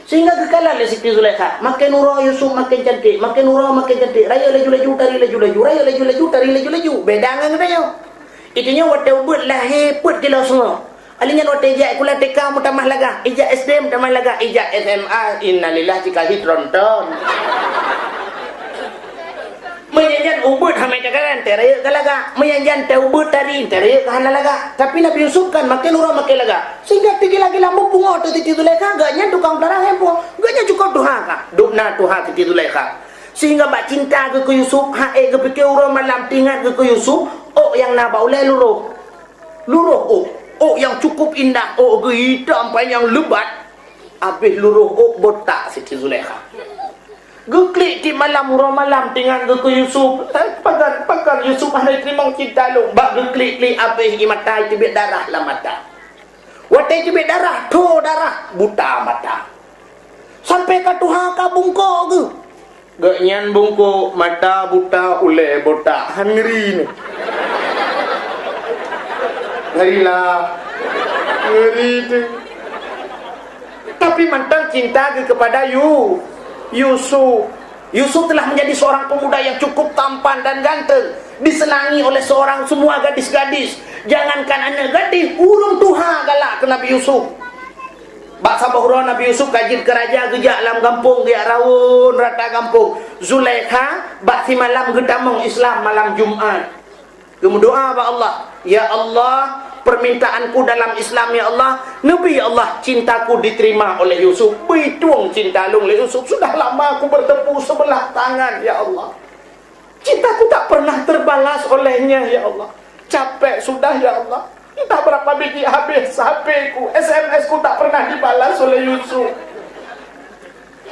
sehingga kekalah Siti Zulaikha makin nurah Yusuf makin cantik makin nurah makin cantik raya laju-laju tari laju-laju raya laju-laju tari laju-laju beda dengan katanya itunya waktu ubud lahir put di laut semua alinya waktu ijak kula TK mutamah laga ijak SD mutamah laga ijak SMA innalillah jika hitronton menyanjan ubud hamai cakaran teraya kalaga menyanjan te ubud tari teraya kahana laga tapi Nabi Yusuf kan makin urang makin laga sehingga tigila-gila mumpungo tu Siti Zulaikha gaknya tukang pelarang hempo gaknya cukup Tuhan kak dukna Tuhan Siti Zulaikha sehingga bak cinta ke Yusuf hae ke pikir urang malam tinggal ke Yusuf oh yang naba oleh luruh oh yang cukup indah oh ke hitam yang lebat habis luruh oh botak Siti Zulaikha geklik di malam tinggal ke Yusuf pagar Yusuf ada terima cinta lu bak geklik habis mata itu biar darah lah mata watai itu biar darah buta mata sampai ke Tuhan ka bungkuk ke gaknyan bungkuk mata buta ule botak ngeri ni ngeri tu tapi mantan cinta kepada Yusuf telah menjadi seorang pemuda yang cukup tampan dan ganteng disenangi oleh semua gadis-gadis jangankan anak gadis urung tuha galak ke Nabi Yusuf bak sabahura Nabi Yusuf kajin ke raja gejak alam kampung dia raun rata kampung Zulaikha bak si malam gedamong Islam malam Jumat kemudoa ba Allah ya Allah permintaanku dalam Islam ya Allah Nabi ya Allah cintaku diterima oleh Yusuf berituang cinta lu oleh Yusuf sudah lama aku bertepuk sebelah tangan ya Allah cintaku tak pernah terbalas olehnya ya Allah capek sudah ya Allah entah berapa biji habis HP-ku SMS ku tak pernah dibalas oleh Yusuf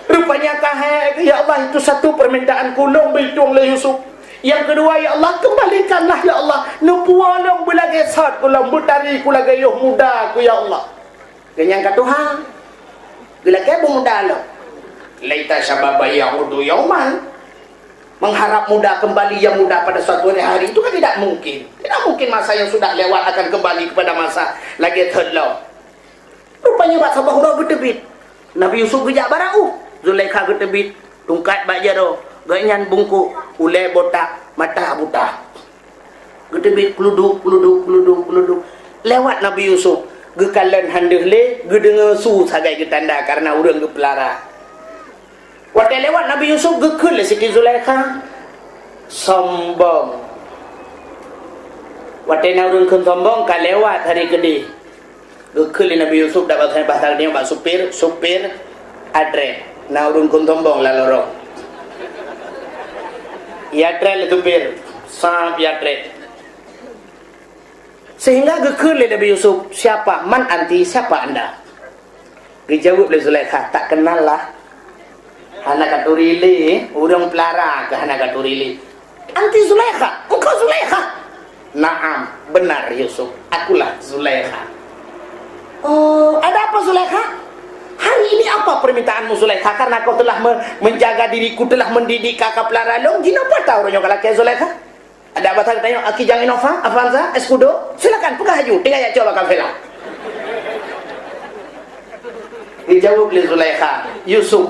rupanya kahek ya Allah itu satu permintaanku lu berituang oleh Yusuf yang kedua ya Allah kembalikanlah ya Allah nupualong bulage sat kulang butari kulage yoh muda ku ya Allah genyang ka Tuhan gelake muda lo laita sababa yaudu yauman mengharap muda kembali yang muda pada suatu hari itu kan tidak mungkin masa yang sudah lewat akan kembali kepada masa lagi terlalu rupanya bak sabahura getebit Nabi Yusuf gejak barau Zulaikha getebit tungkat bak jaro ganyan bungkuk ule botak mata buta gedebit keluduk lewat Nabi Yusuf gekalan handeh le gedenga su sagai getanda karena urang gepelara waktu lewat Nabi Yusuf gekul Siti Zulaikha sombong waktu urang kun sombong ka lewat hari gede gekul Nabi Yusuf dapat bahasa dia bak supir adre na urang kun sombong lalorong yatre le tupir sab yatre sehingga gekul Nabi Yusuf siapa man anti siapa anda dijawab oleh Zulaikha tak kenal lah anak katurili urang pelara ke anak katurili anti Zulaikha engkau Zulaikha naam benar Yusuf akulah Zulaikha oh ada apa Zulaikha hari ini apa permintaanmu Zulaikha karena kau telah menjaga diriku telah mendidik kakak pelara long jina apa tahu orang kalau kayak Zulaikha ada apa tanya Aki Jang Innova Avanza Escudo silakan pegang haju tinggal ya coba kafela dijawab oleh Zulaikha Yusuf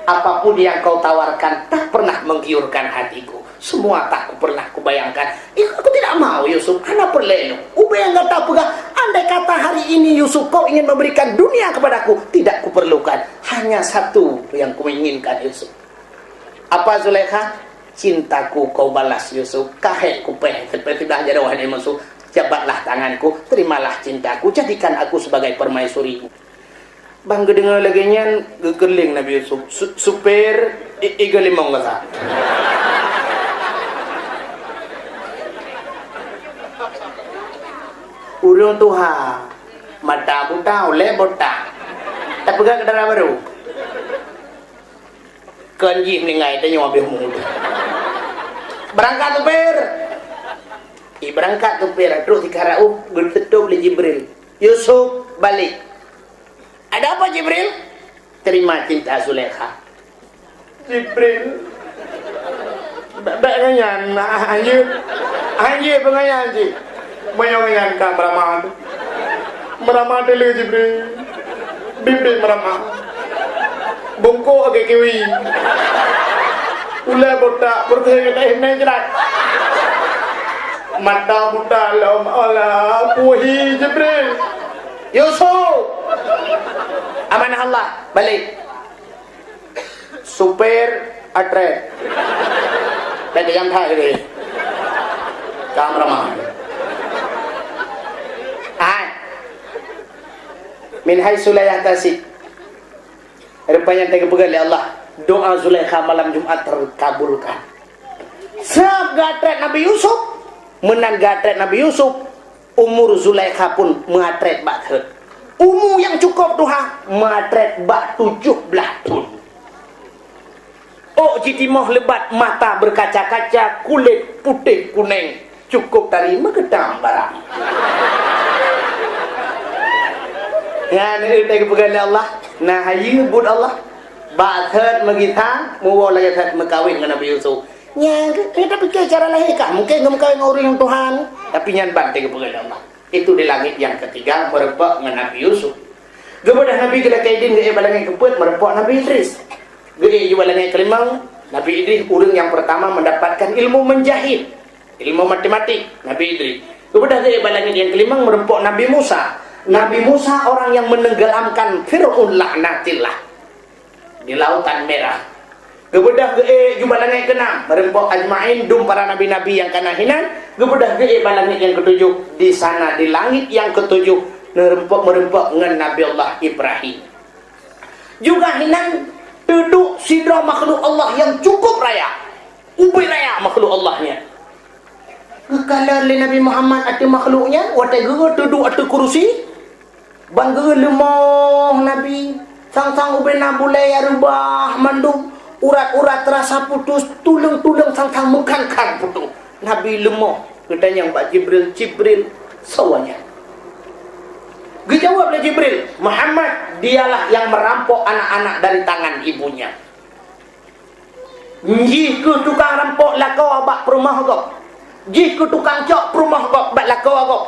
apapun yang kau tawarkan tak pernah menggiurkan hatiku semua tak pernah kubayangkan aku tidak mau Yusuf anak perlenu ubah yang kata pegang Andai kata hari ini Yusuf kau ingin memberikan dunia kepadaku, tidak kuperlukan. Hanya satu yang kuinginkan Yusuf. Apa Zulaikha? Cintaku kau balas Yusuf. Kahek kupeh seperti dah jadi wahai musuh. Jabatlah tanganku, terimalah cintaku, jadikan aku sebagai permaisurimu. Bang kedengar lagi nyan gegerling Nabi Yusuf. Super iga limong kata. Urung tuha mata buta oleh bota. Tak pegang ke darah baru. Kenji meningai tanya mobil mulu. Berangkat Super. Berangkat Super. Terus dikarau bertetup oleh Jibril. Yusuf balik. Ada apa Jibril? Terima cinta Zulaikha. Jibril. Baiknya anjir pengayan anjir. Menyanyikan ka meramah dulu Jibril. Bibi meramah. Bongko agak kiwi. Ula botak berkaya kita ini jelas. Mata buta lam Allah puhi Jibril. Yusuf. Amanah Allah balik. Super atret. Dan yang thai ni. Kameraman. Min haitsu la yahtasib. Rupanya terpegang oleh Allah. Doa Zulaikha malam Jumat terkabulkan. Sab gatret Nabi Yusuf, menan gatret Nabi Yusuf, umur Zulaikha pun mengatret bakhet. Umur yang cukup tuha mengatret bak 17 tahun. Oh jitimah lebat, mata berkaca-kaca, kulit putih kuning, cukup dari megedang barang. Ya, ini terpegang oleh Allah. Nah, hayu bud Allah. Bakhet megita, muwa lagi thet mekawin dengan Nabi Yusuf. Nyang, kita fikir cara lahir kah? Mungkin enggak mekawin orang yang Tuhan, tapi nyan ban terpegang oleh Allah. Itu di langit yang ketiga merepok dengan Nabi Yusuf. Kemudian Nabi kena kaidin ke balangai keput merepok Nabi Idris. Gede juga balangai kelima, Nabi Idris orang yang pertama mendapatkan ilmu menjahit, ilmu matematik, Nabi Idris. Kemudian ke balangai yang kelima merepok Nabi Musa. Nabi Musa orang yang menenggelamkan Fir'aun laknatillah di lautan merah. Kemudian ke balangai keenam merempok ajmain dum para nabi-nabi yang kanahinan. Kemudian ke balangai yang ketujuh di sana di langit yang ketujuh merempok dengan Nabi Allah Ibrahim. Juga hinan duduk sidra makhluk Allah yang cukup raya, ubi raya makhluk Allahnya. Kalau Nabi Muhammad ada makhluknya, watai gera duduk atas kursi. Bangga lemah Nabi sang-sang ubin nabulai rubah mandum urat-urat terasa putus tulung-tulung sang-sang mengkangkang putus Nabi lemah katanya Mbak Jibril sawanya dijawab oleh Jibril Muhammad dialah yang merampok anak-anak dari tangan ibunya. Jika tukang rampok lakau abak perumah kau, jika tukang cok perumah kau abak lakau kau,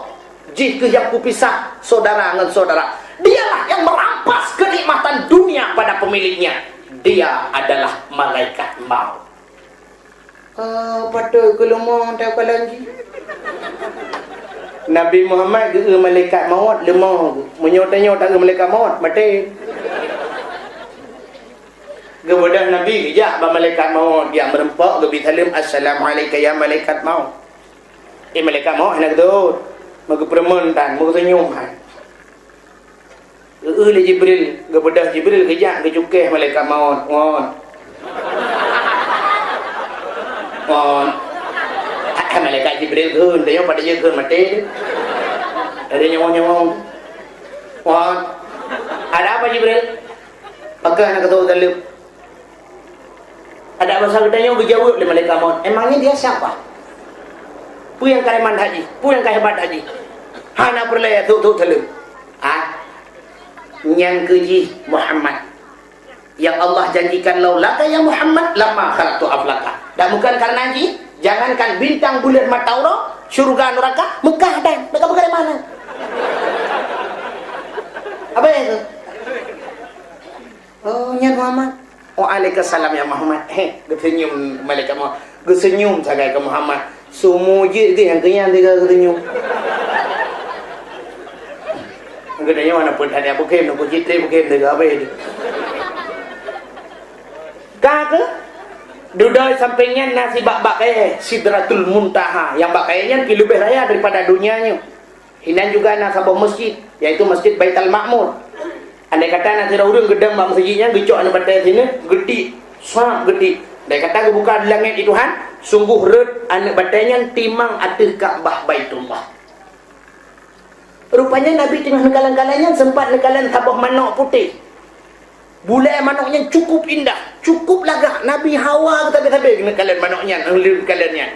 jika yang kupisah saudara dengan saudara, dialah yang merampas kenikmatan dunia pada pemiliknya. Dia adalah malaikat maut. Pada kelemah tak lagi. Nabi Muhammad ke malaikat maut lemah, menyota-nyota ke malaikat maut mati. Kemudian Nabi kejap malaikat maut dia merempak lebih salim assalamualaikum ya malaikat maut. Malaikat maut nak tu maka permentan, maka senyuman. Oleh Jibril, kepada Jibril kejap ke cukeh malaikat maut. Malaikat Jibril keun, dia pada je keun mati. Ada nyawang-nyawang. Ada apa Jibril? Maka nak kata dalam. Ada apa sahaja tanya berjawab oleh malaikat maut. Emangnya dia siapa? Pu yang kaiman haji, pu yang hebat haji. Hana perlaya tu telum. Yang keji Muhammad. Yang Allah janjikan laulaka ya Muhammad lama khalaqtu aflaka. Dan bukan karena haji, jangankan bintang bulan mataura, syurga neraka, Mekah dan mereka dari mana? Apa itu? Oh, nya Muhammad. Waalaikumsalam ya Muhammad. Kesenyum malaikat Muhammad. Kesenyum sagai ke Muhammad. Semua je ke yang kenyang dia kesenyum. Gedenya mana pun ada bukem, nak citri bukem dengan apa ini? Kata, dudai sampingnya nasi bak Sidratul Muntaha yang bakainya lebih raya daripada dunianya. Hinan juga nak sebuah masjid, yaitu Masjid Baitul Ma'mur. Andai kata nak tira urang gedang bak masjidnya gecok anu batai sini, gede, sangat gede. Andai kata buka di langit itu Tuhan, sungguh red anak batainya timang atas Ka'bah Baitullah. Rupanya Nabi tengah nekalan-kalannya sempat nekalan tabah manok putih. Bulai manoknya cukup indah, cukup lagak. Nabi hawa tapi nekalan manoknya, nekalannya.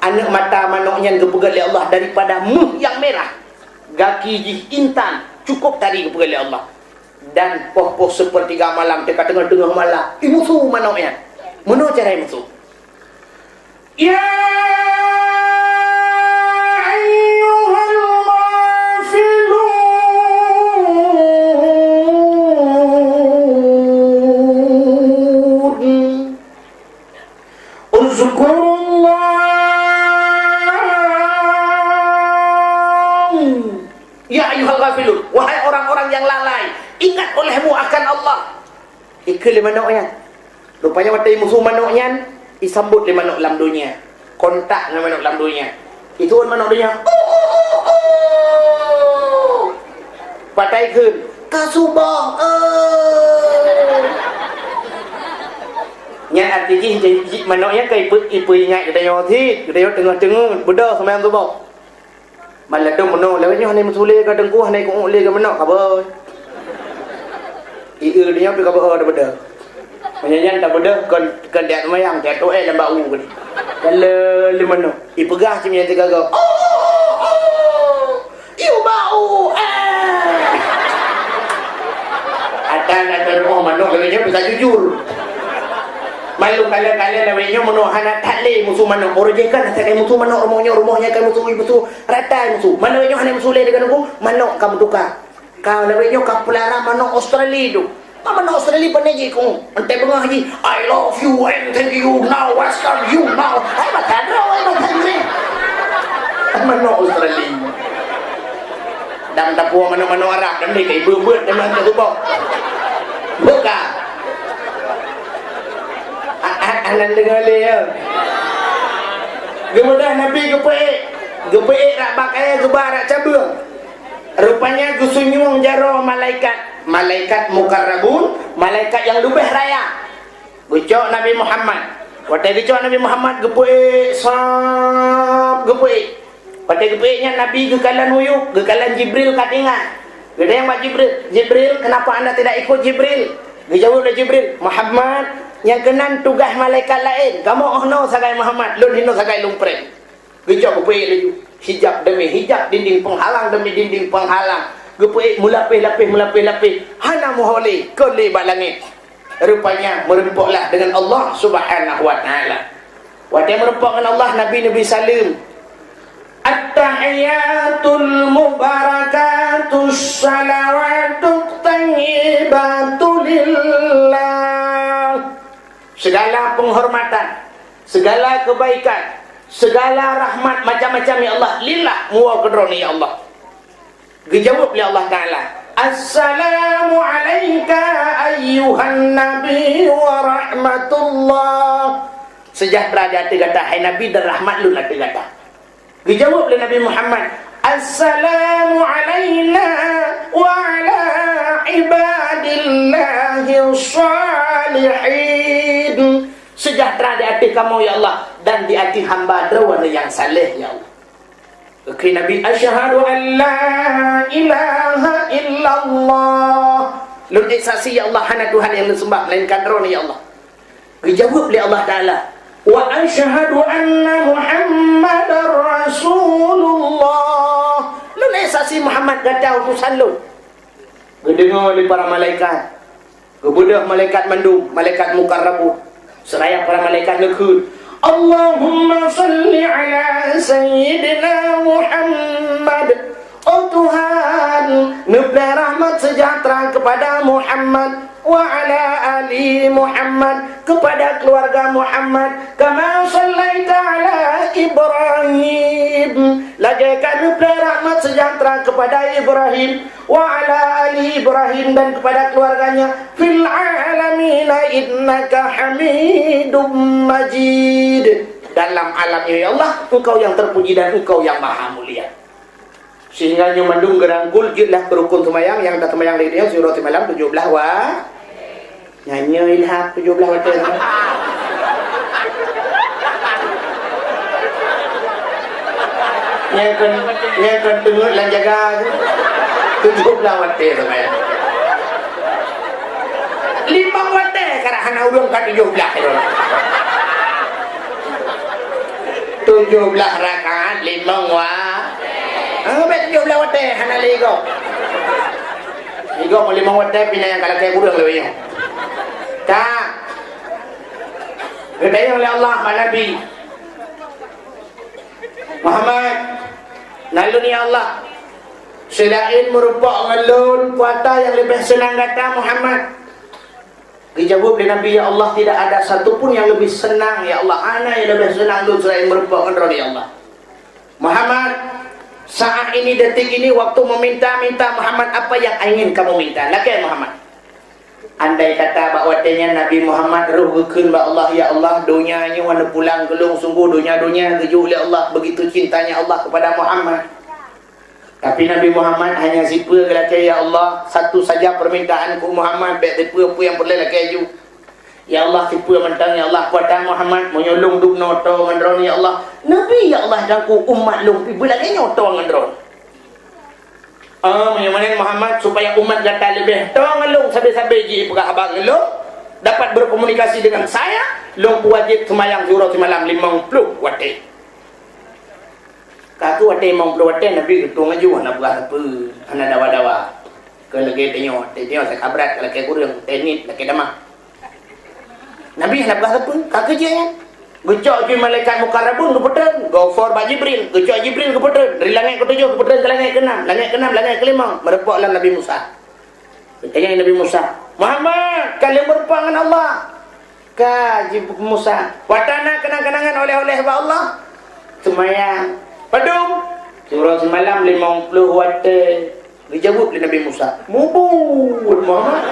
Anak mata manoknya gepegal oleh Allah daripada muh yang merah. Gaki jih intan, cukup tadi gepegal oleh Allah. Dan poh-poh sepertiga malam, dekat tengah-tengah malam, musuh manoknya. Mana cara musuh? Ya wahai orang-orang yang lalai, ingat olehmu akan Allah. Ikut lima manuknya. Rupanya waktu musuh manuknya disambut lima manuk dalam dunia. Kontak dengan manuk dalam dunia. Itu manuk dunia. Patai kun kasubah. Nya artinya manuknya kai ipu ingat kita nyothi, kita tengah-tengah beda sama yang tu bau. Malah dong meno lawanya hanai musule ka dengku hanai ku le ka meno ka boy. Ieu dia pi ka boy ada beda. Menyanyian tak beda kan dia mayang dia tu dalam bau kan. Kalau meno i pegah cimnya tiga go. Iu bau. Ada rumah meno lawanya bisa jujur. Malu kalian lawanya meno hana takle musuh meno orojekan tak musuh meno rumahnya kan musuh rata musuh mananya hana musuh le dengan aku meno kamu tukar kau lawanya kapulara meno Australia tu meno Australia paneji ku ante bengah haji I love you and thank you now welcome you now ai matadro meno Australia dan tapua meno Arab dan dia kai beut dan mana tu bau buka anan dengar le ya. Kemudian Nabi gepe rak bakai gebar rak cabung. Rupanya gusunyung jaro malaikat mukarrabun, malaikat yang lebih raya. Gucok Nabi Muhammad. Waktu gucok Nabi Muhammad gepe. Waktu gepe-nya Nabi gekalan huyuk, gekalan Jibril katingan. Gede yang buat Jibril, kenapa anda tidak ikut Jibril? Dijawab oleh Jibril, Muhammad yang kenan tugas malaikat lain. Kamu ohno sagai Muhammad, lun hino sagai lumpre. Gejak gepek laju. Hijab demi hijab, dinding penghalang demi dinding penghalang. Gepek mulapih. Hana muholi kole bak langit. Rupanya merempuklah dengan Allah Subhanahu wa taala. Waktu merempuk dengan Allah Nabi salim. At-tahiyatul mubarakatus salawatut thayyibatu lillah. Segala penghormatan, segala kebaikan, segala rahmat macam-macam ya Allah lillah muwa kedroni ya Allah. Dijawab oleh Allah Ta'ala, Assalamu alayka ayyuhan nabi wa rahmatullah. Sejahtera di hati kata hai Nabi dan rahmat lu hati kata. Dijawab oleh Nabi Muhammad, Assalamu alayna wa ala ibadillahi salihin. Sejahtera di hati kamu ya Allah dan di hati hamba derwana yang saleh ya Allah. Oke Nabi, asyhadu an la ilaha illallah. Lu saksi ya Allah hana Tuhan yang disembah melainkan derwana ya Allah. Dijawab oleh Allah Ta'ala, wa asyhadu anna Muhammadar Rasulullah. Lu saksi Muhammad kata utusan lu. Gedengar oleh para malaikat. Kebudah malaikat mandum, malaikat mukarrabun. Seraya para malaikat lekut. Allahumma salli ala Sayyidina Muhammad. Oh Tuhan, nublah rahmat sejahtera kepada Muhammad wa ala ali Muhammad, kepada keluarga Muhammad, kama sallaita ala Ibrahim, Lajaikan rahmat sejahtera kepada Ibrahim wa ala ali Ibrahim dan kepada keluarganya fil alamin innaka hamidum majid. Dalam alam ini ya Allah, engkau yang terpuji dan engkau yang maha mulia. Sehingga nyumandung gerangkul jitlah berukun tumayang yang datang tumayang di dia surat malam 17 wa nyanyi ilham 17 wa yang kan tengok lan jaga 17 wate sampai 5 wate karena hana urang ka 17 rakaat 5 wa bet 17 wate hana ligo mau 5 wate pindah yang kalau kayak urang leuwih tak berdaya oleh Allah Nabi Muhammad nalun ya Allah selain merupakan ngalun puasa yang lebih senang kata Muhammad dijawab oleh Nabi ya Allah tidak ada satupun yang lebih senang ya Allah ana yang lebih senang lu selain merupakan roh ya Allah Muhammad saat ini detik ini waktu meminta-minta Muhammad apa yang ingin kamu minta laki Muhammad andai kata bakwatnya Nabi Muhammad ruhkeun ba Allah ya Allah donyanya wana pulang gelung sungguh donya-donya keju oleh Allah begitu cintanya Allah kepada Muhammad tapi Nabi Muhammad hanya sipa laki ya Allah satu saja permintaanku Muhammad baik sipa apa yang perlu laki ju ya Allah sipa mentang ya Allah pada Muhammad menyolong duk noto ngendron ya Allah Nabi ya Allah dangku umat lung pi lagi nyoto ngendron menyamanin Muhammad supaya umat kata lebih tolong ngelung sampai-sampai ji pegah abang ngelung dapat berkomunikasi dengan saya long wajib semayang surat malam 50 wate kaku wate 50 wate Nabi ketua ngaju anak pegah apa anak dawa-dawa ke lagi tengok saya kabrat ke lagi kurang tenit lagi damah Nabi anak pegah apa kaku je ya gecok je malaikat mukarrabun kepetan gofar Pak Jibril gecok Jibril kepetan dari langit ke-7 kepetan ke langit ke-6 langit ke-5 merepaklah Nabi Musa tanya Nabi Musa Muhammad kalian berperang dengan Allah kajib Musa watana kenang-kenangan oleh-oleh ba Allah semayang padum surah semalam 50 wate dijawab oleh Nabi Musa mubur Muhammad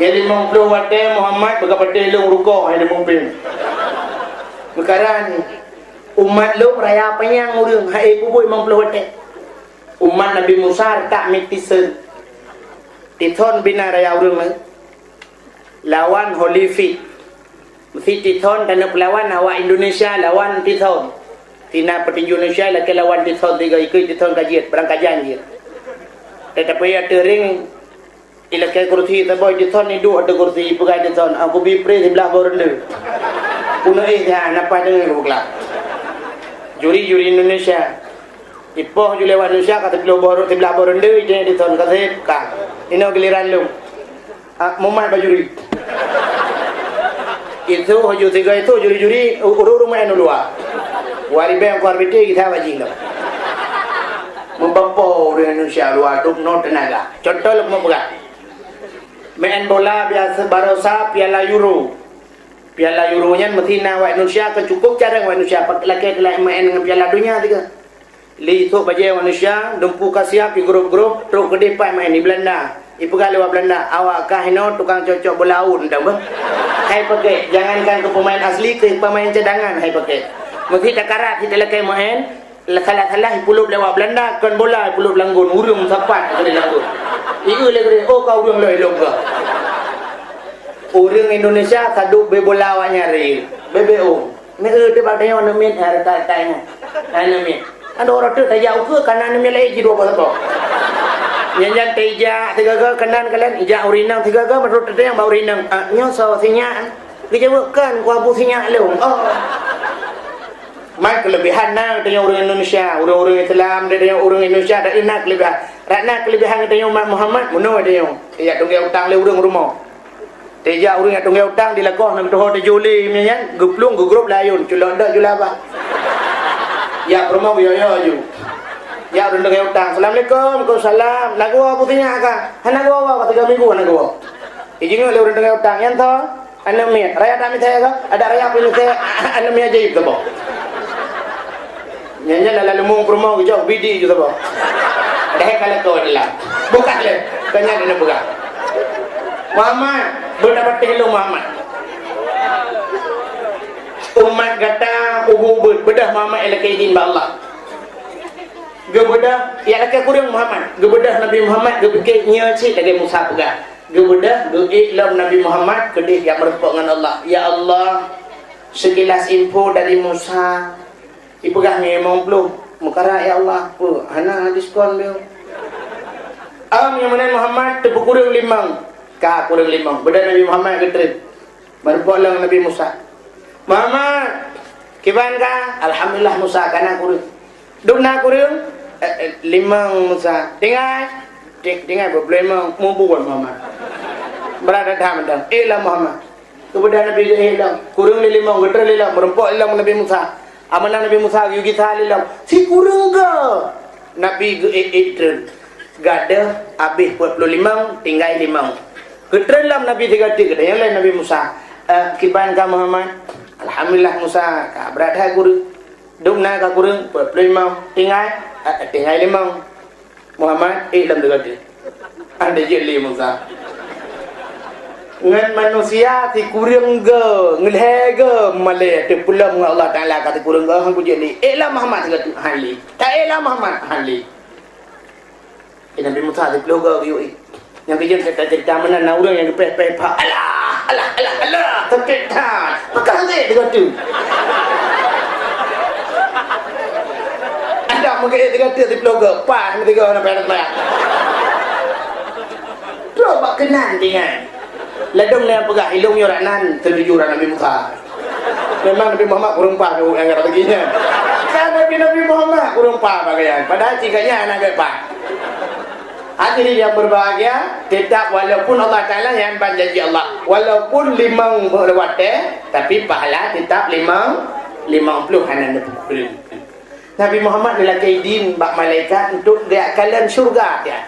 yang 50 wate Muhammad berkata long rukuk yang dimumpin sekarang umat lu raya apa yang urang hai bubuh 50 wate umat Nabi Musa tak mitisen tithon bina raya urang lawan Holifi mesti tithon dan pelawan awak Indonesia lawan tithon tina petinju Indonesia laki lawan tithon tiga ikut tithon kajian perang kajian je tetapi ya tering ilakai kursi taboy tithon ni duk ada kursi pegai tithon aku bipre sebelah borende puno dia napa dengan bukla juri Indonesia ipoh juli Indonesia kata kilo bor sebelah borende dia tithon kata ka ini giliran lu mumat bajuri itu hoju tiga itu juri rumah anu luar wari bang kuar bete kita wajib lo membapo di Indonesia luar duk no tenaga contoh lu mau pegang main bola biasa barosa piala Euronya mesti na wa Indonesia kecukup cara wa Indonesia laki kelak main dengan piala dunia tiga li itu baje Indonesia dumpu kasiap di grup-grup truk gede pai main di Belanda ipu kali wa Belanda awak kah hino tukang cocok bola un dah bah hai pakai jangankan ke pemain asli ke pemain cadangan hai pakai mesti takarat kita laki main salah puluh lewat Belanda kan bola puluh langgun urung sapat kali langgun ieu le kere oh kau urung loi lomba urang Indonesia kaduk be bola wa nyari BBO ne de ba dayo ne mit har ta tanya ana mit ada orang tu tajau ke kanan ne lei ji 20 to nyanyan teja tiga ke kanan kalian ija urinang tiga ke menurut tete yang bau urinang nyo so sinya dijawabkan ku abu sinya lu mai kelebihan nang tanya orang Indonesia orang Islam dia orang Indonesia ada inak kelebihan rakna kelebihan tanya umat Muhammad muno dia ya tunggu utang le urang rumah teja urang tunggu utang dilakoh nang toho de juli nyan guplung grup layun culon dak jula ba ya rumah yo ju ya urang tunggu utang assalamualaikum waalaikumsalam lagu apa tanya ka hana gua apa 3 minggu hana gua ijing le urang tunggu utang yan to anu mi raya tak mi saya ka ada raya pilih saya anu mi ajaib to bo Nyanyi lah lemung perumah ke jauh bidi juga apa. Dah kalau kau adalah bukan le, kanya dia bukan. Muhammad berdapat hello Muhammad. Umat kata ubud bedah Muhammad elakaidin ba Allah. Gebedah ya laki kurang Muhammad. Gebedah Nabi Muhammad gebeke nya cik lagi Musa pegang. Gebedah geiklam Nabi Muhammad kedih yang merepok dengan Allah. Ya Allah, sekilas info dari Musa ipegah ni mau belum mukara ya Allah apa hana diskon dia yang mana Muhammad tepu kurang limang ka kurang limang beda Nabi Muhammad ketrim merepok lang Nabi Musa Muhammad kiban ka alhamdulillah Musa kana kurang dukna kurang limang Musa tinggal berapa mau buat Muhammad berada dah mentang lah Muhammad kepada Nabi hilang kurang limang getar hilang merempok hilang Nabi Musa amanah Nabi Musa yugi hilang si kurang ke Nabi geitren gada habis 45 tinggal 5 getar hilang Nabi 3 yang lain Nabi Musa kiban ka Muhammad alhamdulillah Musa ka berada kurang dukna ka kurang 45 tinggal 5 Muhammad dalam dekat ada jeli Musa ngan manusia ti kurang ge ngelhe ge male te pulang Allah Taala kata kurang ge hang jeli lah Muhammad kata hali tak lah Muhammad hali Nabi Musa ti pulang ge yoi yang kejen cerita mana na orang yang peh alah terketan pakang ge dekat tu ada mungkin dekat tu ti pulang ge pas tiga nak pernah bayar coba kenan dengan ladang yang pegah ilung yoranan terjujuran Nabi Musa memang Nabi Muhammad kurang pah yang kata begini kan Nabi Muhammad kurang pah bagaian padahal cikanya anak gepah hadirin yang berbahagia tetap walaupun Allah Ta'ala yang janji Allah walaupun limang berwate tapi pahala tetap 50 hanan Nabi Muhammad dilakaidin bak malaikat untuk dia kalian syurga dia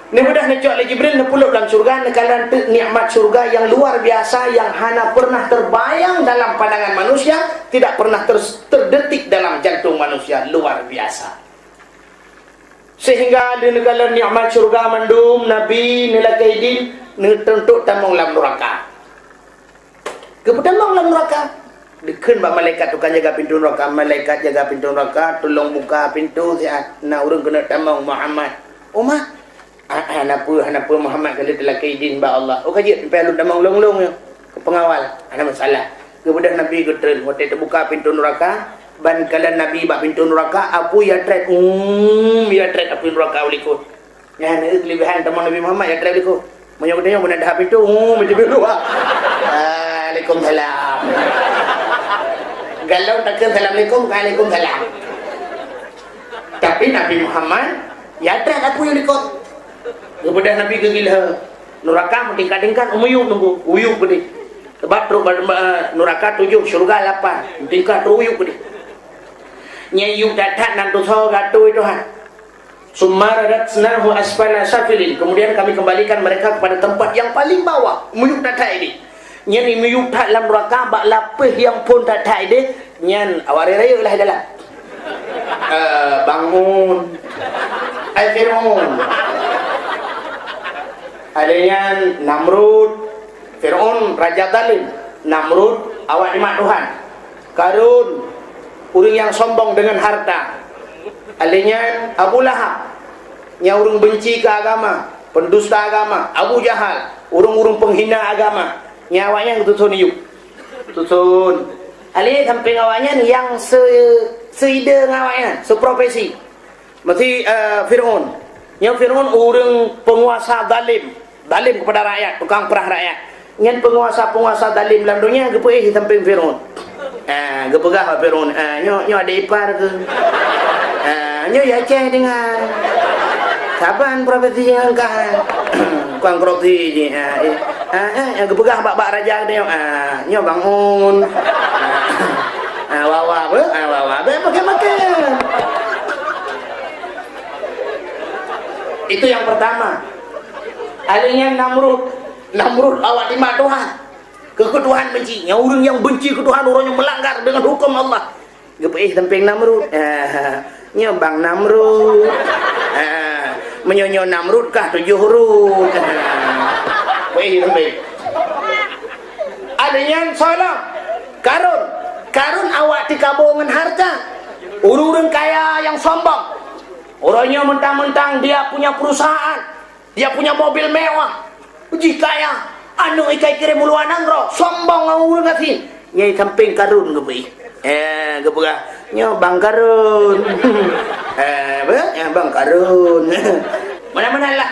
ni mudah nak lagi Jibril nak puluk dalam syurga nekalan nikmat syurga yang luar biasa yang hana pernah terbayang dalam pandangan manusia tidak pernah terdetik dalam jantung manusia luar biasa sehingga di nekalan nikmat syurga mandum Nabi nilakaidin tentu tamong lam neraka keputamong lam neraka dikeun bak malaikat tukang jaga pintu neraka malaikat jaga pintu neraka tolong buka pintu siat na urang kena tamong Muhammad umat Hanapa Muhammad kalau telah kaidin ba Allah. Oh kaji sampai lu damang long-long yo. Pengawal ada masalah. Kemudian Nabi getren waktu terbuka pintu neraka ban kala Nabi ba pintu neraka apu ya tret ya tret apu neraka uliko. Ya na kelebihan teman Nabi Muhammad ya tret uliko. Menyokotnya mun ada pintu macam biru. Waalaikumsalam. Galau takkan assalamualaikum waalaikumsalam. Tapi Nabi Muhammad ya tret apu uliko. Kemudian Nabi gegila neraka tingkat-tingkat umuyuk nunggu uyuk gede tebat neraka 7 syurga 8 tingkat uyuk gede nyayuk datat nan dosa gatu itu han sumaradatnahu asfala safilin kemudian kami kembalikan mereka kepada tempat yang paling bawah umuyuk datat ini nyen umuyuk tak dalam neraka bak lapih yang pun datat ini nyen awari raya lah dalam bangun ai Fir'aun adanya Namrud Fir'aun raja zalim Namrud awak nikmat Tuhan Karun orang yang sombong dengan harta adanya Abu Lahab yang orang benci ke agama pendusta agama Abu Jahal orang-orang penghina agama nyawanya tutun yuk tutun adanya samping awaknya yang seide ngawaknya seprofesi mesti Fir'aun yang Fir'aun orang penguasa zalim kepada rakyat, tukang perah rakyat. Ngan penguasa zalim dalam dunia gepe samping Fir'aun. Gepegah Fir'aun. Nyo ada ipar ke. Nyo ya ceh dengan kapan profesi yang kan. Kuang kroti je. Yang gepegah bak raja dia. Nyo bangun. Wawa apa? Wawa makan. Itu yang pertama. Adanya Namrud awak nikmat Tuhan. Ketuhan benci. Yang orang yang benci ke Tuhan orang yang melanggar dengan hukum Allah. Gepeih temping Namrud. Nya Bang Namrud. Menyonyo Namrud kah 7 huruf. Gepeih temping. Adanya salam. Karun awak dikabungan harta. Urang kaya yang sombong. Orangnya mentang-mentang dia punya perusahaan, dia punya mobil mewah. Uji kaya, anu ikai kirim muluanang ro, sombong ngawur ngatin. Nyai samping karun gebeih. Gebega nya Bang Karun. Bang Karun. Mana-mana lah.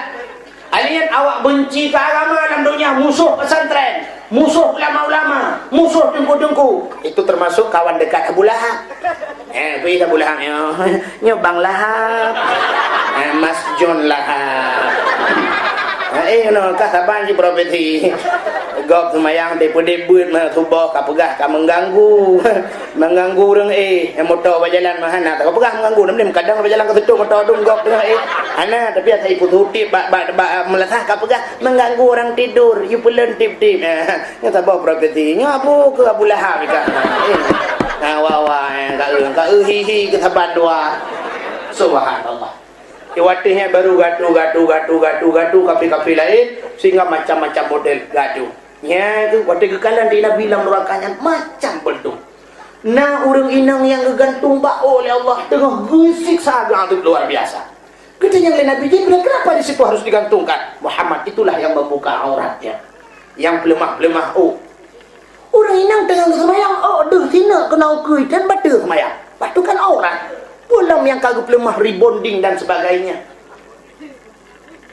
Alian awak benci ke agama dalam dunia, musuh pesantren, musuh ulama-ulama, musuh dengku-dengku. Itu termasuk kawan dekat Abu Lahab. Pergi Abu Lahab. Nya Bang Lahab. Mas John Lahab. Kasaban si profesi. Gop semayang debut mah tubuh kapegah ka mengganggu. Mengganggu urang motor berjalan mah hana tak pegah mengganggu nem kadang berjalan ke situ motor dum gop dengan ana tapi asa ipu tutip meletah kapegah mengganggu orang tidur you pulen tip-tip. Nya tabah profesi nya abu ke Abu Lahab ka. Ka hihi ke saban dua. Subhanallah. Iwatihnya baru gaduh kapi-kapi lain sehingga macam-macam model gaduh. Nya itu waktu kekalan dia bilang nerakanya macam bentuk. Nah orang inang yang gegantung bau oleh Allah tengah gusik saga itu luar biasa. Kita yang lain Nabi Jibril kenapa di situ harus digantungkan? Muhammad itulah yang membuka auratnya, yang pelemah-pelemah. Orang inang tengah semayang deh sini kena ukui dan batu semayang. Batu kan aurat. Pulang yang kagak lemah rebonding dan sebagainya.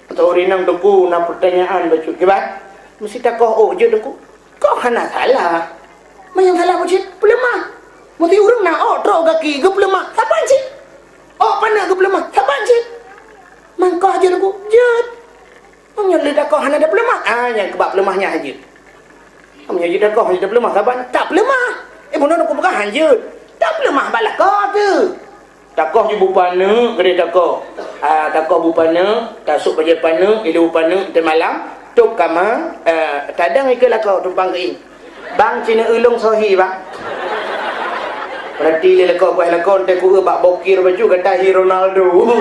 Atau orang inang deku na pertanyaan bacu kibat. Mesti tak kau je deku. Kau hana salah. Mayang salah bocit pelemah. Mesti urang na tro kaki ge pelemah. Saban sih? Pana ge pelemah. Saban sih? Mangkah je deku. Jet. Mangnya lidah kau hana ada pelemah. Yang kebab pelemahnya aja. Mangnya lidah kau ada pelemah saban. Tak pelemah. Benar aku bukan hanje. Tak pelemah balak kau tu. Takoh je bupana, kedai takoh. Takoh bupana, tasuk baje pana, ilu bupana tu malam, tok kama, tadang ikelah kau tumpang keing. Bang Cina ulung sohi bang. Berarti le kau buat lakon te ku bak bokir baju kata Ronaldo.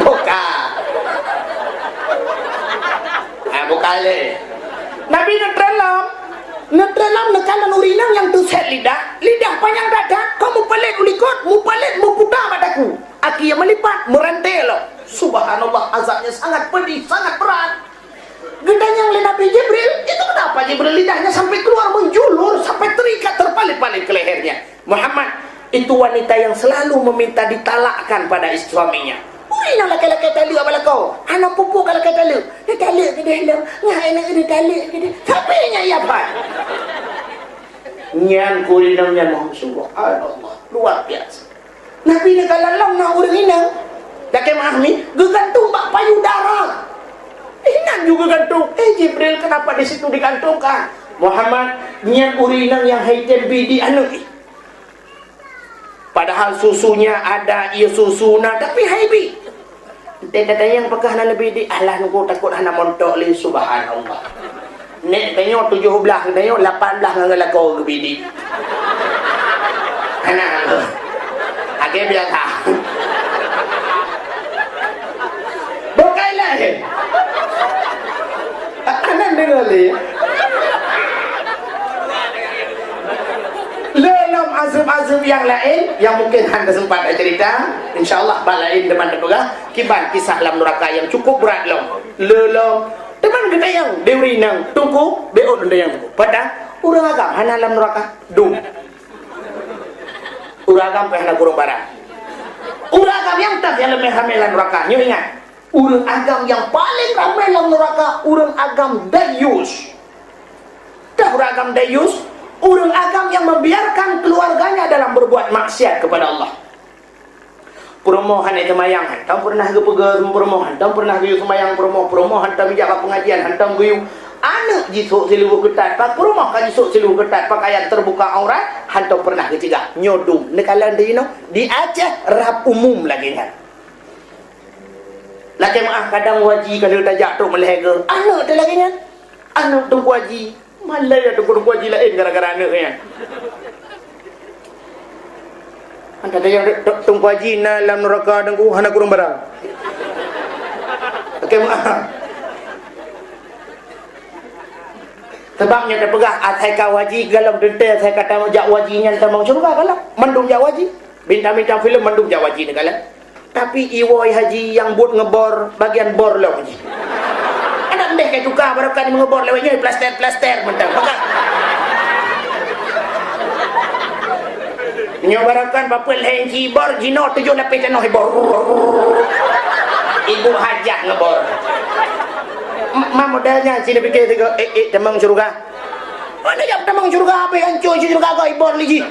Boka. Boka le. Nabi Ngetralam nekalan urinang yang tuset lidah panjang dada, kamu pelit ulikot, mu pelit mu putar mataku. Aki yang melipat merantai lo. Subhanallah, azabnya sangat pedih, sangat berat. Gendanya oleh Nabi Jibril, itu kenapa Jibril lidahnya sampai keluar menjulur, sampai terikat terpalit-palit ke lehernya. Muhammad, itu wanita yang selalu meminta ditalakkan pada suaminya. Ina laki-laki tali apa kau? Anak pupu kalau kata lu, dia tali ke dalam, ngai nak dia tali ke dia. Tapi nya apa? Nyan kulinangnya Subhanallah, luar biasa. Nabi dia kalau nak urang inang, dak memahami, gegantung bak payudara. Inang juga gantung. Jibril kenapa di situ digantungkan? Muhammad nyan urinang yang haitan bidi anu. Padahal susunya ada ia susuna tapi haibi. Teta yang pekah na lebih di Allah nunggu takut hana montok li subhanallah. Nek tanya 17 tanya 18 ngala kau gebidi. Hana. Age biasa. Bokailah. Ana dengar li. Dalam azab-azab yang lain yang mungkin anda sempat cerita, insyaallah balain depan terbuka kiban kisah dalam neraka yang cukup berat lelom teman kita yang deurinang tungku beot unda yang pada urang agam hana dalam neraka dum urang agam hana kurung barang urang agam yang tak yang lebih ramai dalam neraka nyu ingat urang agam yang paling ramai dalam neraka urang agam dayus dah urang agam dayus urang agam yang membiarkan keluarganya dalam berbuat maksiat kepada Allah. Permohan itu mayang hantam pernah ke pegang permohan, hantam pernah ke semayang permohan hantam jaga pengajian, hantam guyu anak jisuk silu ketat, pak permoh kan jisuk silu ketat, pakaian terbuka aurat, hantam pernah ke tiga nyodum. Nekalan di di Aceh rap umum lagi kan. Lagi maaf kadang waji kalau tak jatuh meleher, anak tu lagi kan, anak tunggu waji. Malai ada kurang haji lain gara-gara anak kan. Anda ada yang tunggu haji dalam neraka dan hana kurang barang. Okey maaf. Sebabnya dia pegah atai kau haji galam detail saya kata mau jak haji nya tamang syurga kalah. Mandum jak haji. Bintang-bintang filem mandum jak haji ni kalah. Tapi iwoi haji yang buat ngebor bagian bor lah haji. Anak mbeh kayak tukar barukan mengebor lewatnya plaster mentang. Maka nyobarakan papel hengki bor jino 7 lapis tanah bor. Ibu hajah ngebor. Mak modalnya sini fikir tiga tamang syurga. Mana jap tamang syurga apa hancur syurga kau ibor lagi.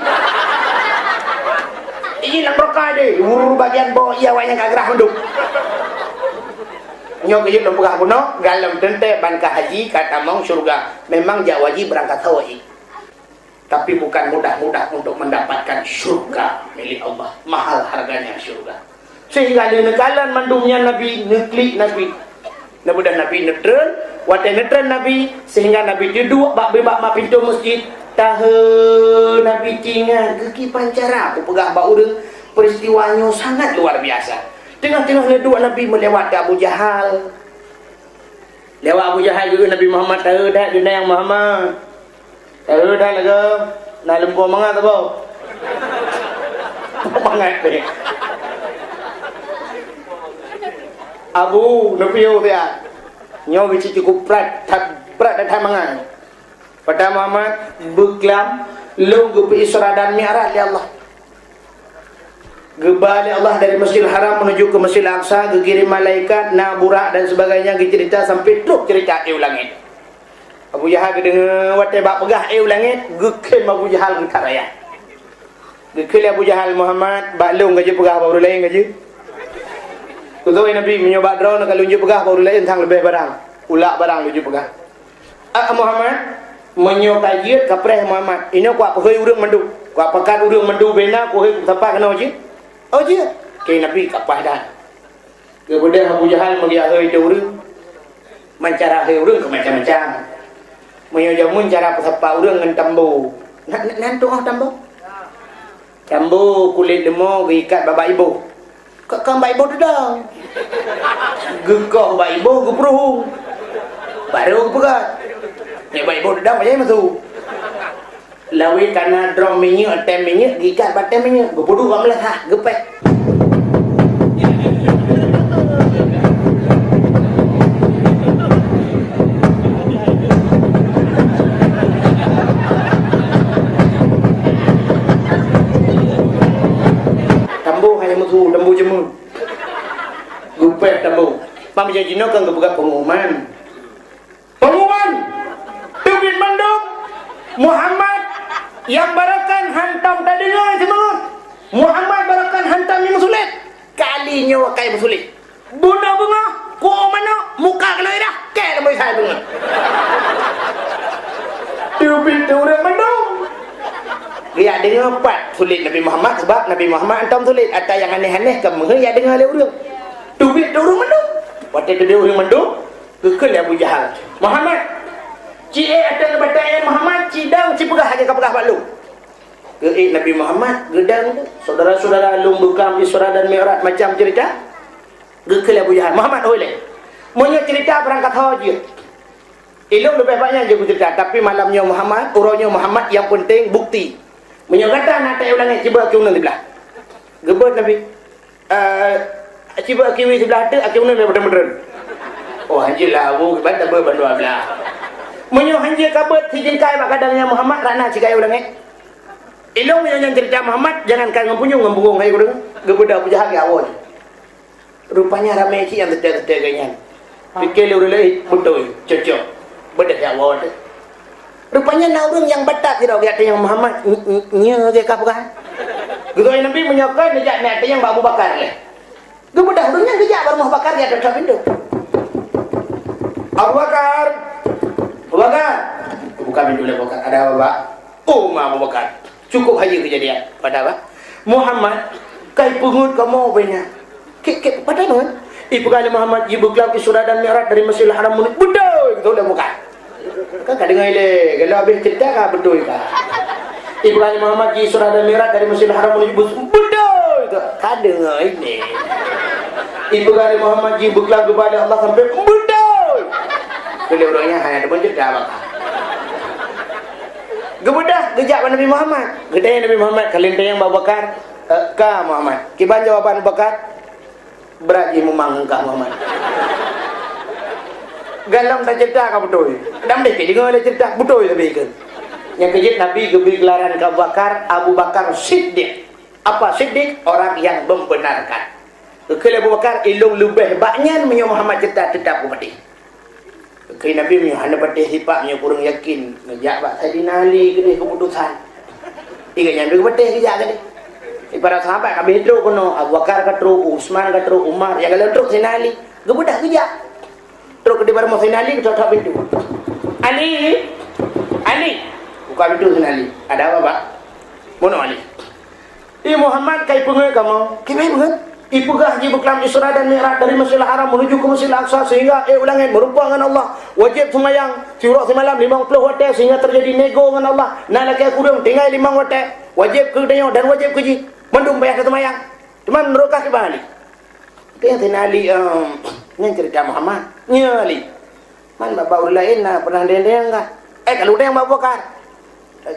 Ini nak berkah deh. Bagian bawah ia wayang kagrah menduk. Nyok ke yuk pegah kuno galam tente ban haji kata mong syurga. Memang jak wajib berangkat haji. Tapi bukan mudah-mudah untuk mendapatkan syurga milik Allah. Mahal harganya syurga. Sehingga di nekalan mandumnya Nabi neklik Nabi. Namudah Nabi netren, watai netren Nabi sehingga Nabi duduk bak ma pintu masjid. Tahu Nabi tinggal geki pancara aku pegah bak urang peristiwanya sangat luar biasa. Tengah-tengah dua Nabi melewati Abu Jahal. Lewat Abu Jahal juga Nabi Muhammad tahu dah dunia yang Muhammad. Tahu dah lagu nak lempur mangat apa? Mangat ni. Abu Nabi dia. Nyo bici cukup berat dan mangat. Pada Muhammad berkelam lunggu pe Isra dan Mi'raj ya Allah. Gebali Allah dari Masjidil Haram menuju ke Masjidil Aqsa, gegirim malaikat, naburak dan sebagainya, cerita sampai terus cerita langit. Abu Jahal kedengar watai bak pegah langit, gekem Abu Jahal getar raya. Gekel Abu Jahal Muhammad bak lung gaji pegah baru lain gaji. Kutoi Nabi menyoba drone kalau lunjuk pegah baru lain sang lebih barang. Ulak barang lunjuk pegah. Muhammad menyokajit kapreh Muhammad. Ini kuat pehoi urang mandu. Kuat pekat urang mandu bena kuat tempat kena uji. Oh je. Ke Nabi kapah dah. Kemudian Abu Jahal mengia hei tu urang. Mencara hei urang ke macam-macam. Menyojamun cara pesapa urang dengan tambu. Nantu oh tambu. Tambu kulit lemau ikat bapa ibu. Kan baik ibu dedang. Gekah baik ibu geperuh. Baru pegat. Ya baik ibu dedang macam tu. Lawi karena drum minyak, atem minyak, gikat batem minyak. Gepudu kat melah, gepek. Tambu hanya mutu, tambu jemu. Gepek tambu. Pak Jino kan kebuka pengumuman. Pengumuman. Tubin manduk. Muhammad yang barakan hantam tak dengar semangat. Muhammad barakan hantam yang sulit. Kalinya wakai sulit. Bunda bunga, ko mana muka kena dah. Ke lebih saya bunga. Tubin tu orang mandung. Dia dengar empat sulit Nabi Muhammad sebab Nabi Muhammad hantam sulit. Atau yang aneh-aneh kamu dia dengar le orang. Tubin tu orang mandung. Waktu tu dia orang mandung. Kekal Abu Jahal. Muhammad Cik ada batang Muhammad cidang cipegah aja kapegah balu. Ke Nabi Muhammad gedang tu saudara-saudara lum bekam Isra dan Mi'raj macam cerita. Gekel Abu Jahal Muhammad oleh. Monya cerita berangkat haji. Ilmu lebih banyak je cerita tapi malamnya Muhammad, urangnya Muhammad yang penting bukti. Monya kata nak tak ulangi cuba kiuna sebelah. Gebet Nabi. Cuba kiwi sebelah tu kiuna bener-bener. Oh anjilah Abu bantu berdua belah. Menyo hanje kabut hijinkai mak kadangnya Muhammad rana cikai ulang ilung yang cerita Muhammad jangan kan ngempunyung ngembung hai urang gebudak Abu Jahal awon rupanya ramai ki yang teteh-teteh ganyan pikir urang lai betul cocok bedah ya awon rupanya na urang yang batak tidak lihat yang Muhammad nya ge kapkan gegoy Nabi menyokan nejak nak yang Abu Bakar le gebudak urangnya gejak bar Abu Bakar dia tetap pintu Abu Bakar Abu Bakar, buka pintu Abu Bakar. Ada apa, Pak? Oh, Abu Bakar. Cukup haji kejadian. Pada apa? Muhammad, kai pengut kamu bena. Kek pada mana? Ibu kali Muhammad ibu kelam Isra dan Mi'raj dari Masjidil Haram Betul gitu Abu Bakar. Kan kadang ile, kalau habis cerita kan betul kan. Ibrahim Muhammad di surah Al-Mi'raj dari Masjidil Haram menuju betul itu. Kadang ini. Ibrahim Muhammad di berkelang kepada Allah sampai betul. Kalau orangnya hanya ada cerita apa? Gebedah gejak Nabi Muhammad. Gedaya Nabi Muhammad kalian yang Abu Bakar ka Muhammad. Kiban jawaban Abu Bakar berat je memang ka Muhammad. Galam tak cerita ka betul. Dam deh dengar ada cerita betul lebih ke. Yang kejut Nabi geberi gelaran ke Abu Bakar Siddiq. Apa Siddiq? Orang yang membenarkan. Kalau Abu Bakar ilung lebih banyak menyo Muhammad cerita tetap mati. Kini Nabi punya hanya patih sifat kurang yakin ngejak Pak Saidina Ali ke keputusan. Iga nyampe ke patih ngejak ke dia. Para sahabat kami teruk kono Abu Bakar ke teruk, Utsman ke teruk, Umar yang kalau teruk Saidina Ali, gebudah ngejak. Teruk ke di bareng Saidina Ali ke tutup pintu. Ali. Buka pintu Saidina Ali. Ada apa, Pak? Mono Ali. Muhammad kai pengai kamu. Kimai pengai? Ipugah di beklam Isra dan Mi'raj dari Masjidil Haram menuju ke Masjidil Aqsa sehingga ulangan berubah dengan Allah. Wajib semayang siurak semalam 50 hotel sehingga terjadi nego dengan Allah. Nak laki kurang tinggal 5 hotel. Wajib ke tengok dan wajib ke ji. Mendung bayar ke semayang. Cuman merokah ke Ali. Itu yang Sayyidina Ali yang cerita Muhammad. Ya Ali. Man bapak lain pernah dendeng enggak? Kalau dia yang Abu Bakar.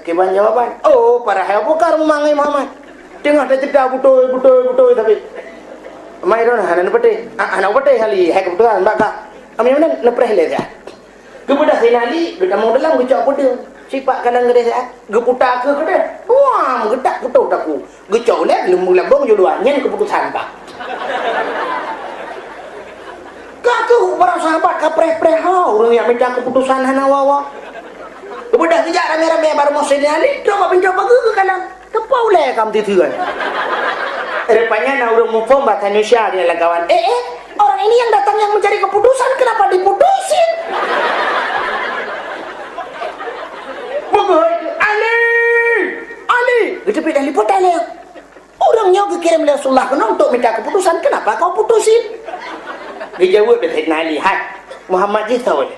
Kiban jawaban. Oh, para Abu Bakar memanggil Muhammad. Tengok ada cerita betul tapi Mayron hanan pate anak pate hali hai kebetulan baka kami mana lepreh le ya kemudian Sayyidina kita mau dalam gecok pede sifat kadang gede ya geputa ke gede wah gedak betul aku gecok le lembong jodoh nyen keputusan pak kaku para sahabat ka preh-preh orang yang minta keputusan hana wawa kemudian tidak rame-rame baru mau Sayyidina coba ke kadang tepau le kam tituan. Rupanya nak orang mufom bahasa Indonesia dia lah kawan. Orang ini yang datang yang mencari keputusan kenapa diputusin? Begitu Ali. Gitu dah liput Ali. Orangnya dikirim oleh Rasulullah kena untuk minta keputusan kenapa kau putusin? Dijawab oleh Sayyidina Ali. Hai Muhammad ji tahu ni.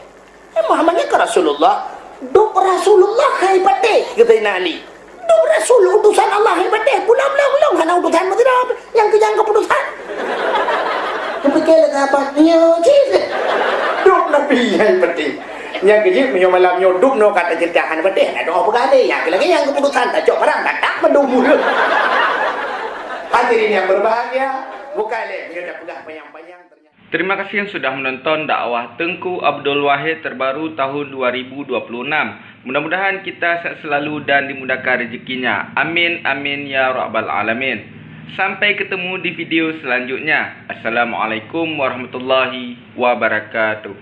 Muhammadnya ke Rasulullah. Duk Rasulullah kai pate kata Sayyidina Ali. Duk Rasul utusan Allah hebat deh. Pulang hana utusan mesti dah yang kejang keputusan. Tapi kele apa? Nyo cik. Duk Nabi hebat deh. Yang kejip menyo malam nyo duk no kata ceritakan hebat deh. Ada apa kali yang lagi yang keputusan tak cok barang tak mendumu. Hadirin yang berbahagia, buka le dia dah pegang panjang-panjang. Terima kasih yang sudah menonton dakwah Tengku Abdul Wahid terbaru tahun 2026. Mudah-mudahan kita sehat selalu dan dimudahkan rezekinya. Amin amin ya rabbal alamin. Sampai ketemu di video selanjutnya. Assalamualaikum warahmatullahi wabarakatuh.